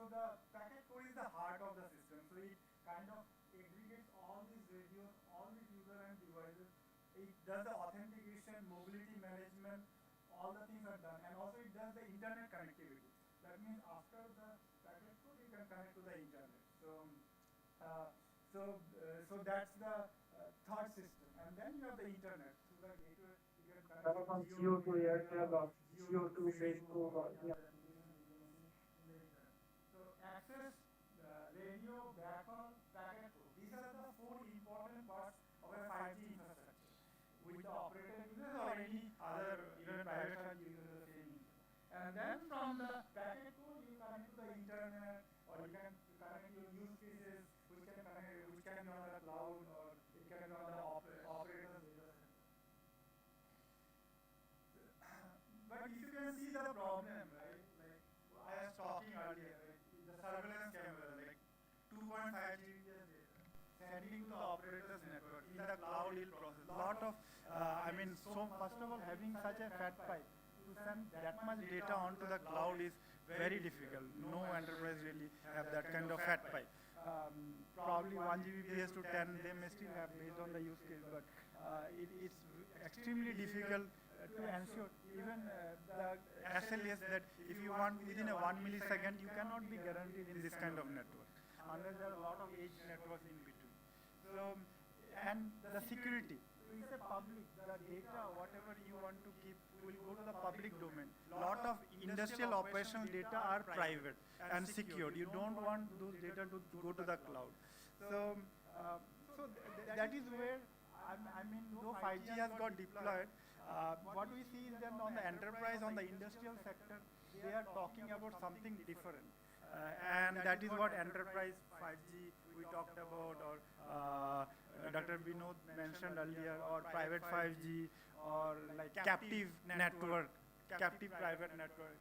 the packet core is the heart of the system. So it kind of aggregates all these radios, all these user and devices. It does the authentication, mobility management, all the things are done, and also it does the internet connectivity. That means after the packet core, you can connect to the internet. So that's the third system, and then you have the internet. So the gateway, you can connect from Jio to Airtel or Jio to Facebook or So access, radio, backhaul, packet core. These are the four important parts of a 5G infrastructure, which the operator uses or any other even private 5G uses the same. And then from the packet core, you connect to the internet, or you can connect your use cases, which can be on the cloud or it can be on the operator's data center. But if you can see the problem, right? Like I was talking earlier, right? The surveillance camera, like 2.5 Gbps data, sending to the operator's network in the cloud will process. Lot of, so first of all, having such a fat pipe to send that much data onto the cloud is very difficult. No enterprise really have that kind of fat pipe. Probably 1 Gbps to 10, they may still have based on the use case, but it's extremely difficult to ensure even the SLAs that if you want within a 1 millisecond, you cannot be guaranteed in this kind of network. Unless there are a lot of edge networks in between. So, and the security. It's a public, the data, whatever you want to keep will go to the public domain. Lot of industrial operational data are private and secured. You don't want those data to go to the cloud. So, that is where, though 5G has got deployed, what we see is that on the enterprise, on the industrial sector, they are talking about something different. And that is what enterprise 5G we talked about, or Dr. Vinod mentioned earlier, or private 5G, or like captive network, captive private network.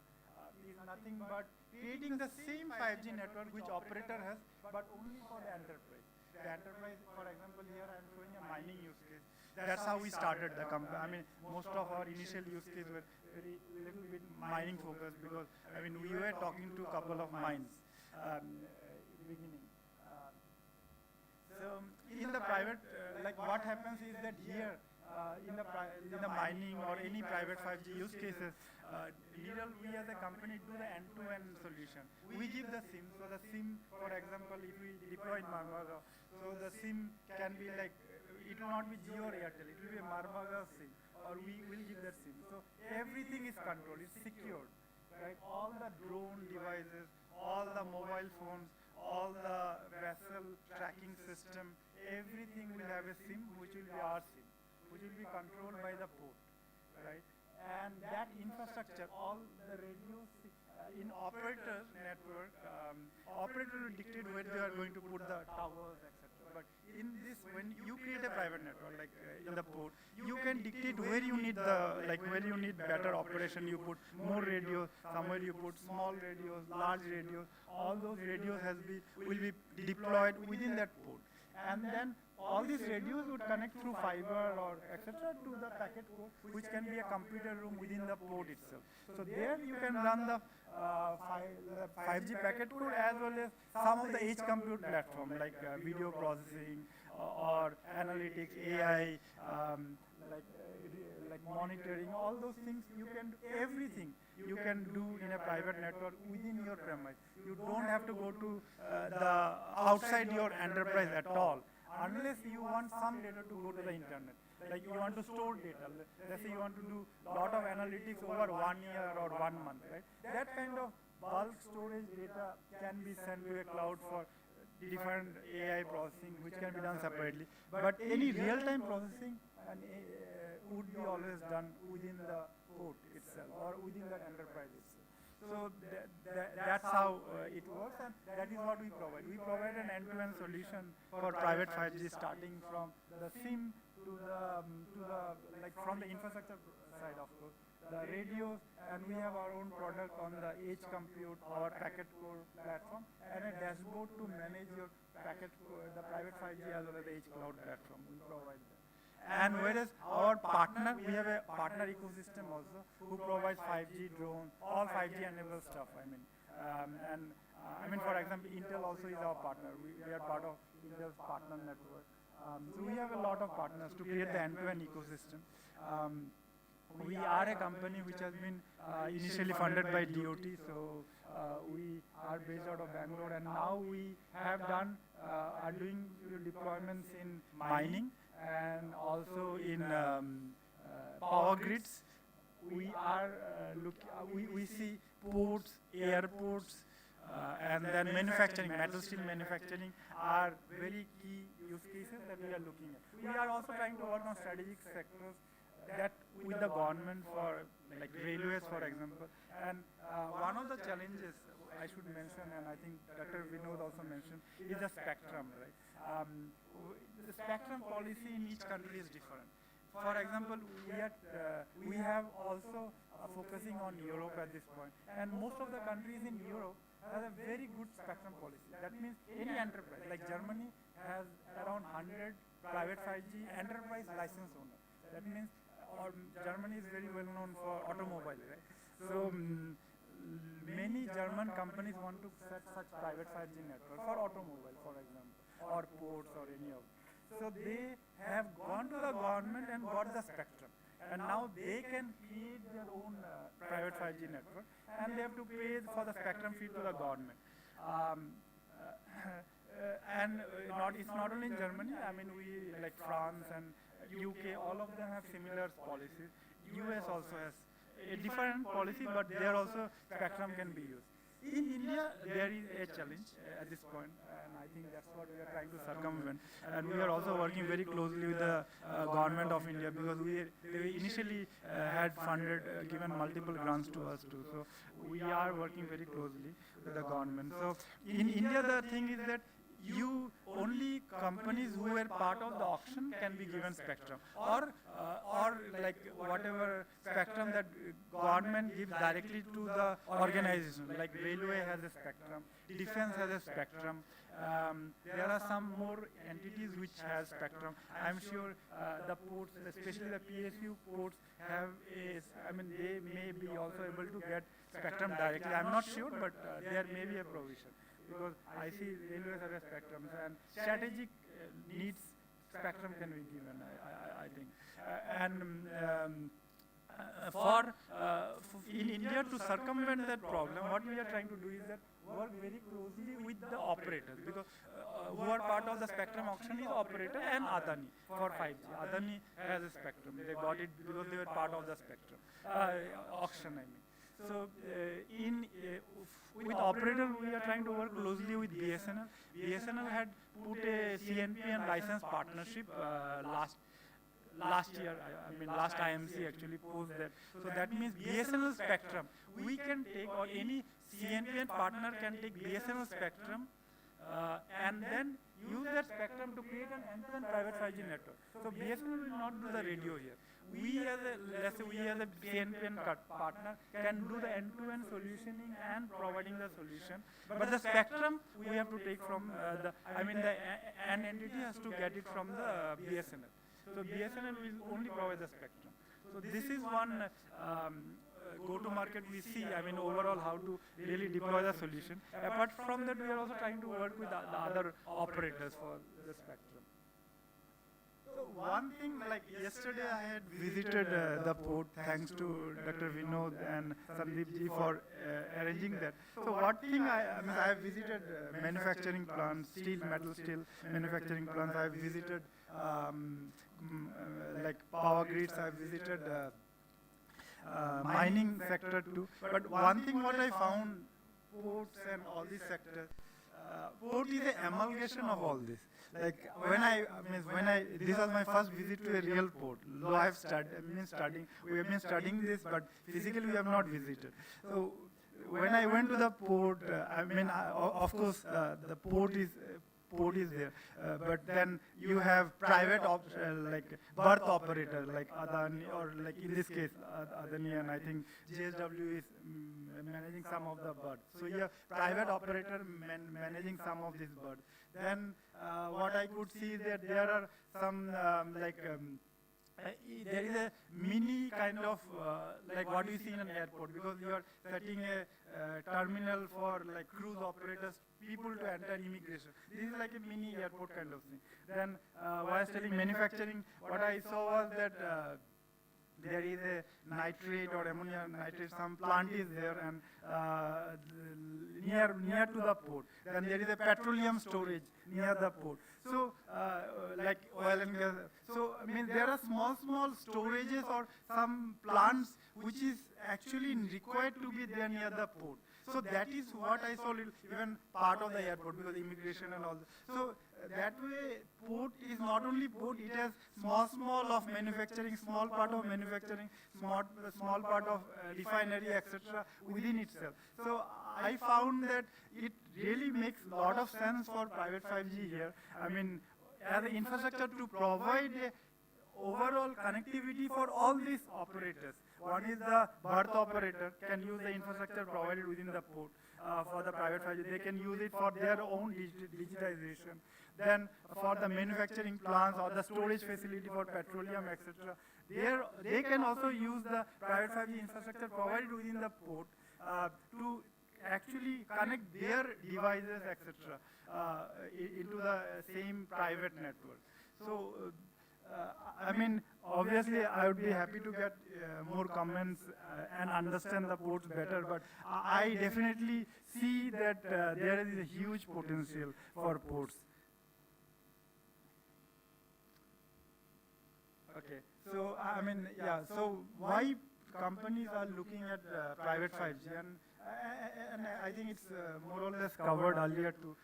Is nothing but creating the same 5G network which operator has, but only for the enterprise. The enterprise, for example, here I am showing a mining use case. That's how we started the company. Most of our initial use cases were very little bit mining focused because we were talking to a couple of mines in the beginning. So in the private, like what happens is that here in the mining or any private 5G use cases, Lidl, we as a company do the end-to-end solution. We give the SIM, so the SIM, for example, if we deploy in Marmaga, so the SIM can be like, it will not be Jio or Airtel, it will be a Marmaga SIM, or we will give that SIM. So everything is controlled, it's secured, right? All the drone devices, all the mobile phones, all the vessel tracking system, everything will have a SIM, which will be our SIM, which will be controlled by the port, right? And that infrastructure, all the radios in operator network, operator will dictate where they are going to put the towers, etc. But in this, when you create a private network, like in the port, you can dictate where you need the, like where you need better operation, you put more radios, somewhere you put small radios, large radios, all those radios will be deployed within that port. And then all these radios would connect through fiber or etc. to the packet core, which can be a computer room within the port itself. So there you can run the 5G packet core as well as some of the edge compute platform like video processing or analytics, AI, like monitoring, all those things. You can do everything you can do in a private network within your premise. You don't have to go to the outside your enterprise at all, unless you want some data to go to the internet. Like you want to store data. Let's say you want to do a lot of analytics over 1 year or 1 month, right? That kind of bulk storage data can be sent to a cloud for different AI processing, which can be done separately. But any real-time processing would be always done within the port itself or within the enterprise itself. So that's how it works, and that is what we provide. We provide an end-to-end solution for private 5G, starting from the SIM to the like from the infrastructure side, of course, the radios, and we have our own product on the edge compute or packet core platform, and a dashboard to manage your packet core, the private 5G as well as the edge cloud platform. We provide that. And whereas our partner, we have a partner ecosystem also who provides 5G drones, all 5G enabled stuff. I mean, for example, Intel also is our partner. We are part of Intel's partner network. So we have a lot of partners to create the end-to-end ecosystem. We are a company which has been initially funded by DOT, so we are based out of Bangalore, and now we have done, are doing deployments in mining and also in power grids. We are we see ports, airports, and then manufacturing, metal steel manufacturing are very key use cases that we are looking at. We are also trying to work on strategic sectors that with the government, for like railways, for example. And one of the challenges I should mention, and I think Dr. Vinod also mentioned, is the spectrum, right? The spectrum policy in each country is different. For example, we have also focusing on Europe at this point, and most of the countries in Europe have a very good spectrum policy. That means any enterprise, like Germany has around 100 private 5G enterprise license owners. That means Germany is very well known for automobile, right? So many German companies want to set such private 5G network for automobile, for example, or ports or any of them. So they have gone to the government and got the spectrum, and now they can create their own private 5G network, and they have to pay for the spectrum fee to the government. It's not only in Germany. I mean, we like France and UK, all of them have similar policies. US also has a different policy, but there also spectrum can be used. In India, there is a challenge at this point, and I think that's what we are trying to circumvent. And we are also working very closely with the government of India, because they initially had funded, given multiple grants to us too. So we are working very closely with the government. So in India, the thing is that only companies who were part of the auction can be given spectrum, or like whatever spectrum that government gives directly to the organization, like railway has a spectrum, defense has a spectrum. There are some more entities which have spectrum. I'm sure the ports, especially the PSU ports, have they may be also able to get spectrum directly. I'm not sure, but there may be a provision, because I see railways have a spectrum, and strategic needs spectrum can be given, I think. In India, to circumvent that problem, what we are trying to do is that work very closely with the operators, because who are part of the spectrum auction is operator and Adani for 5G. Adani has a spectrum. They got it because they were part of the spectrum auction, I mean. So with operator, we are trying to work closely with BSNL. BSNL had put a CNPN license partnership last year, I mean last IMC actually posed that. So that means BSNL spectrum, we can take, or any CNPN partner can take BSNL spectrum and then use that spectrum to create an end-to-end private 5G network. So BSNL will not do the radio here. We as a CNPN partner can do the end-to-end solutioning and providing the solution. But the spectrum we have to take from the end entity has to get it from the BSNL. So BSNL will only provide the spectrum. So this is one go-to-market we see, I mean overall how to really deploy the solution. Apart from that, we are also trying to work with the other operators for the spectrum. So one thing, like yesterday I had visited the port, thanks to Dr. Vinod and Sandeep ji for arranging that. So one thing I have visited manufacturing plants, metal steel manufacturing plants. I have visited like power grids. I have visited mining sector too. But one thing what I found, ports and all these sectors, port is an amalgamation of all this. Like this was my first visit to a real port. Though I have we have been studying this, but physically we have not visited. So when I went to the port, of course the port is there, but then you have private like berth operator like Adani, or like in this case Adani, and I think JSW is managing some of the berths. So you have private operator managing some of these berths. Then what I could see is that there are some there is a mini kind of like what you see in an airport, because you are setting a terminal for like cruise operators, people to enter immigration. This is like a mini airport kind of thing. Then while studying manufacturing, what I saw was that there is a nitrate or ammonia nitrate, some plant is there, and near to the port. Then there is a petroleum storage near the port. So like oil and gas. So there are small storages or some plants which is actually required to be there near the port. So that is what I saw, even part of the airport, because immigration and all. So that way, port is not only port, it has small of manufacturing, small part of manufacturing, small part of refinery, etc. within itself. So I found that it really makes a lot of sense for private 5G here. I mean, as an infrastructure to provide a overall connectivity for all these operators. One is the berth operator can use the infrastructure provided within the port for the private 5G. They can use it for their own digitization. Then for the manufacturing plants or the storage facility for petroleum, etc. They can also use the private 5G infrastructure provided within the port to actually connect their devices, etc. Into the same private network. So obviously I would be happy to get more comments and understand the ports better, but I definitely see that there is a huge potential for ports. Okay, so so why companies are looking at private 5G, and I think it's more or less covered earlier too.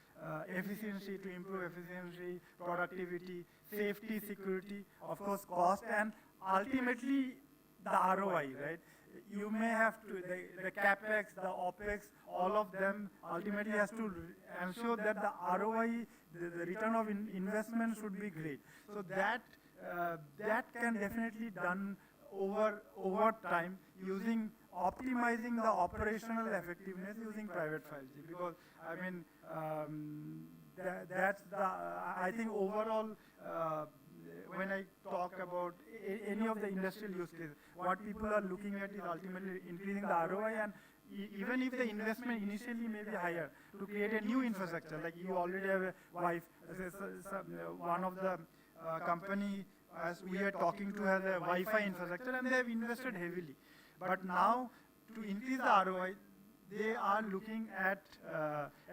Efficiency, to improve efficiency, productivity, safety, security, of course cost, and ultimately the ROI, right? You may have to, the CapEx, the OpEx, all of them ultimately has to ensure that the ROI, the return of investment should be great. So that can definitely done over time using optimizing the operational effectiveness using private 5G, because that's the, I think overall when I talk about any of the industrial use cases, what people are looking at is ultimately increasing the ROI, and even if the investment initially may be higher to create a new infrastructure, like you already have a one of the company, as we are talking to, has a Wi-Fi infrastructure, and they have invested heavily. But now, to increase the ROI, they are looking at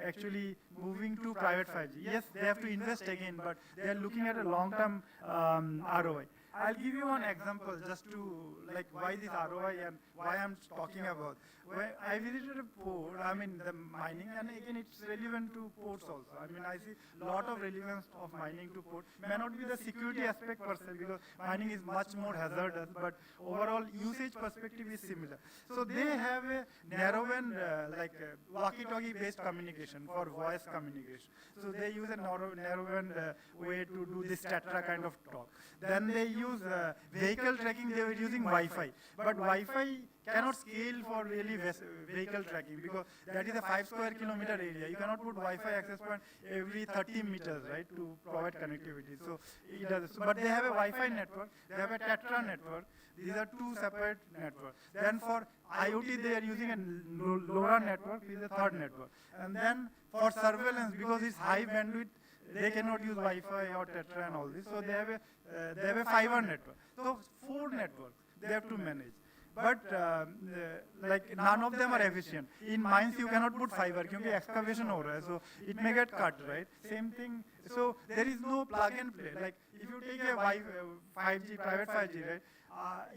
actually moving to private 5G. Yes, they have to invest again, but they are looking at a long-term ROI. I'll give you one example just to like why this ROI and why I'm talking about. When I visited a port, I mean the mining, and again it's relevant to ports also. I mean I see a lot of relevance of mining to port. May not be the security aspect per se because mining is much more hazardous, but overall usage perspective is similar. So they have a narrowband walkie-talkie based communication for voice communication. So they use a narrowband way to do this Tetra kind of talk. Then they use vehicle tracking. They were using Wi-Fi, but Wi-Fi cannot scale for really vehicle tracking because that is a 5 square kilometer area. You cannot put Wi-Fi access point every 30 meters, right, to provide connectivity. So it does. But they have a Wi-Fi network. They have a Tetra network. These are two separate networks. Then for IoT, they are using a LoRa network. This is a third network. And then for surveillance, because it's high bandwidth, they cannot use Wi-Fi or Tetra and all this. So they have a fiber network. So 4 networks they have to manage. But like none of them are efficient. In mines you cannot put fiber because excavation हो रहा है, so it may get cut, right? Same thing. So there is no plug and play. Like if you take a 5G, private 5G, right?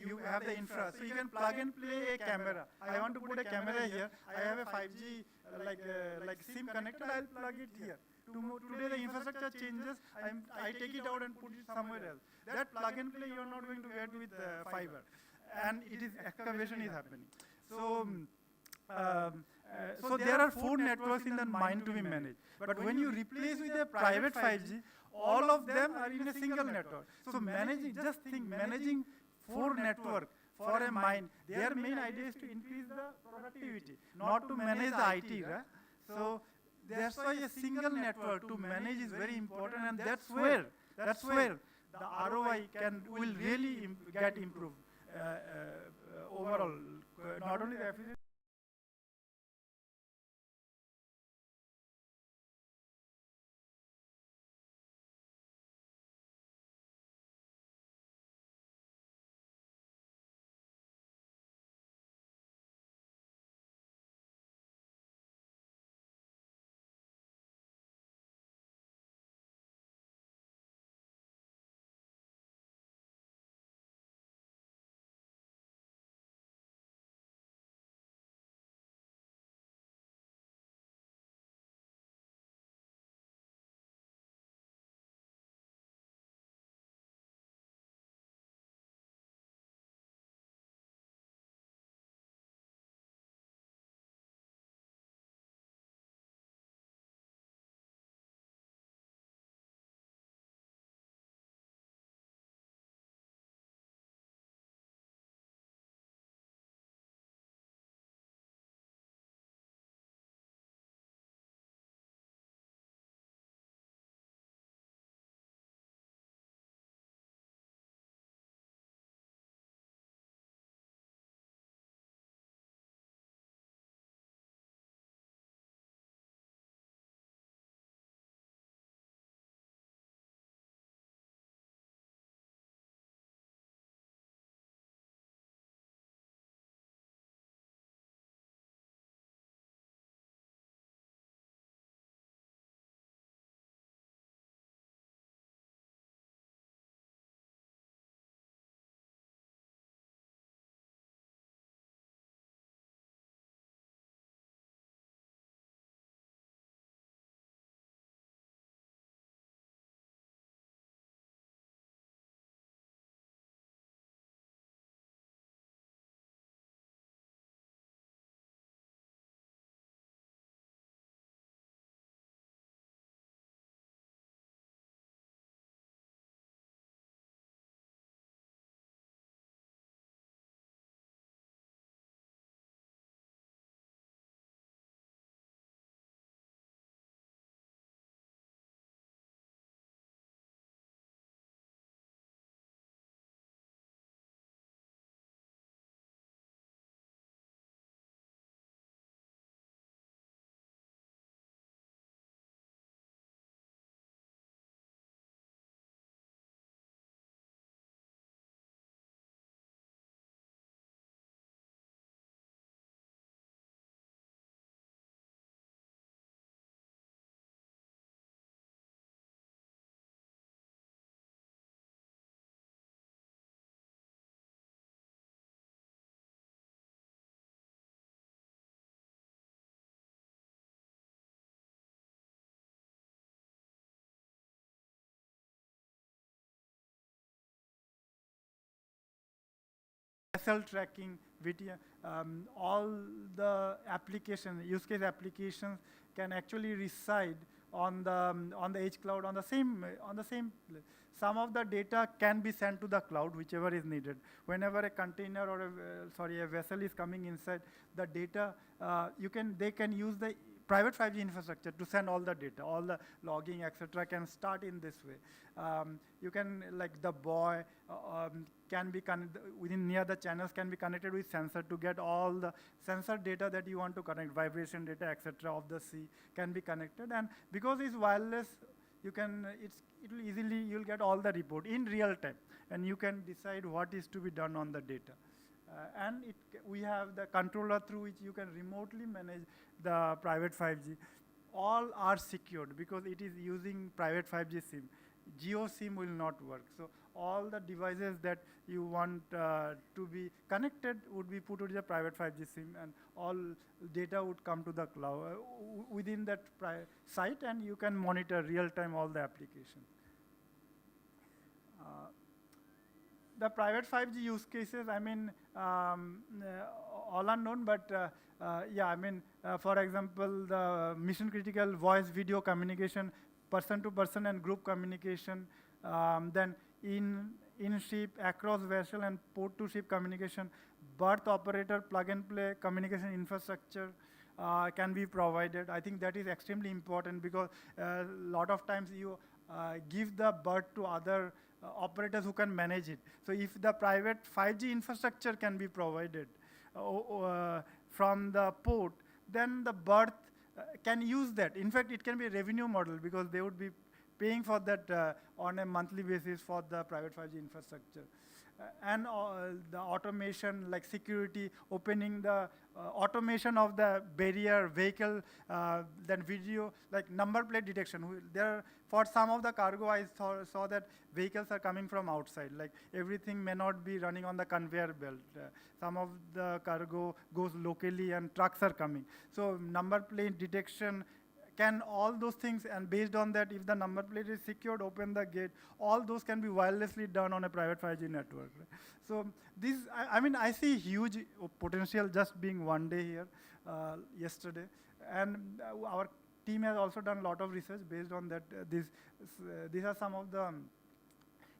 You have the infra, so you can plug and play a camera. I want to put a camera here. I have a 5G like SIM connected. I'll plug it here. Today the infrastructure changes. I take it out and put it somewhere else. That plug and play you are not going to get with fiber. And it is excavation is happening. So, so there are 4 networks in the mine to be managed. But when you replace with a private 5G, all of them are in a single network. So managing, just think, managing 4 networks for a mine, their main idea is to increase the productivity, not to manage the IT. Right? So that's why a single network to manage is very important, and that's where the ROI will really get improved. Overall, not only the efficiency. vessel tracking, all the use case applications can actually reside on the edge cloud on the same place. Some of the data can be sent to the cloud, whichever is needed. Whenever a container or a vessel is coming inside, the data they can use the private 5G infrastructure to send all the data, all the logging, etc. can start in this way. You can, like the buoy can be near the channels can be connected with sensor to get all the sensor data that you want to connect, vibration data, etc. of the sea can be connected. And because it's wireless, you'll get all the report in real time, and you can decide what is to be done on the data. And we have the controller through which you can remotely manage the private 5G. All are secured because it is using private 5G SIM. Geo SIM will not work. So all the devices that you want to be connected would be put to the private 5G SIM, and all data would come to the cloud within that site, and you can monitor real time all the applications. The private 5G use cases, I mean, all are known, but for example, the mission critical voice video communication, person to person and group communication, then in ship, across vessel and port to ship communication, berth operator plug and play communication infrastructure can be provided. I think that is extremely important because a lot of times you give the berth to other operators who can manage it. So if the private 5G infrastructure can be provided from the port, then the berth can use that. In fact, it can be a revenue model because they would be paying for that on a monthly basis for the private 5G infrastructure. And the automation, like security, opening the automation of the barrier, vehicle, then video, like number plate detection. For some of the cargo, I saw that vehicles are coming from outside. Like everything may not be running on the conveyor belt. Some of the cargo goes locally and trucks are coming. So number plate detection, can all those things, and based on that, if the number plate is secured, open the gate, all those can be wirelessly done on a private 5G network. Right? So this, I see huge potential just being one day here, yesterday. And our team has also done a lot of research based on that. These are some of the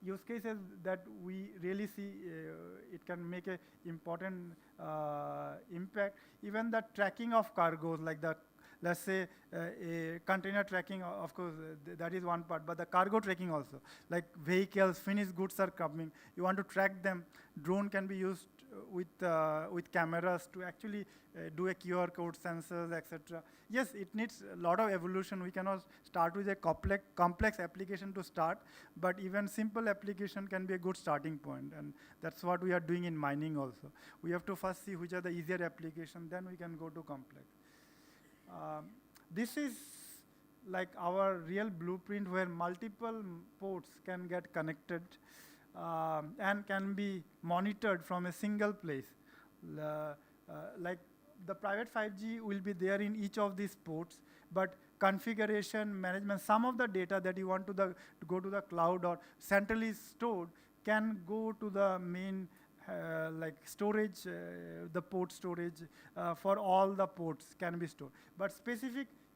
use cases that we really see it can make an important impact. Even the tracking of cargoes, like let's say a container tracking, of course, that is one part, but the cargo tracking also, like vehicles, finished goods are coming, you want to track them, drone can be used with cameras to actually do a QR code, sensors, etc. Yes, it needs a lot of evolution. We cannot start with a complex application to start, but even simple application can be a good starting point, and that's what we are doing in mining also. We have to first see which are the easier applications, then we can go to complex. This is like our real blueprint where multiple ports can get connected and can be monitored from a single place. Like the private 5G will be there in each of these ports, but configuration, management, some of the data that you want to go to the cloud or centrally stored can go to the main like storage, the port storage for all the ports can be stored. But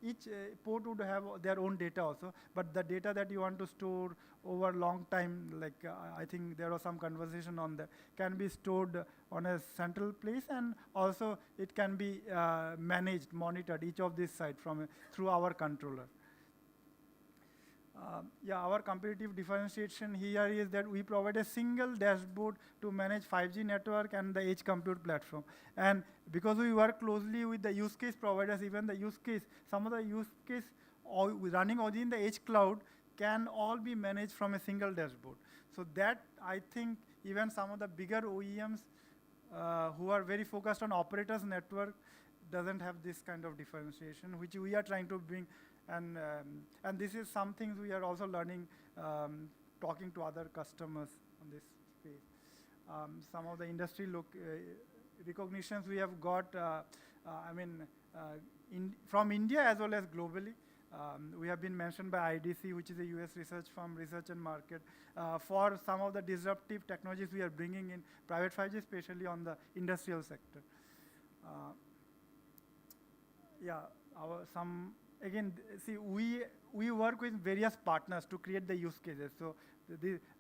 each port would have their own data also, but the data that you want to store over long time, like I think there was some conversation on that, can be stored on a central place, and also it can be managed, monitored, each of these sites through our controller. Our competitive differentiation here is that we provide a single dashboard to manage 5G network and the edge compute platform. And because we work closely with the use case providers, even the use case, some of the use case running within the edge cloud can all be managed from a single dashboard. So that, I think, even some of the bigger OEMs who are very focused on operators network doesn't have this kind of differentiation, which we are trying to bring. And this is something we are also learning, talking to other customers on this space. Some of the industry recognitions we have got, from India as well as globally. We have been mentioned by IDC, which is a US research firm, research and market, for some of the disruptive technologies we are bringing in private 5G, especially on the industrial sector. See, we work with various partners to create the use cases. So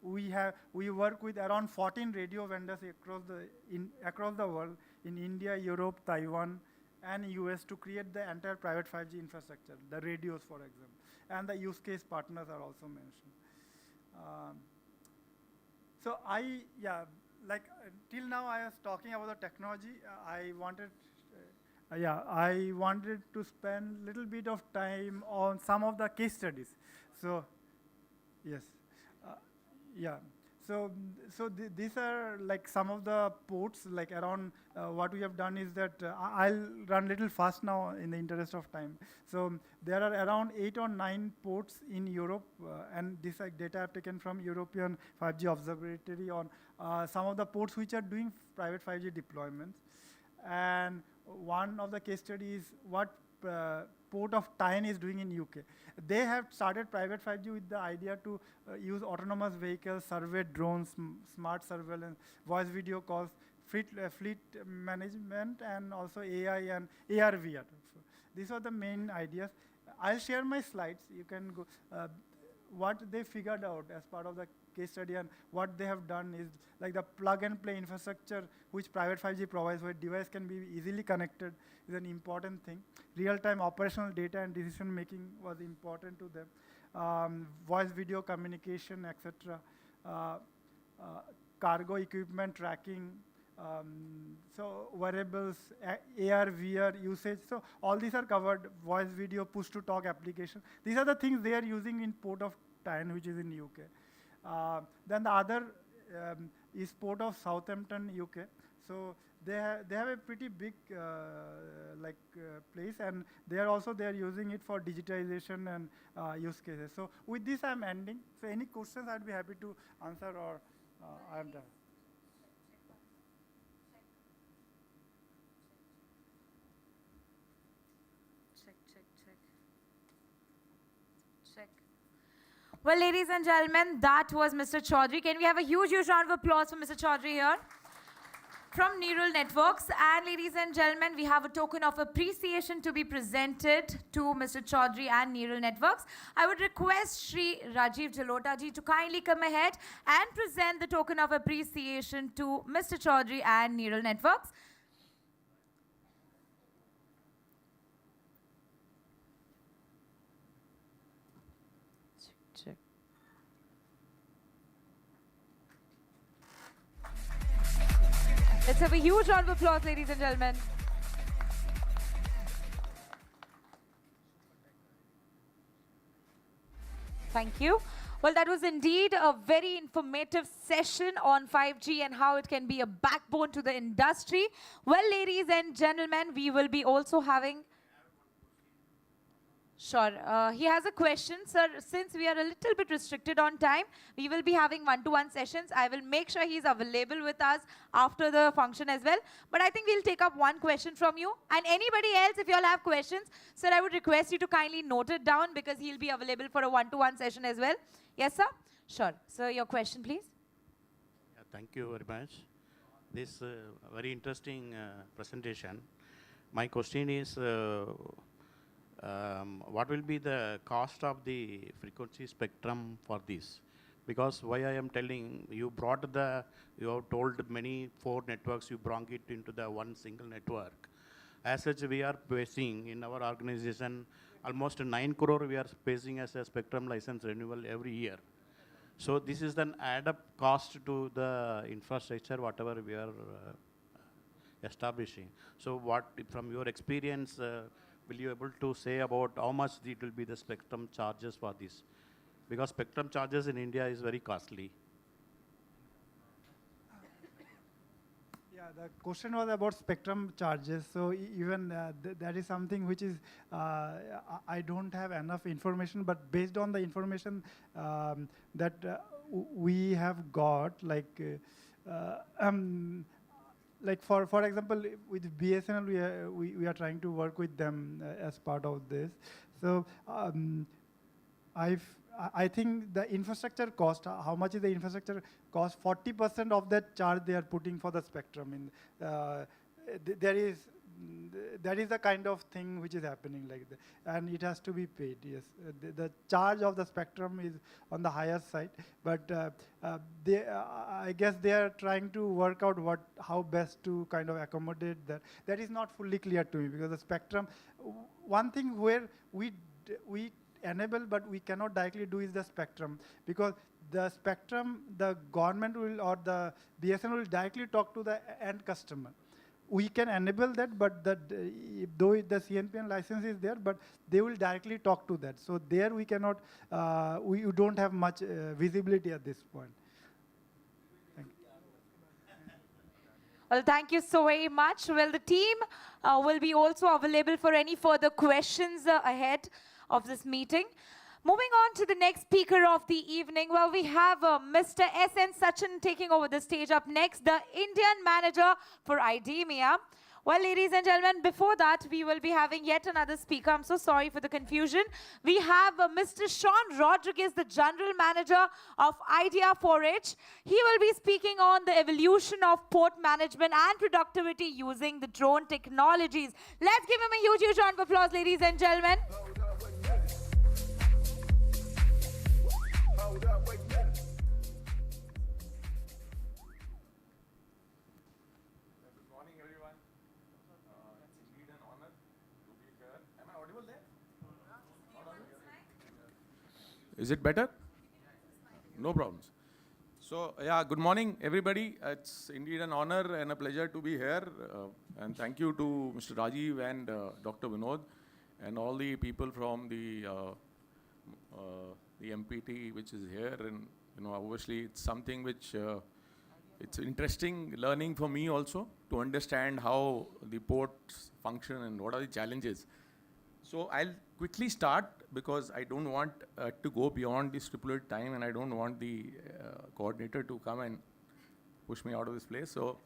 we work with around 14 radio vendors across the world, in India, Europe, Taiwan, and US, to create the entire private 5G infrastructure, the radios, for example. And the use case partners are also mentioned. Till now I was talking about the technology. I wanted to spend a little bit of time on some of the case studies. So, yes. These are like some of the ports, like around what we have done is that I'll run a little fast now in the interest of time. So there are around 8 or 9 ports in Europe, and this data I've taken from European 5G Observatory on some of the ports which are doing private 5G deployments. And one of the case studies is what Port of Tyne is doing in UK. They have started private 5G with the idea to use autonomous vehicles, survey drones, smart surveillance, voice video calls, fleet management, and also AI and AR VR. So these are the main ideas. I'll share my slides. You can go. What they figured out as part of the case study and what they have done is like the plug and play infrastructure which private 5G provides, where device can be easily connected, is an important thing. Real-time operational data and decision making was important to them. Voice video communication, etc. Cargo equipment tracking, so wearables, AR, VR usage. So all these are covered. Voice video, push to talk application. These are the things they are using in Port of Tyne, which is in UK. Then the other is Port of Southampton, UK. So they have a pretty big place, and they are using it for digitization and use cases. So with this I'm ending. So any questions I'd be happy to answer, or I'm done. Check. Well, ladies and gentlemen, that was Mr. Chaudhary. Can we have a huge round of applause for Mr. Chaudhary here? From Neural Networks. And ladies and gentlemen, we have a token of appreciation to be presented to Mr. Chaudhary and Neural Networks. I would request Shri Rajiv Jalota ji to kindly come ahead and present the token of appreciation to Mr. Chaudhary and Neural Networks. Check. Let's have a huge round of applause, ladies and gentlemen. Thank you. Well, that was indeed a very informative session on 5G and how it can be a backbone to the industry. Well, ladies and gentlemen, we will be also having... Sure. He has a question. Sir, since we are a little bit restricted on time, we will be having one-to-one sessions. I will make sure he's available with us after the function as well. But I think we'll take up one question from you. And anybody else, if you all have questions, sir, I would request you to kindly note it down because he'll be available for a one-to-one session as well. Yes, sir? Sure. So your question, please. Yeah, thank you very much. This very interesting presentation. My question is, what will be the cost of the frequency spectrum for this? Because why I am telling, you have told many 4 networks, you brought it into the one single network. As such, we are facing in our organization almost 9 crore we are facing as a spectrum license renewal every year. So this is an add-up cost to the infrastructure, whatever we are establishing. So what, from your experience, will you able to say about how much it will be the spectrum charges for this? Because spectrum charges in India is very costly. Yeah, the question was about spectrum charges. So even that is something which is, I don't have enough information, but based on the information that we have got, like for example, with BSNL, we are trying to work with them as part of this. So I think the infrastructure cost, how much is the infrastructure cost? 40% of that charge they are putting for the spectrum. There is a kind of thing which is happening like that, and it has to be paid. Yes, the charge of the spectrum is on the higher side, but I guess they are trying to work out how best to kind of accommodate that. That is not fully clear to me, because the spectrum, one thing where we enable but we cannot directly do is the spectrum, because the spectrum, the government will, or the BSNL will directly talk to the end customer. We can enable that, but though the CNPN license is there, but they will directly talk to that. So there we cannot, we don't have much visibility at this point. Thank you. Well, thank you so very much. Well, the team will be also available for any further questions ahead of this meeting. Moving on to the next speaker of the evening, well, we have Mr. S.N. Sachin taking over the stage. Up next, the Indian manager for IDEMIA. Well, ladies and gentlemen, before that, we will be having yet another speaker. I'm so sorry for the confusion. We have Mr. Sean Rodriguez, the general manager of IDEA 4H. He will be speaking on the evolution of port management and productivity using the drone technologies. Let's give him a huge, huge round of applause, ladies and gentlemen. Is it better? No problems. So, yeah, good morning, everybody. It's indeed an honor and a pleasure to be here. And thank you to Mr. Rajiv and Dr. Vinod and all the people from the MPT which is here. And, you know, obviously it's something which it's interesting learning for me also to understand how the ports function and what are the challenges. So I'll quickly start because I don't want to go beyond the stipulated time, and I don't want the coordinator to come and push me out of this place. So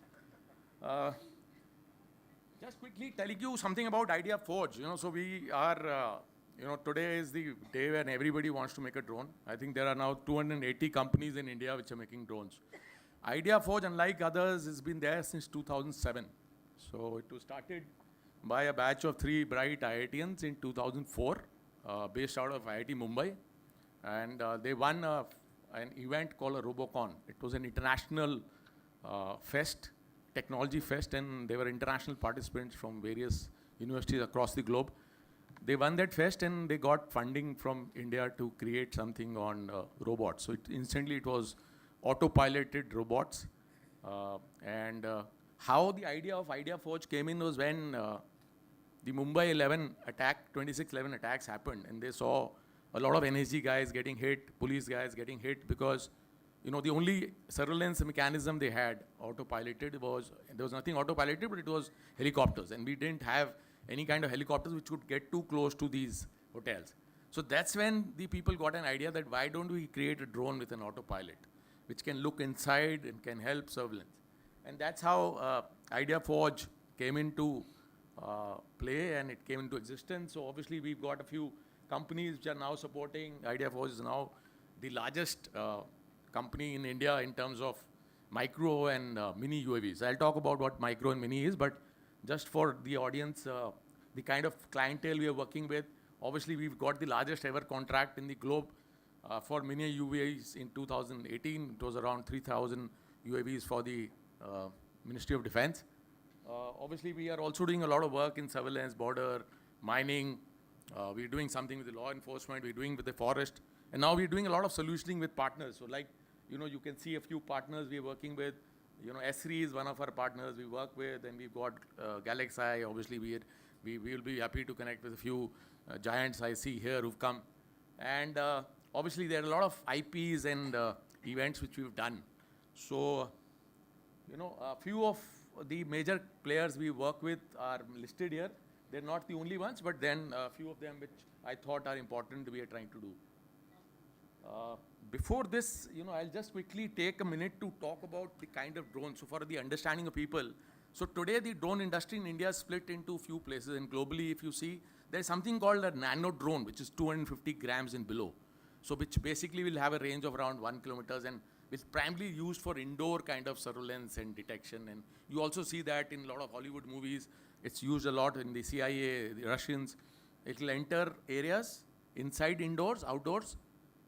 just quickly telling you something about Idea Forge. You know, so we are, you know, today is the day when everybody wants to make a drone. I think there are now 280 companies in India which are making drones. Idea Forge, unlike others, has been there since 2007. So it was started by a batch of 3 bright IITians in 2004, based out of IIT Mumbai. And they won an event called a Robocon. It was an international fest, technology fest, and there were international participants from various universities across the globe. They won that fest and they got funding from India to create something on robots. So instantly it was autopiloted robots. How the idea of Idea Forge came in was when the Mumbai 26/11 attacks happened, and they saw a lot of NSG guys getting hit, police guys getting hit, because, you know, the only surveillance mechanism they had autopiloted was, there was nothing autopiloted, but it was helicopters, and we didn't have any kind of helicopters which could get too close to these hotels. So that's when the people got an idea that why don't we create a drone with an autopilot, which can look inside and can help surveillance. And that's how Idea Forge came into play, and it came into existence. So obviously we've got a few companies which are now supporting. Idea Forge is now the largest company in India in terms of micro and mini UAVs. I'll talk about what micro and mini is, but just for the audience, the kind of clientele we are working with, obviously we've got the largest ever contract in the globe for mini UAVs in 2018. It was around 3,000 UAVs for the Ministry of Defense. Obviously, we are also doing a lot of work in surveillance, border, mining. We're doing something with the law enforcement. We're doing with the forest. And now we're doing a lot of solutioning with partners. So like, you know, you can see a few partners we're working with. You know, Esri is one of our partners we work with. And we've got Galaxy. Obviously, we will be happy to connect with a few giants I see here who've come. And obviously, there are a lot of IPs and events which we've done. So, you know, a few of the major players we work with are listed here. They're not the only ones, but then a few of them which I thought are important we are trying to do. Before this, you know, I'll just quickly take a minute to talk about the kind of drones. So for the understanding of people, so today the drone industry in India is split into a few places, and globally if you see, there's something called a nano drone, which is 250 grams and below. So which basically will have a range of around 1 kilometers and is primarily used for indoor kind of surveillance and detection. And you also see that in a lot of Hollywood movies. It's used a lot in the CIA, the Russians. It will enter areas inside, indoors, outdoors,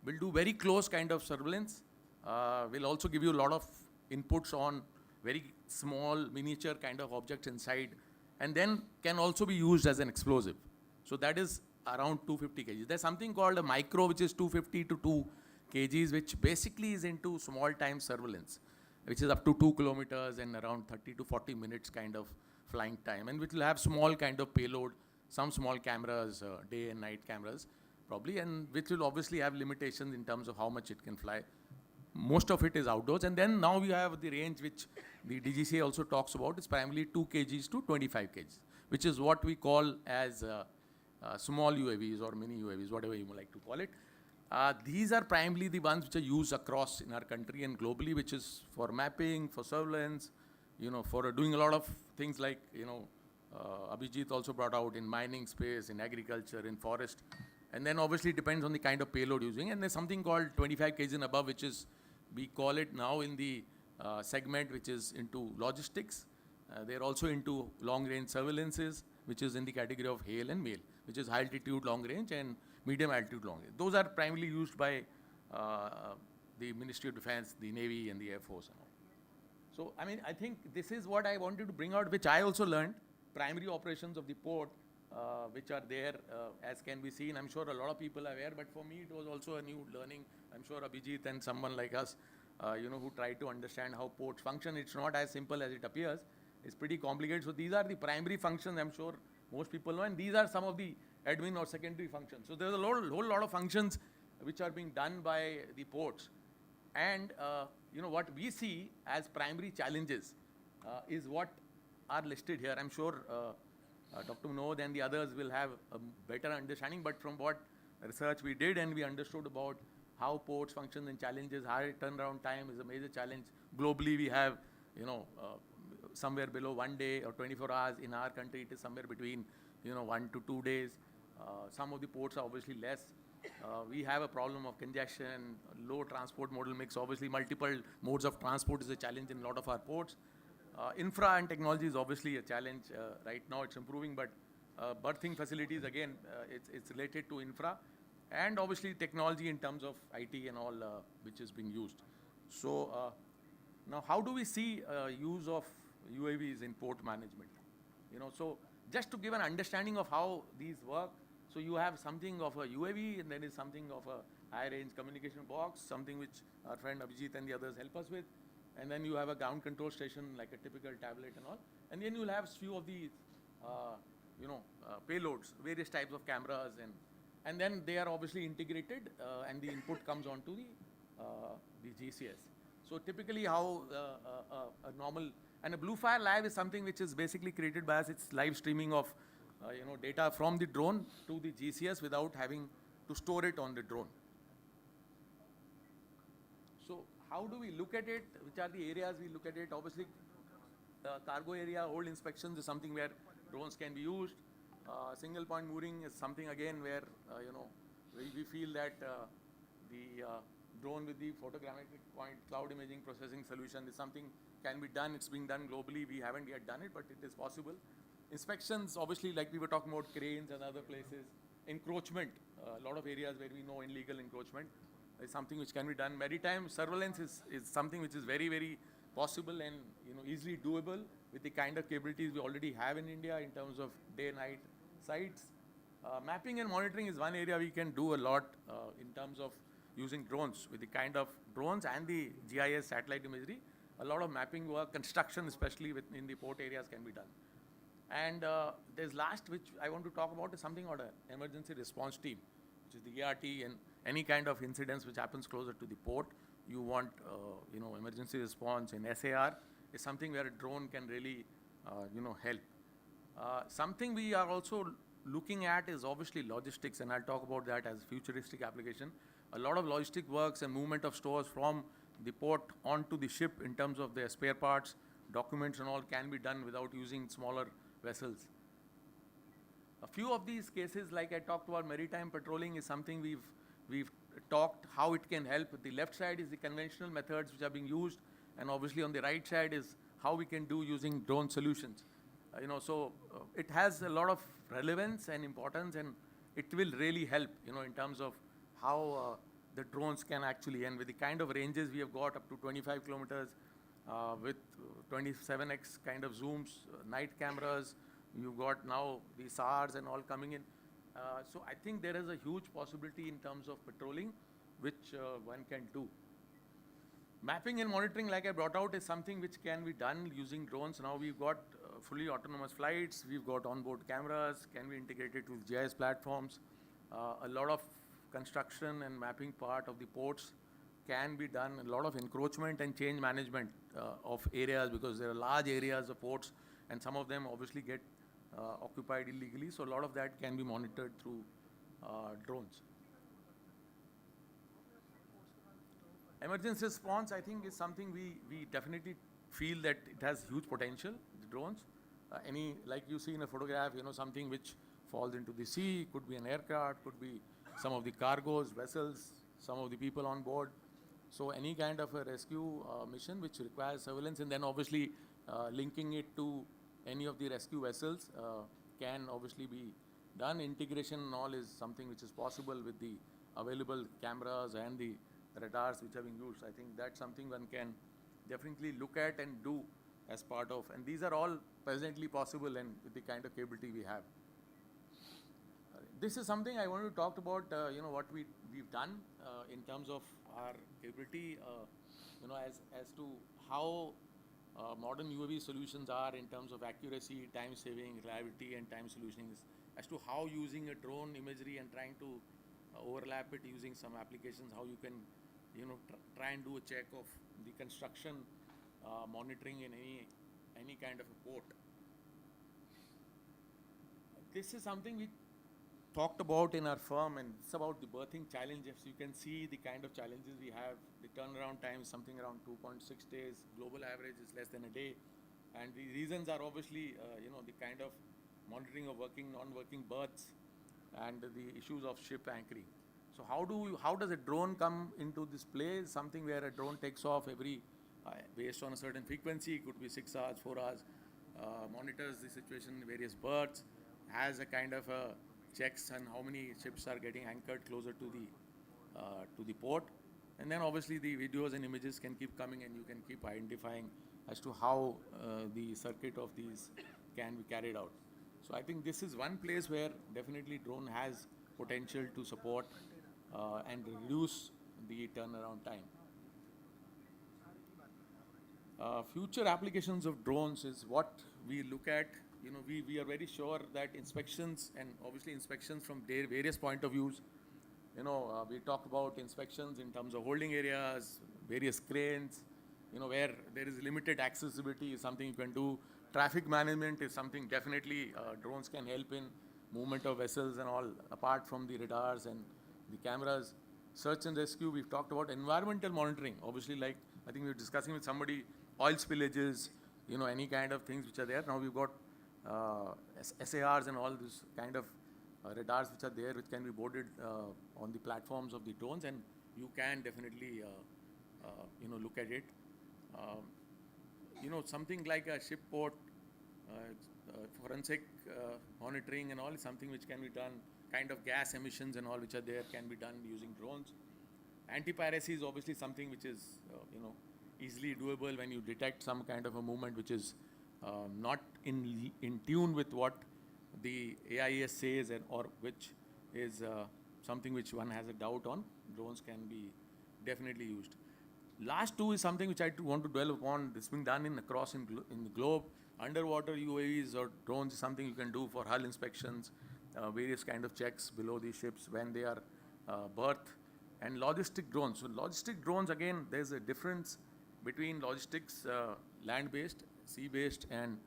will do very close kind of surveillance, will also give you a lot of inputs on very small miniature kind of objects inside, and then can also be used as an explosive. So that is around 250 kgs. There's something called a micro, which is 250 to 2 kgs, which basically is into small time surveillance, which is up to 2 kilometers and around 30 to 40 minutes kind of flying time, and which will have small kind of payload, some small cameras, day and night cameras probably, and which will obviously have limitations in terms of how much it can fly. Most of it is outdoors, and then now we have the range which the DGCA also talks about. It's primarily 2 kgs to 25 kgs, which is what we call as small UAVs or mini UAVs, whatever you like to call it. These are primarily the ones which are used across in our country and globally, which is for mapping, for surveillance, for doing a lot of things like, Abhijit also brought out in mining space, in agriculture, in forest. And then obviously it depends on the kind of payload using. And there's something called 25 kg and above, which is, we call it now in the segment which is into logistics. They're also into long range surveillances, which is in the category of HALE and MALE, which is high altitude long range and medium altitude long range. Those are primarily used by the Ministry of Defense, the Navy and the Air Force and all. So, I mean, I think this is what I wanted to bring out, which I also learned, primary operations of the port, which are there, as can be seen. I'm sure a lot of people are aware, but for me it was also a new learning. I'm sure Abhijit and someone like us, who try to understand how ports function. It's not as simple as it appears. It's pretty complicated. So these are the primary functions, I'm sure most people know, and these are some of the admin or secondary functions. So there's a whole lot of functions which are being done by the ports. And, what we see as primary challenges is what are listed here. I'm sure Dr. Vinod and the others will have a better understanding, but from what research we did and we understood about how ports function and challenges, high turnaround time is a major challenge. Globally, we have, somewhere below 1 day or 24 hours. In our country, it is somewhere between, 1 to 2 days. Some of the ports are obviously less. We have a problem of congestion, low transport modal mix. Obviously, multiple modes of transport is a challenge in a lot of our ports. Infra and technology is obviously a challenge. Right now it's improving, but berthing facilities, again, it's related to infra. And obviously technology in terms of IT and all, which is being used. So now how do we see use of UAVs in port management? So just to give an understanding of how these work, so you have something of a UAV and then is something of a high range communication box, something which our friend Abhijit and the others help us with. And then you have a ground control station like a typical tablet and all. And then you'll have few of these, payloads, various types of cameras, and then they are obviously integrated and the input comes onto the GCS. So typically how a normal, and a Bluefire Live is something which is basically created by us. It's live streaming of, data from the drone to the GCS without having to store it on the drone. So how do we look at it? Which are the areas we look at it? Obviously, cargo area, hold inspections is something where drones can be used. Single point mooring is something again where, we feel that the drone with the photogrammetric point cloud imaging processing solution is something can be done. It's being done globally. We haven't yet done it, but it is possible. Inspections, obviously, like we were talking about cranes and other places. Encroachment, a lot of areas where we know illegal encroachment is something which can be done. Maritime surveillance is something which is very, very possible and easily doable with the kind of capabilities we already have in India in terms of day-night sites. Mapping and monitoring is one area we can do a lot in terms of using drones. With the kind of drones and the GIS satellite imagery, a lot of mapping work, construction especially in the port areas can be done. And there's last which I want to talk about is something called an emergency response team, which is the ERT, and any kind of incidents which happens closer to the port. You want, emergency response in SAR is something where a drone can really, help. Something we are also looking at is obviously logistics, and I'll talk about that as futuristic application. A lot of logistic works and movement of stores from the port onto the ship in terms of their spare parts, documents and all can be done without using smaller vessels. A few of these cases, like I talked about maritime patrolling, is something we've talked how it can help. The left side is the conventional methods which are being used, and obviously on the right side is how we can do using drone solutions. It has a lot of relevance and importance, and it will really help, in terms of how the drones can actually, and with the kind of ranges we have got up to 25 kilometers, with 27x kind of zooms, night cameras, you've got now the SARs and all coming in. So I think there is a huge possibility in terms of patrolling, which one can do. Mapping and monitoring, like I brought out, is something which can be done using drones. Now we've got fully autonomous flights, we've got onboard cameras, can be integrated with GIS platforms. A lot of construction and mapping part of the ports can be done. A lot of encroachment and change management of areas, because there are large areas of ports, and some of them obviously get occupied illegally. So a lot of that can be monitored through drones. Emergency response, I think, is something we definitely feel that it has huge potential, the drones. Like you see in a photograph, something which falls into the sea, could be an aircraft, could be some of the cargoes, vessels, some of the people on board. So any kind of a rescue mission which requires surveillance, and then obviously linking it to any of the rescue vessels can obviously be done. Integration and all is something which is possible with the available cameras and the radars which are being used. I think that's something one can definitely look at and do as part of, and these are all presently possible and with the kind of capability we have. This is something I want to talk about, what we've done in terms of our capability, as to how modern UAV solutions are in terms of accuracy, time saving, reliability, and time solutioning, as to how using a drone imagery and trying to overlap it using some applications, how you can try and do a check of the construction monitoring in any kind of a port. This is something we talked about in our firm, and it's about the berthing challenges. You can see the kind of challenges we have. The turnaround time is something around 2.6 days. Global average is less than a day. And the reasons are obviously, the kind of monitoring of working, non-working berths, and the issues of ship anchoring. So how does a drone come into this play? Something where a drone takes off every, based on a certain frequency, it could be 6 hours, 4 hours, monitors the situation in various berths, has a kind of a checks on how many ships are getting anchored closer to the port, and then obviously the videos and images can keep coming, and you can keep identifying as to how the circuit of these can be carried out. So I think this is one place where definitely drone has potential to support and reduce the turnaround time. Future applications of drones is what we look at. We are very sure that inspections, and obviously inspections from their various point of views, we talk about inspections in terms of holding areas, various cranes, where there is limited accessibility is something you can do. Traffic management is something definitely drones can help in, movement of vessels and all, apart from the radars and the cameras. Search and rescue, we've talked about. Environmental monitoring, obviously, like I think we were discussing with somebody, oil spillages, any kind of things which are there. Now we've got SARs and all this kind of radars which are there, which can be boarded on the platforms of the drones, and you can definitely look at it. Something like a ship port, forensic monitoring and all is something which can be done. Kind of gas emissions and all which are there can be done using drones. Anti-piracy is obviously something which is easily doable when you detect some kind of a movement which is not in tune with what the AIS says, or which is something which one has a doubt on. Drones can be definitely used. Last two is something which I want to dwell upon. This has been done in the globe. Underwater UAVs or drones is something you can do for hull inspections, various kind of checks below the ships when they are berthed, and logistic drones. So logistic drones, again, there's a difference between logistics, land-based, sea-based, and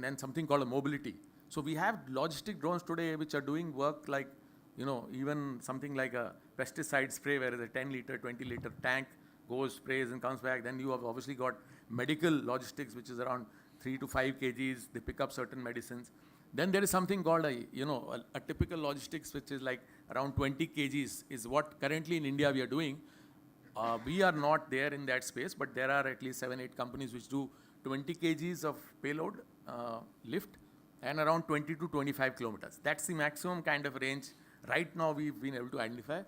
then something called a mobility. So we have logistic drones today which are doing work like, even something like a pesticide spray, where a 10-liter, 20-liter tank goes, sprays and comes back. Then you have obviously got medical logistics, which is around 3 to 5 kgs. They pick up certain medicines. Then there is something called a typical logistics, which is like around 20 kgs is what currently in India we are doing. We are not there in that space, but there are at least 7-8 companies which do 20 kgs of payload lift and around 20 to 25 kilometers. That's the maximum kind of range right now we've been able to identify.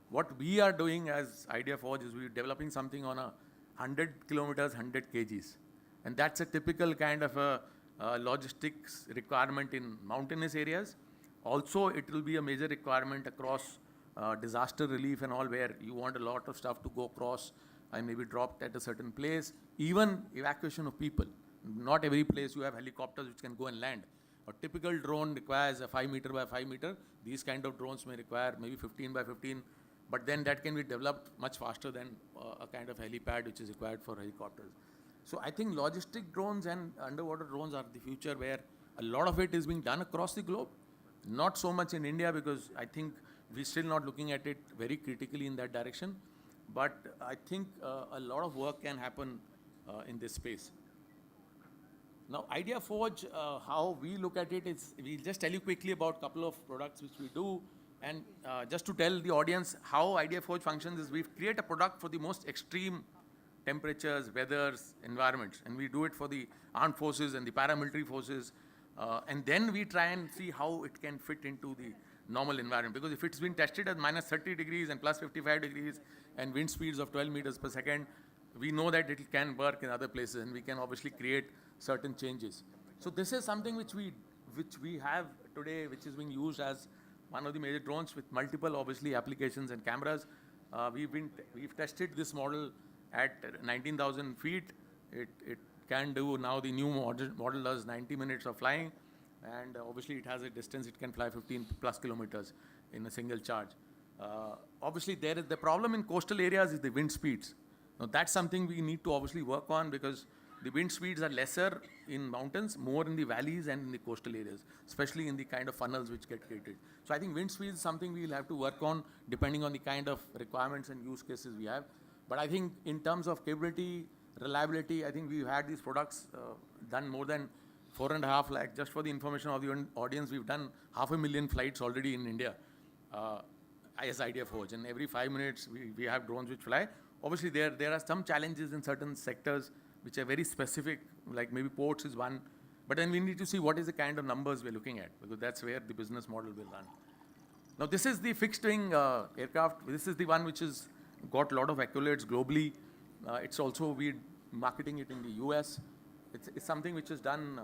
What we are doing as Idea Forge is we're developing something on 100 kilometers, 100 kgs. And that's a typical kind of a logistics requirement in mountainous areas. Also, it will be a major requirement across disaster relief and all, where you want a lot of stuff to go across and maybe dropped at a certain place. Even evacuation of people. Not every place you have helicopters which can go and land. A typical drone requires a 5 meter by 5 meter. These kind of drones may require maybe 15 by 15, but then that can be developed much faster than a kind of helipad which is required for helicopters. So I think logistic drones and underwater drones are the future, where a lot of it is being done across the globe. Not so much in India, because I think we're still not looking at it very critically in that direction. But I think a lot of work can happen in this space. Now, Idea Forge, how we look at it is, we'll just tell you quickly about a couple of products which we do. And just to tell the audience how Idea Forge functions is, we create a product for the most extreme temperatures, weathers, environments. And we do it for the armed forces and the paramilitary forces. And then we try and see how it can fit into the normal environment. Because if it's been tested at minus 30 degrees and plus 55 degrees and wind speeds of 12 meters per second, we know that it can work in other places, and we can obviously create certain changes. So this is something which we have today, which is being used as one of the major drones with multiple, obviously, applications and cameras. We've tested this model at 19,000 feet. It can do, now the new model does 90 minutes of flying, and obviously it has a distance, it can fly 15 plus kilometers in a single charge. Obviously there is the problem in coastal areas is the wind speeds. Now that's something we need to obviously work on, because the wind speeds are lesser in mountains, more in the valleys and in the coastal areas, especially in the kind of funnels which get created. So I think wind speed is something we'll have to work on depending on the kind of requirements and use cases we have. But I think in terms of capability, reliability, I think we've had these products done more than 4.5 lakh. Just for the information of the audience, we've done 500,000 flights already in India as Idea Forge. And every 5 minutes, we have drones which fly. Obviously, there are some challenges in certain sectors which are very specific, like maybe ports is one. But then we need to see what is the kind of numbers we're looking at, because that's where the business model will run. Now, this is the fixed wing aircraft. This is the one which has got a lot of accolades globally. It's also, we're marketing it in the US. It's something which is done,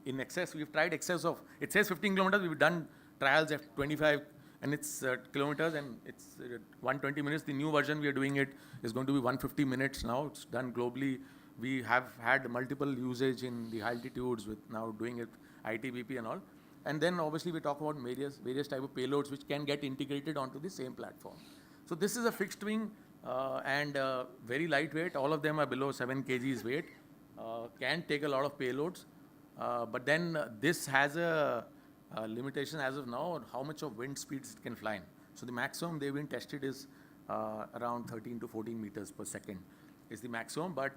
in excess. We've tried excess of, it says 15 kilometers. We've done trials at 25 and it's kilometers, and it's 120 minutes. The new version we are doing it is going to be 150 minutes now. It's done globally. We have had multiple usage in the high altitudes with now doing it ITBP and all. And then obviously we talk about various type of payloads which can get integrated onto the same platform. So this is a fixed wing and very lightweight. All of them are below 7 kgs weight. Can take a lot of payloads. But then this has a limitation as of now on how much of wind speeds it can fly in. So the maximum they've been tested is around 13 to 14 meters per second is the maximum. But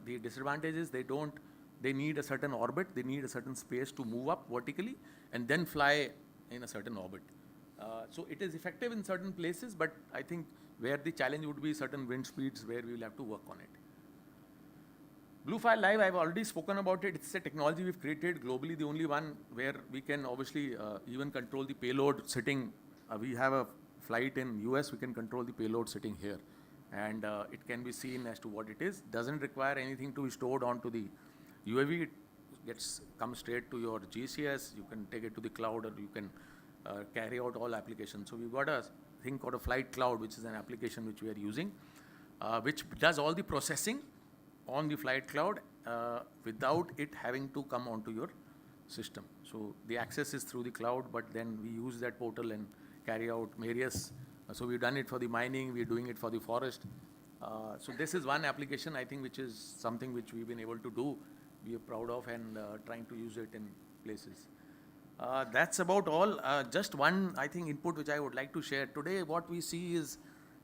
the disadvantage is they need a certain orbit, they need a certain space to move up vertically and then fly in a certain orbit. So it is effective in certain places, but I think where the challenge would be certain wind speeds where we will have to work on it. Bluefire Live, I've already spoken about it. It's a technology we've created globally, the only one where we can obviously even control the payload sitting. We have a flight in US, we can control the payload sitting here. And it can be seen as to what it is. Doesn't require anything to be stored onto the UAV. It comes straight to your GCS. You can take it to the cloud, or you can carry out all applications. So we've got a thing called a flight cloud, which is an application which we are using, which does all the processing on the flight cloud without it having to come onto your system. So the access is through the cloud, but then we use that portal and carry out various. So we've done it for the mining, we're doing it for the forest. So this is one application, I think, which is something which we've been able to do. We are proud of and trying to use it in places. That's about all. Just one, I think, input which I would like to share. Today, what we see is,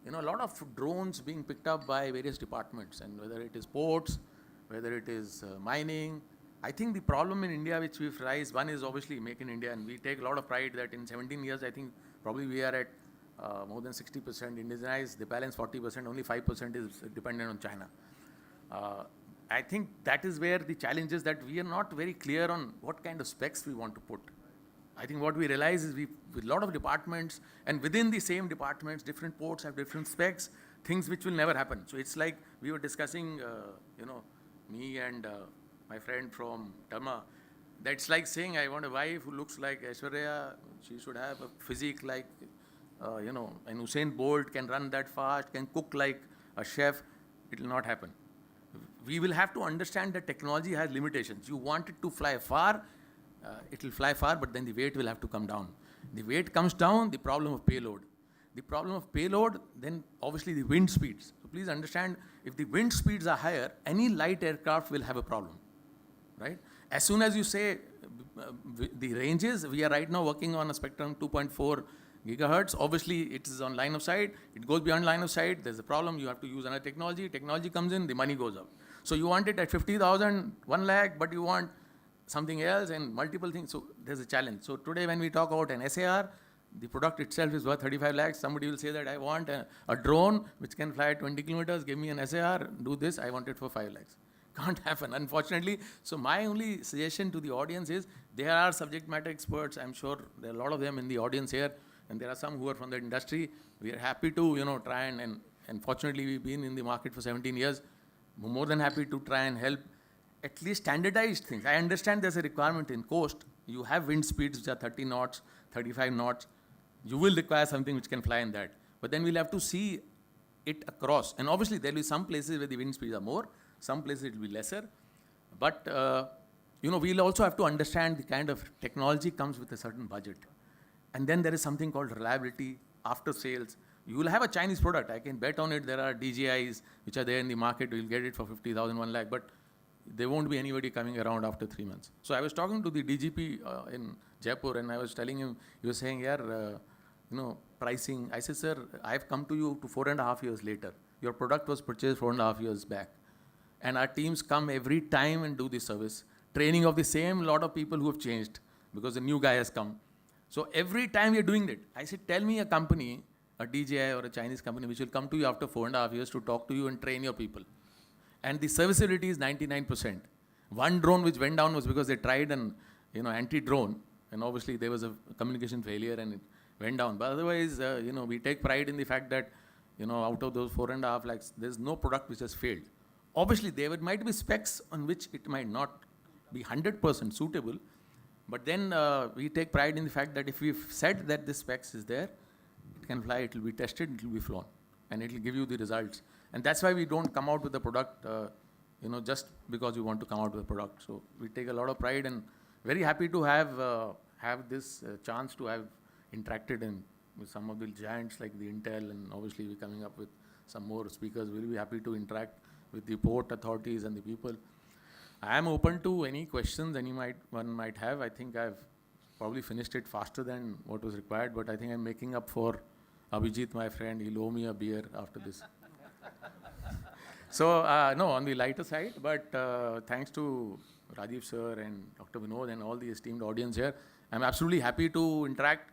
a lot of drones being picked up by various departments, and whether it is ports, whether it is mining, I think the problem in India which we've raised, one is obviously Make in India, and we take a lot of pride that in 17 years, I think probably we are at more than 60% indigenized, the balance 40%, only 5% is dependent on China. I think that is where the challenge is, that we are not very clear on what kind of specs we want to put. I think what we realize is with a lot of departments, and within the same departments, different ports have different specs, things which will never happen. So it's like we were discussing, me and my friend from Dhamma, that's like saying I want a wife who looks like Aishwarya, she should have a physique like, and Usain Bolt can run that fast, can cook like a chef. It will not happen. We will have to understand that technology has limitations. You want it to fly far, it will fly far, but then the weight will have to come down. The weight comes down, the problem of payload. The problem of payload, then obviously the wind speeds. So please understand, if the wind speeds are higher, any light aircraft will have a problem, right? As soon as you say the ranges, we are right now working on a spectrum 2.4 gigahertz. Obviously, it is on line of sight. It goes beyond line of sight. There's a problem. You have to use another technology. Technology comes in, the money goes up. So you want it at 50,000, 1 lakh, but you want something else and multiple things. So there's a challenge. So today when we talk about an SAR, the product itself is worth 35 lakhs. Somebody will say that I want a drone which can fly at 20 kilometers, give me an SAR, do this, I want it for 5 lakhs. Can't happen, unfortunately. So my only suggestion to the audience is, there are subject matter experts. I'm sure there are a lot of them in the audience here, and there are some who are from the industry. We are happy to, try and fortunately we've been in the market for 17 years. We're more than happy to try and help at least standardize things. I understand there's a requirement in coast. You have wind speeds which are 30 knots, 35 knots. You will require something which can fly in that. But then we'll have to see it across. And obviously there will be some places where the wind speeds are more, some places it will be lesser. But, we'll also have to understand the kind of technology comes with a certain budget. And then there is something called reliability, after sales. You will have a Chinese product. I can bet on it. There are DJIs which are there in the market. You'll get it for 50,000, 1 lakh. But there won't be anybody coming around after 3 months. So I was talking to the DGP in Jaipur, and I was telling him, he was saying, pricing. I said, sir, I've come to you 4.5 years later. Your product was purchased 4.5 years back. And our teams come every time and do the service. Training of the same lot of people who have changed because the new guy has come. So every time we're doing that. I said, tell me a company, a DJI or a Chinese company, which will come to you after 4.5 years to talk to you and train your people. And the serviceability is 99%. One drone which went down was because they tried an anti-drone, and obviously there was a communication failure and it went down. But otherwise, we take pride in the fact that, out of those 4.5 lakhs, there's no product which has failed. Obviously, there might be specs on which it might not be 100% suitable, but then we take pride in the fact that if we've said that this specs is there, it can fly, it will be tested, it will be flown, and it will give you the results. And that's why we don't come out with the product, just because we want to come out with a product. So we take a lot of pride, and very happy to have this chance to have interacted with some of the giants like the Intel, and obviously we're coming up with some more speakers. We'll be happy to interact with the port authorities and the people. I am open to any questions one might have. I think I've probably finished it faster than what was required, but I think I'm making up for Abhijit, my friend. He'll owe me a beer after this. So, no, on the lighter side, but thanks to Rajiv sir and Dr. Vinod and all the esteemed audience here, I'm absolutely happy to interact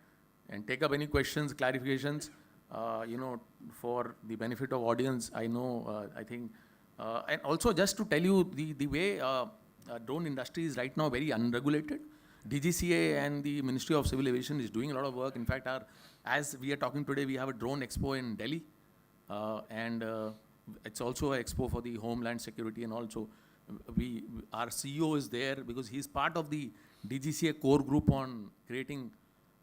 and take up any questions, clarifications, for the benefit of audience. I know, I think, and also just to tell you the way drone industry is right now very unregulated. DGCA and the Ministry of Civil Aviation is doing a lot of work. In fact, as we are talking today, we have a drone expo in Delhi. And it's also an expo for the Homeland Security, and also our CEO is there because he's part of the DGCA core group on creating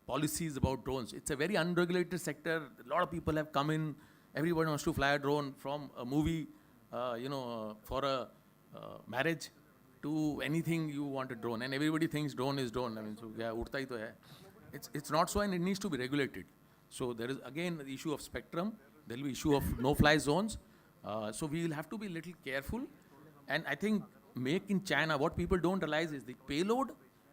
policies about drones. It's a very unregulated sector. A lot of people have come in. Everyone wants to fly a drone, from a movie, for a marriage, to anything you want a drone. And everybody thinks drone is drone. I mean, so yeah, urta hi to hai. It's not so, and it needs to be regulated. So there is again the issue of spectrum. There will be issue of no-fly zones. So we will have to be a little careful. And I think Make in China, what people don't realize is the payload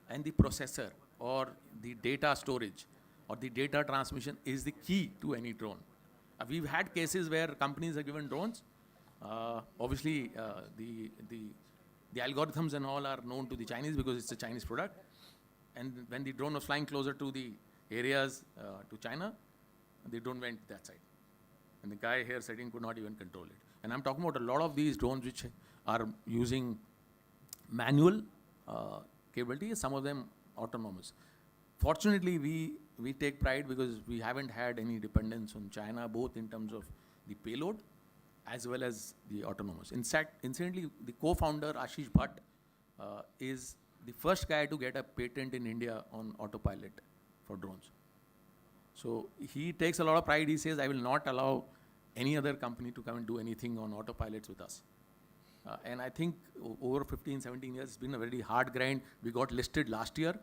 and the processor, or the data storage or the data transmission, is the key to any drone. We've had cases where companies have given drones. Obviously, the the algorithms and all are known to the Chinese because it's a Chinese product. And when the drone was flying closer to the areas to China, the drone went that side. And the guy here sitting could not even control it. And I'm talking about a lot of these drones which are using manual capability, some of them autonomous. Fortunately, we take pride because we haven't had any dependence on China, both in terms of the payload as well as the autonomous. Incidentally, the co-founder Ashish Bhatt is the first guy to get a patent in India on autopilot for drones. So he takes a lot of pride. He says, I will not allow any other company to come and do anything on autopilots with us. And I think over 15, 17 years, it's been a very hard grind. We got listed last year,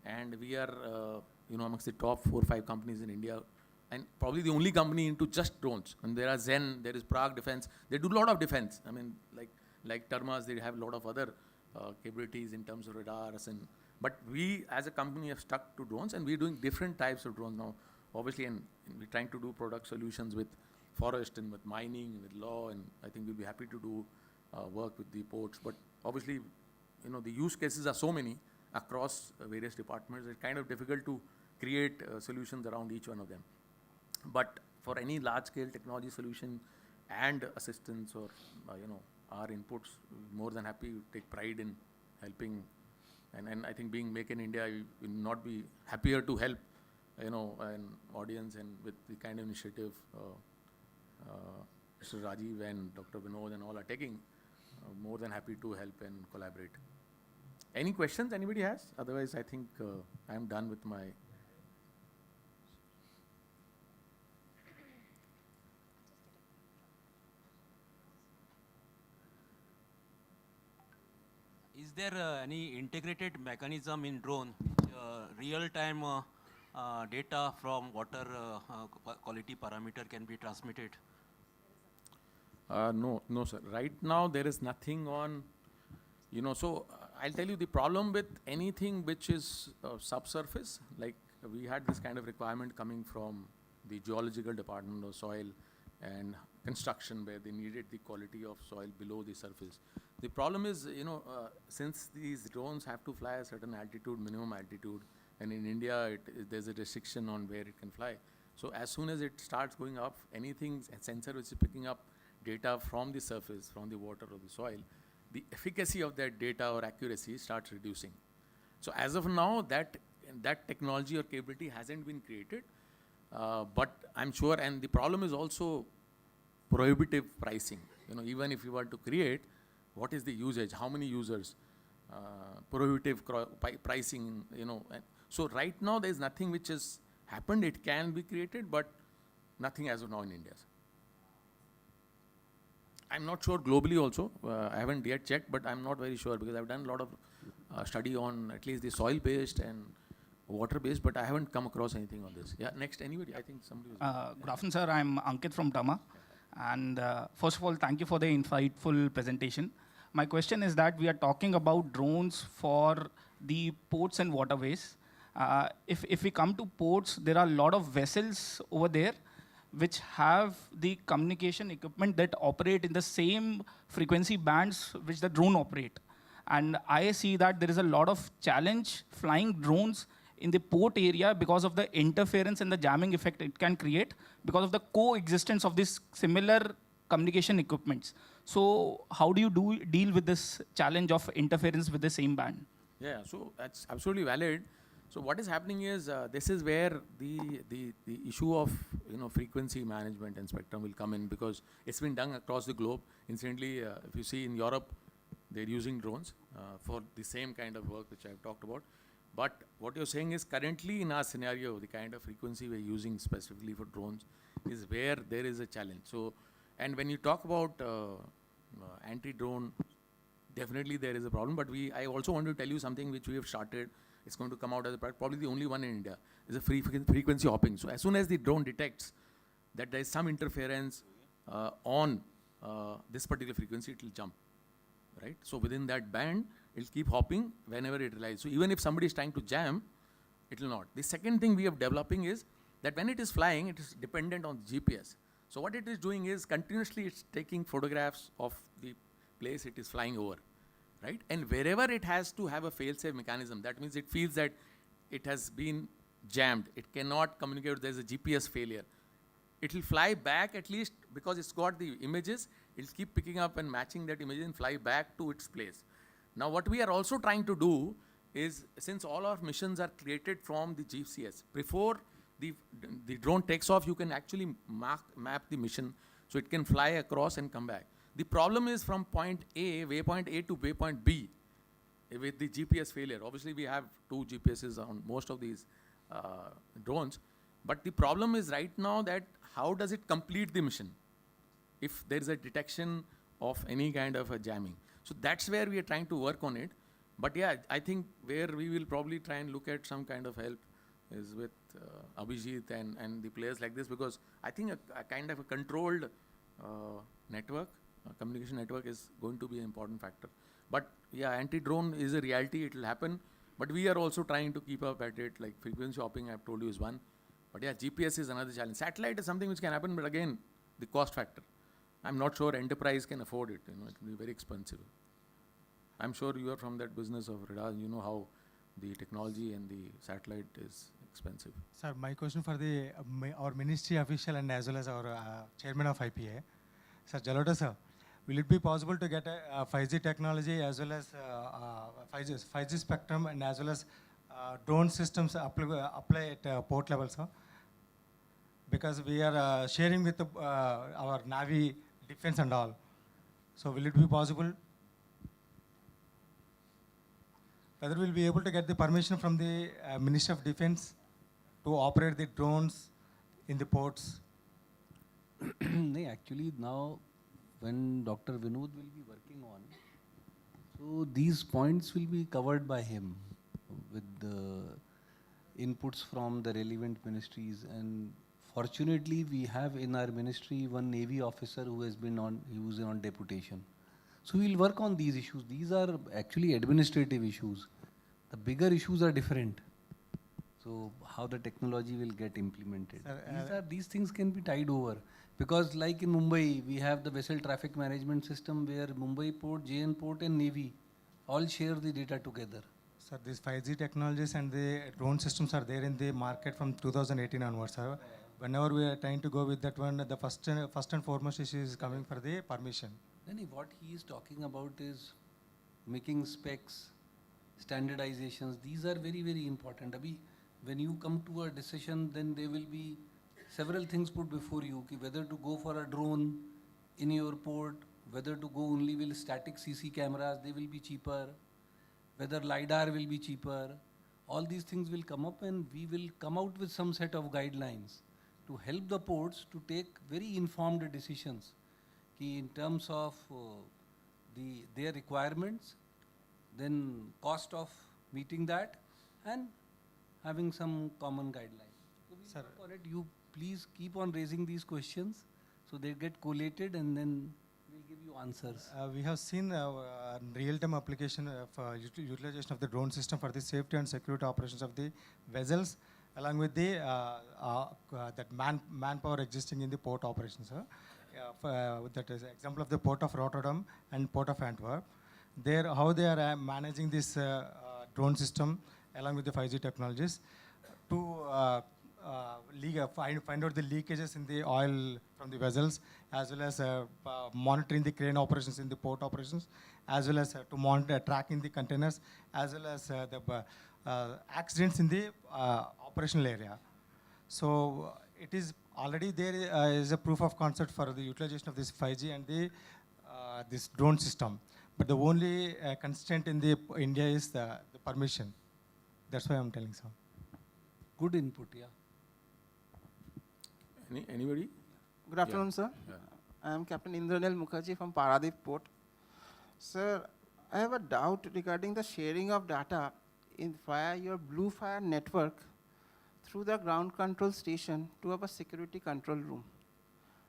and we are amongst the top 4 or 5 companies in India, and probably the only company into just drones. And there are Zen, there is Prague Defense. They do a lot of defense. I mean, like Termas, they have a lot of other capabilities in terms of radars. But we, as a company, have stuck to drones, and we're doing different types of drones now. Obviously, and we're trying to do product solutions with forest and with mining, with law, and I think we'll be happy to do work with the ports. But obviously, the use cases are so many across various departments. It's kind of difficult to create solutions around each one of them. But for any large-scale technology solution and assistance or our inputs, we're more than happy to take pride in helping. And I think being Make in India, we will not be happier to help an audience, and with the kind of initiative Mr. Rajiv and Dr. Vinod and all are taking, more than happy to help and collaborate. Any questions anybody has? Otherwise, I think I'm done with my... Is there any integrated mechanism in drone, real-time data from water quality parameter can be transmitted? No, sir. Right now, there is nothing on, so I'll tell you the problem with anything which is subsurface, like we had this kind of requirement coming from the geological department of soil and construction, where they needed the quality of soil below the surface. The problem is, since these drones have to fly a certain altitude, minimum altitude, and in India, there's a restriction on where it can fly. So as soon as it starts going up, anything, a sensor which is picking up data from the surface, from the water or the soil, the efficacy of that data or accuracy starts reducing. So as of now, that technology or capability hasn't been created, but I'm sure, and the problem is also prohibitive pricing. Even if you were to create, what is the usage, how many users, prohibitive pricing, So right now, there's nothing which has happened. It can be created, but nothing as of now in India. I'm not sure globally also. I haven't yet checked, but I'm not very sure because I've done a lot of study on at least the soil-based and water-based, but I haven't come across anything on this. Yeah, next, anybody? I think somebody was... Good afternoon, sir. I'm Ankit from Tama. And first of all, thank you for the insightful presentation. My question is that we are talking about drones for the ports and waterways. If we come to ports, there are a lot of vessels over there which have the communication equipment that operate in the same frequency bands which the drone operate. And I see that there is a lot of challenge flying drones in the port area because of the interference and the jamming effect it can create because of the coexistence of these similar communication equipments. So how do you deal with this challenge of interference with the same band? Yeah, so that's absolutely valid. So what is happening is this is where the issue of frequency management and spectrum will come in, because it's been done across the globe. Incidentally, if you see in Europe, they're using drones for the same kind of work which I've talked about. But what you're saying is currently in our scenario, the kind of frequency we're using specifically for drones is where there is a challenge. So, and when you talk about anti-drone, definitely there is a problem. But I also want to tell you something which we have started. It's going to come out as a product, probably the only one in India, is a frequency hopping. So as soon as the drone detects that there is some interference on this particular frequency, it will jump, right? So within that band, it will keep hopping whenever it realizes. So even if somebody is trying to jam, it will not. The second thing we are developing is that when it is flying, it is dependent on GPS. So what it is doing is continuously it's taking photographs of the place it is flying over. right? And wherever it has to have a fail-safe mechanism, that means it feels that it has been jammed. It cannot communicate. There's a GPS failure. It will fly back at least because it's got the images. It'll keep picking up and matching that image and fly back to its place. Now, what we are also trying to do is, since all our missions are created from the GCS, before the drone takes off, you can actually map the mission so it can fly across and come back. The problem is from point A, waypoint A to waypoint B with the GPS failure. Obviously, we have 2 GPSs on most of these drones. But the problem is right now that how does it complete the mission if there is a detection of any kind of a jamming? So that's where we are trying to work on it. But yeah, I think where we will probably try and look at some kind of help is with Abhijit and the players like this, because I think a kind of a controlled network, communication network is going to be an important factor. But yeah, anti-drone is a reality, it will happen. But we are also trying to keep up at it, like frequency hopping I've told you is one. But yeah, GPS is another challenge. Satellite is something which can happen, but again, the cost factor. I'm not sure enterprise can afford it, it will be very expensive. I'm sure you are from that business of radar, you know how the technology and the satellite is expensive. Sir, my question for the our ministry official and as well as our chairman of IPA. Sir, Jalota sir, will it be possible to get a 5G technology as well as 5G spectrum and as well as drone systems apply at port level, sir? Because we are sharing with our Navy defense and all. So will it be possible? Whether we'll be able to get the permission from the Ministry of Defense to operate the drones in the ports? No, actually now when Dr. Vinod will be working on, so these points will be covered by him with the inputs from the relevant ministries. And fortunately we have in our ministry one Navy officer who has been on deputation. So we'll work on these issues. These are actually administrative issues. The bigger issues are different. So how the technology will get implemented. These things can be tied over. Because like in Mumbai, we have the vessel traffic management system where Mumbai port, JN port and Navy all share the data together. Sir, these 5G technologies and the drone systems are there in the market from 2018 onwards, sir. Whenever we are trying to go with that one, the first and foremost issue is coming for the permission. Then what he is talking about is making specs, standardizations. These are very, very important. Abhi, when you come to a decision, then there will be several things put before you, whether to go for a drone in your port, whether to go only with static CC cameras, they will be cheaper, whether LiDAR will be cheaper. All these things will come up and we will come out with some set of guidelines to help the ports to take very informed decisions in terms of their requirements, then cost of meeting that, and having some common guidelines. So we work on it. You please keep on raising these questions so they get collated and then we'll give you answers. We have seen real-time application of utilization of the drone system for the safety and security operations of the vessels, along with the that manpower existing in the port operations. That is example of the port of Rotterdam and port of Antwerp. There, how they are managing this drone system along with the 5G technologies to find out the leakages in the oil from the vessels, as well as monitoring the crane operations in the port operations, as well as to monitor tracking the containers, as well as the accidents in the operational area. So it is already there is a proof of concept for the utilization of this 5G and the this drone system. But the only constraint in the India is the permission. That's why I'm telling so. Good input, yeah. Anybody? Good afternoon, sir. Yeah. I am Captain Indranil Mukherjee from Paradip Port. Sir, I have a doubt regarding the sharing of data via your Bluefire network through the ground control station to our security control room.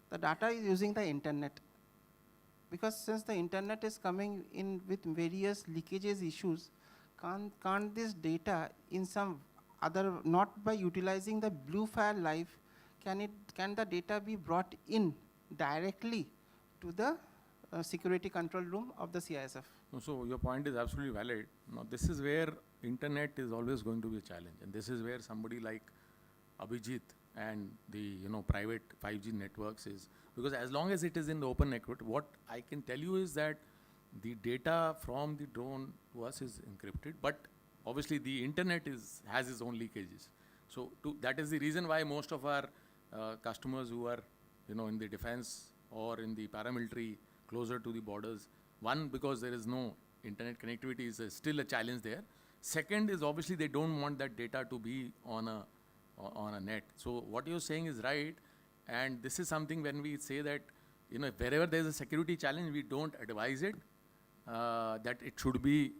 The data is using the internet. Because since the internet is coming in with various leakages issues, can't this data in some other, not by utilizing the Bluefire Live, can the data be brought in directly to the security control room of the CISF. No, so your point is absolutely valid. Now, this is where internet is always going to be a challenge, and this is where somebody like Abhijit and the private 5G networks is, because as long as it is in the open network, what I can tell you is that the data from the drone to us is encrypted, but obviously the internet has its own leakages. So that is the reason why most of our customers who are in the defense or in the paramilitary closer to the borders, one, because there is no internet connectivity is still a challenge there. Second is obviously they don't want that data to be on a net. So what you're saying is right, and this is something when we say that wherever there is a security challenge, we don't advise it that it should be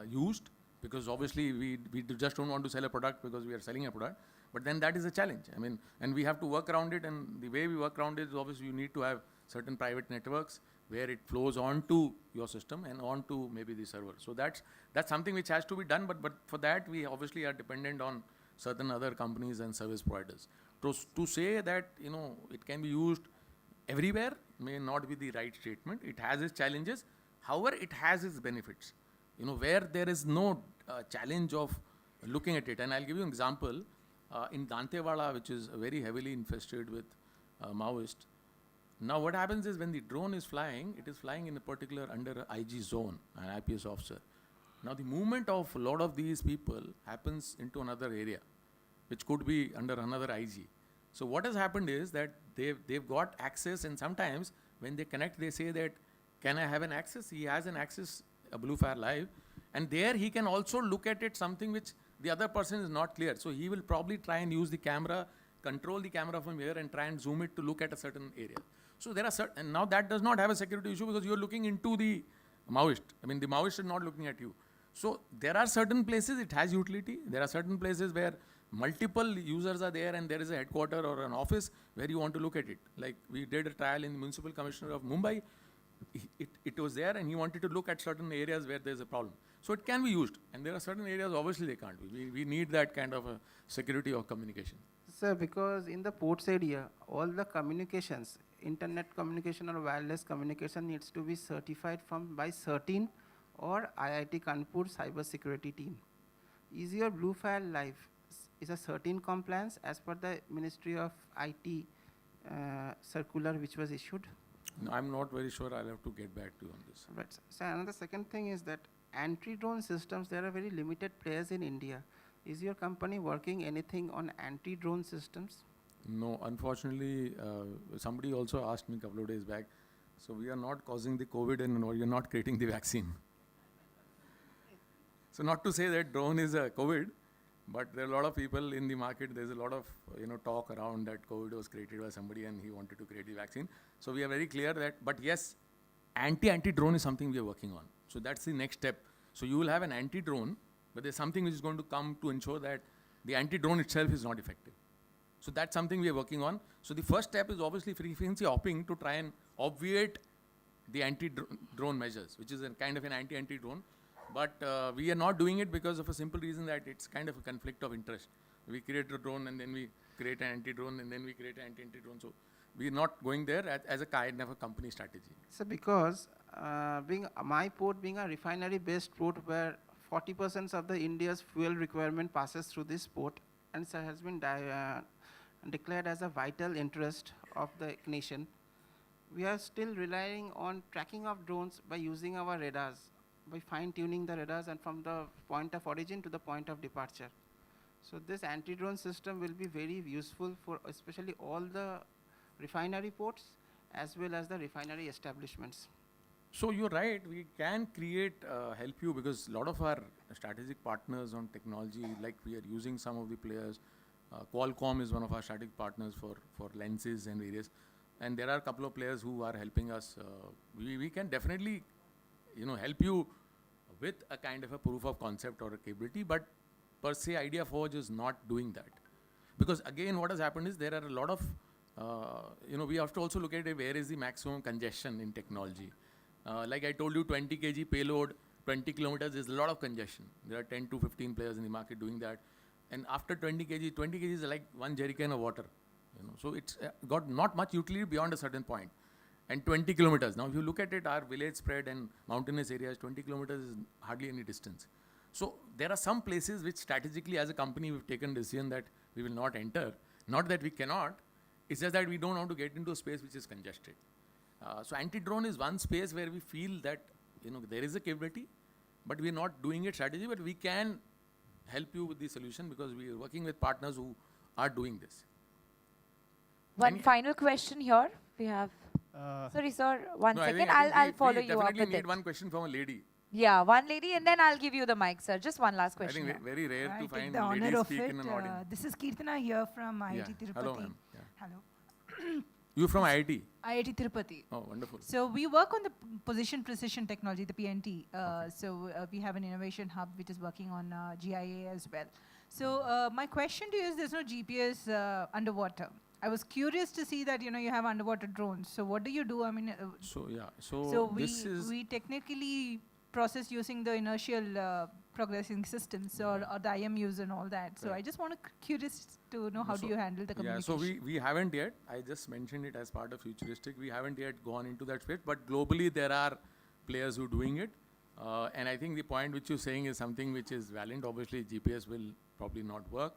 used, because obviously we just don't want to sell a product because we are selling a product. But then that is a challenge. I mean, and we have to work around it, and the way we work around it is obviously you need to have certain private networks where it flows onto your system and onto maybe the server. So that's something which has to be done, but for that we obviously are dependent on certain other companies and service providers. To say that it can be used everywhere may not be the right statement. It has its challenges. However, it has its benefits. Where there is no challenge of looking at it, and I'll give you an example. In Dantewala, which is very heavily infested with Maoists, now what happens is when the drone is flying, it is flying in a particular under IG zone, an IPS officer. Now the movement of a lot of these people happens into another area, which could be under another IG. So what has happened is that they've got access, and sometimes when they connect, they say that, can I have an access? He has an access, a BlueFire Live, and there he can also look at it, something which the other person is not clear. So he will probably try and use the camera, control the camera from here and try and zoom it to look at a certain area. So there are certain, and now that does not have a security issue because you're looking into the Maoist. I mean, the Maoist is not looking at you. So there are certain places it has utility. There are certain places where multiple users are there and there is a headquarter or an office where you want to look at it. Like we did a trial in the Municipal Commissioner of Mumbai. It was there and he wanted to look at certain areas where there's a problem. So it can be used, and there are certain areas obviously they can't be. We need that kind of a security of communication. Sir, because in the ports area, all the communications, internet communication or wireless communication needs to be certified by CERT-In or IIT Kanpur cyber security team. Is your BlueFire Live is a CERT-In compliance as per the Ministry of IT circular which was issued? No, I'm not very sure. I'll have to get back to you on this. Right. So another second thing is that anti-drone systems, there are very limited players in India. Is your company working anything on anti-drone systems? No, unfortunately, somebody also asked me a couple of days back. So we are not causing the COVID and we are not creating the vaccine. So not to say that drone is a COVID, but there are a lot of people in the market. There's a lot of talk around that COVID was created by somebody and he wanted to create the vaccine. So we are very clear that, but yes, anti-drone is something we are working on. So that's the next step. So you will have an anti-drone, but there's something which is going to come to ensure that the anti-drone itself is not effective. So that's something we are working on. So the first step is obviously frequency hopping to try and obviate the anti-drone measures, which is a kind of an anti-drone. But we are not doing it because of a simple reason that it's kind of a conflict of interest. We create a drone and then we create an anti-drone and then we create an anti-drone. So we're not going there as a kind of a company strategy. So because my port being a refinery-based port where 40% of the India's fuel requirement passes through this port, and so has been declared as a vital interest of the nation, we are still relying on tracking of drones by using our radars, by fine-tuning the radars and from the point of origin to the point of departure. So this anti-drone system will be very useful for especially all the refinery ports as well as the refinery establishments. So you're right, we can create, help you, because a lot of our strategic partners on technology, like we are using some of the players. Qualcomm is one of our strategic partners for lenses and various, and there are a couple of players who are helping us. We can definitely, help you with a kind of a proof of concept or a capability, but per se IdeaForge is not doing that. Because again, what has happened is there are a lot of, we have to also look at where is the maximum congestion in technology. Like I told you, 20 kg payload, 20 kilometers is a lot of congestion. There are 10 to 15 players in the market doing that. And after 20 kg is like one jerrycan of water. So it's got not much utility beyond a certain point. and 20 kilometers. Now, if you look at it, our village spread and mountainous areas, 20 kilometers is hardly any distance. So there are some places which strategically as a company we've taken decision that we will not enter. Not that we cannot, it's just that we don't want to get into a space which is congested. So anti-drone is one space where we feel that there is a capability, but we're not doing it strategy, but we can help you with the solution because we are working with partners who are doing this. One final question here. We have. Sorry, sir. One second. I'll follow you up We with definitely it. need one question from a lady. Yeah, one lady, and then I'll give you the mic, sir. Just one last question. I think very rare I to take find the honor ladies of speak it. in an audience. This is Kirtana here from IIT Tirupati. Hello, ma'am. Yeah. Hello. You from IIT? IIT Tirupati. Oh, wonderful. So we work on the position precision technology, the PNT. So we have an innovation hub which is working on GIA as well. So my question to you is, there's no GPS underwater. I was curious to see that you have underwater drones. So what do you do? I mean, So we technically process using the inertial progressing systems or the IMUs and all that. So I just curious to know how do you handle the communication? Yeah, so we haven't yet. I just mentioned it as part of futuristic. We haven't yet gone into that space, but globally there are players who are doing it. And I think the point which you're saying is something which is valid. Obviously, GPS will probably not work.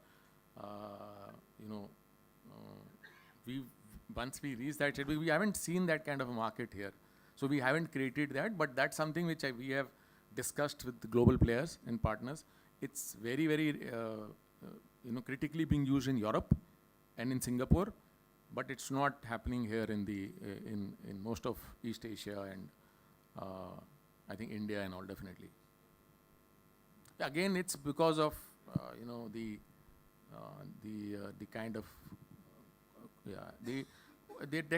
Once we reach that stage, we haven't seen that kind of a market here. So we haven't created that, but that's something which we have discussed with the global players and partners. It's very, very, critically being used in Europe and in Singapore, but it's not happening here in the in most of East Asia and I think India and all definitely. Again, it's because of the kind of the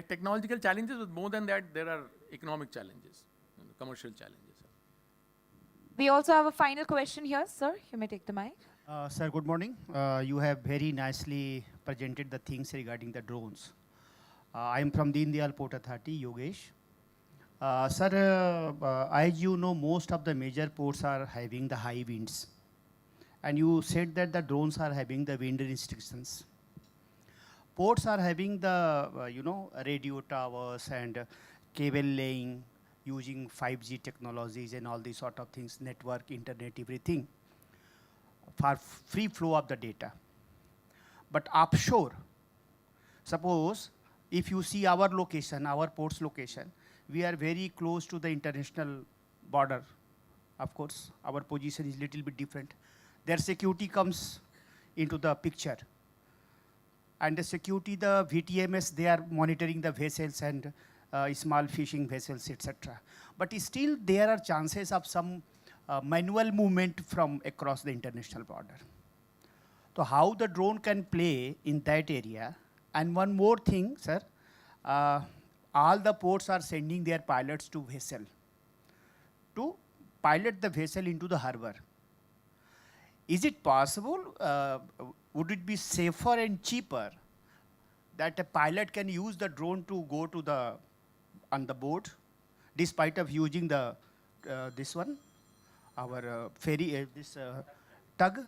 technological challenges, but more than that, there are economic challenges, commercial challenges. We also have a final question here, sir. You may take the mic. Sir, good morning. You have very nicely presented the things regarding the drones. I am from Deen Dayal Port Authority, Yogesh. Sir, as you know, most of the major ports are having the high winds. And you said that the drones are having the wind restrictions. Ports are having the, radio towers and cable laying, using 5G technologies and all these sort of things, network, internet, everything, for free flow of the data. But offshore, suppose if you see our location, our port's location, we are very close to the international border. Of course, our position is little bit different. Their security comes into the picture. And the security, the VTMS, they are monitoring the vessels and small fishing vessels, etc. But still, there are chances of some manual movement from across the international border. So how the drone can play in that area? And one more thing, sir, all the ports are sending their pilots to vessel to pilot the vessel into the harbor. Is it possible, would it be safer and cheaper that a pilot can use the drone to go to on the boat, despite of using the this one, our ferry, this tug?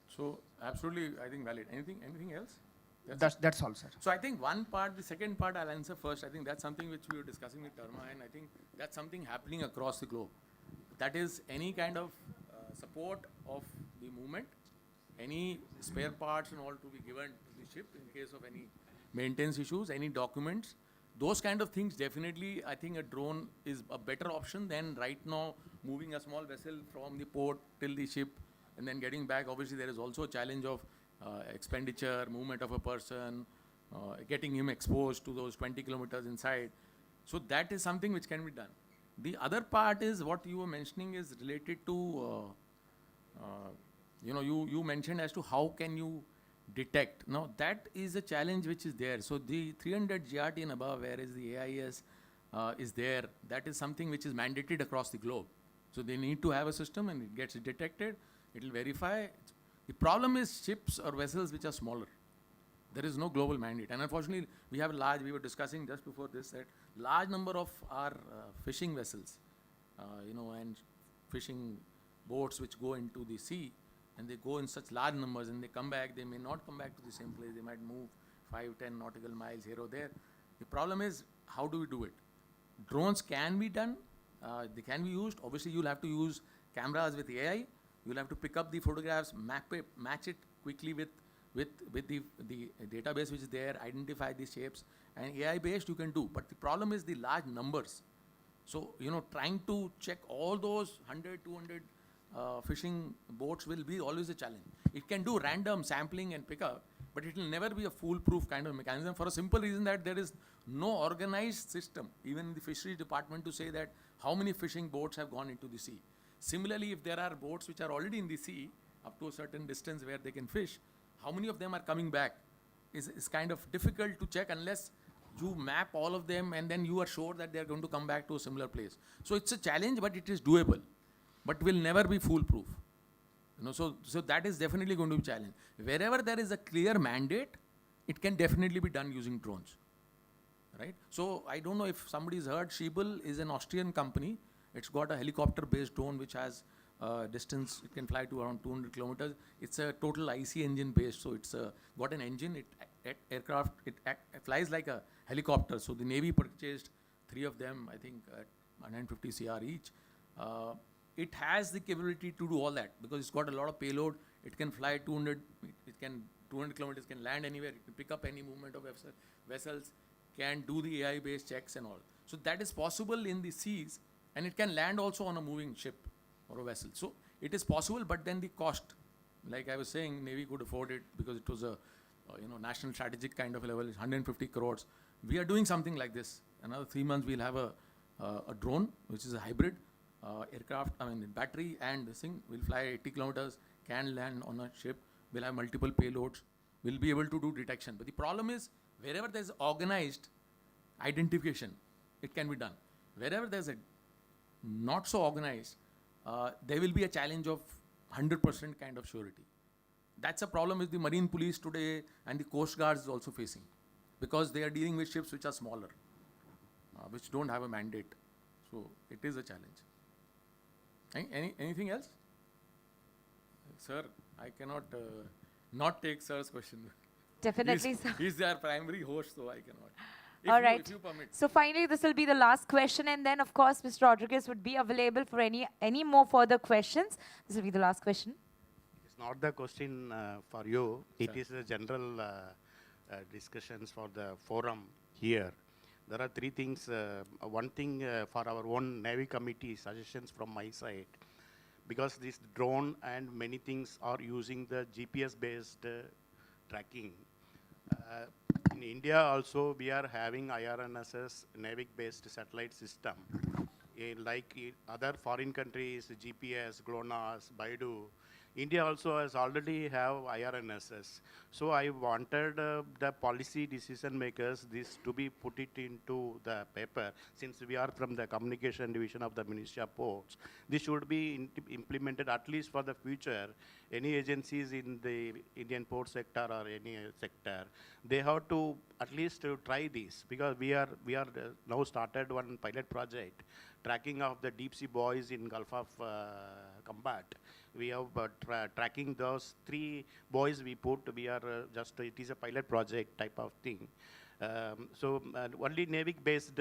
So absolutely, I think valid. Anything else? That's all, sir. So I think one part, the second part I'll answer first. I think that's something which we were discussing with Dharma, and I think that's something happening across the globe. That is any kind of support of the movement, any spare parts and all to be given to the ship in case of any maintenance issues, any documents. Those kind of things, definitely, I think a drone is a better option than right now moving a small vessel from the port till the ship and then getting back. Obviously, there is also a challenge of expenditure, movement of a person, getting him exposed to those 20 kilometers inside. So that is something which can be done. The other part is what you were mentioning is related to, you mentioned as to how can you detect. Now that is a challenge which is there. So the 300 GRT and above, whereas the AIS is there, that is something which is mandated across the globe. So they need to have a system and it gets detected, it will verify. The problem is ships or vessels which are smaller. There is no global mandate. And unfortunately, we were discussing just before this, that large number of our fishing vessels, and fishing boats which go into the sea, and they go in such large numbers and they come back, they may not come back to the same place, they might move 5-10 nautical miles here or there. The problem is, how do we do it? Drones can be done, they can be used. Obviously, you'll have to use cameras with AI. You'll have to pick up the photographs, map it, match it quickly with the database which is there, identify the shapes, and AI based you can do. But the problem is the large numbers. So, trying to check all those 100, 200 fishing boats will be always a challenge. It can do random sampling and pickup, but it will never be a foolproof kind of mechanism for a simple reason that there is no organized system, even in the fisheries department, to say that how many fishing boats have gone into the sea. Similarly, if there are boats which are already in the sea up to a certain distance where they can fish, how many of them are coming back is kind of difficult to check unless you map all of them and then you are sure that they are going to come back to a similar place. So it's a challenge, but it is doable, but will never be foolproof. So that is definitely going to be a challenge. Wherever there is a clear mandate, it can definitely be done using drones, right? So I don't know if somebody's heard, Schiebel is an Austrian company. It's got a helicopter-based drone which has distance, it can fly to around 200 kilometers. It's a total IC engine based, so it's got an engine, it flies like a helicopter. So the Navy purchased 3 of them, I think at 150 CR each. It has the capability to do all that because it's got a lot of payload. It can fly 200 kilometers, can land anywhere, it can pick up any movement of vessels, can do the AI based checks and all. So that is possible in the seas, and it can land also on a moving ship or a vessel. So it is possible, but then the cost, like I was saying, Navy could afford it because it was a national strategic kind of a level, 150 crores. We are doing something like this. Another 3 months we'll have a drone, which is a hybrid aircraft, battery, and this thing will fly 80 kilometers, can land on a ship, will have multiple payloads, will be able to do detection. But the problem is, wherever there's organized identification, it can be done. Wherever there's a not so organized, there will be a challenge of 100% kind of surety. That's a problem with the marine police today and the coast guards is also facing, because they are dealing with ships which are smaller, which don't have a mandate. So it is a challenge. Anything else? Sir, I cannot not take sir's question. Definitely, sir. He's their primary host, so I cannot. All right. If you permit. So finally, this will be the last question, and then, of course, Mr. Rodriguez would be available for any more further questions. This will be the last question. It's not the question for you. It is a general discussions for the forum here. There are 3 things. One thing for our own Navy committee, suggestions from my side, because this drone and many things are using the GPS-based tracking. In India also, we are having IRNSS, NAVIC-based satellite system. Like other foreign countries, GPS, GLONASS, Baidu, India also has already have IRNSS. So I wanted the policy decision makers this to be put it into the paper. Since we are from the communication division of the Ministry of Ports, this should be implemented at least for the future. Any agencies in the Indian port sector or any sector, they have to at least to try this, because we are now started one pilot project tracking of the deep sea buoys in Gulf of Combat. We have tracking those 3 buoys we put. We are it is a pilot project type of thing. So only NAVIC based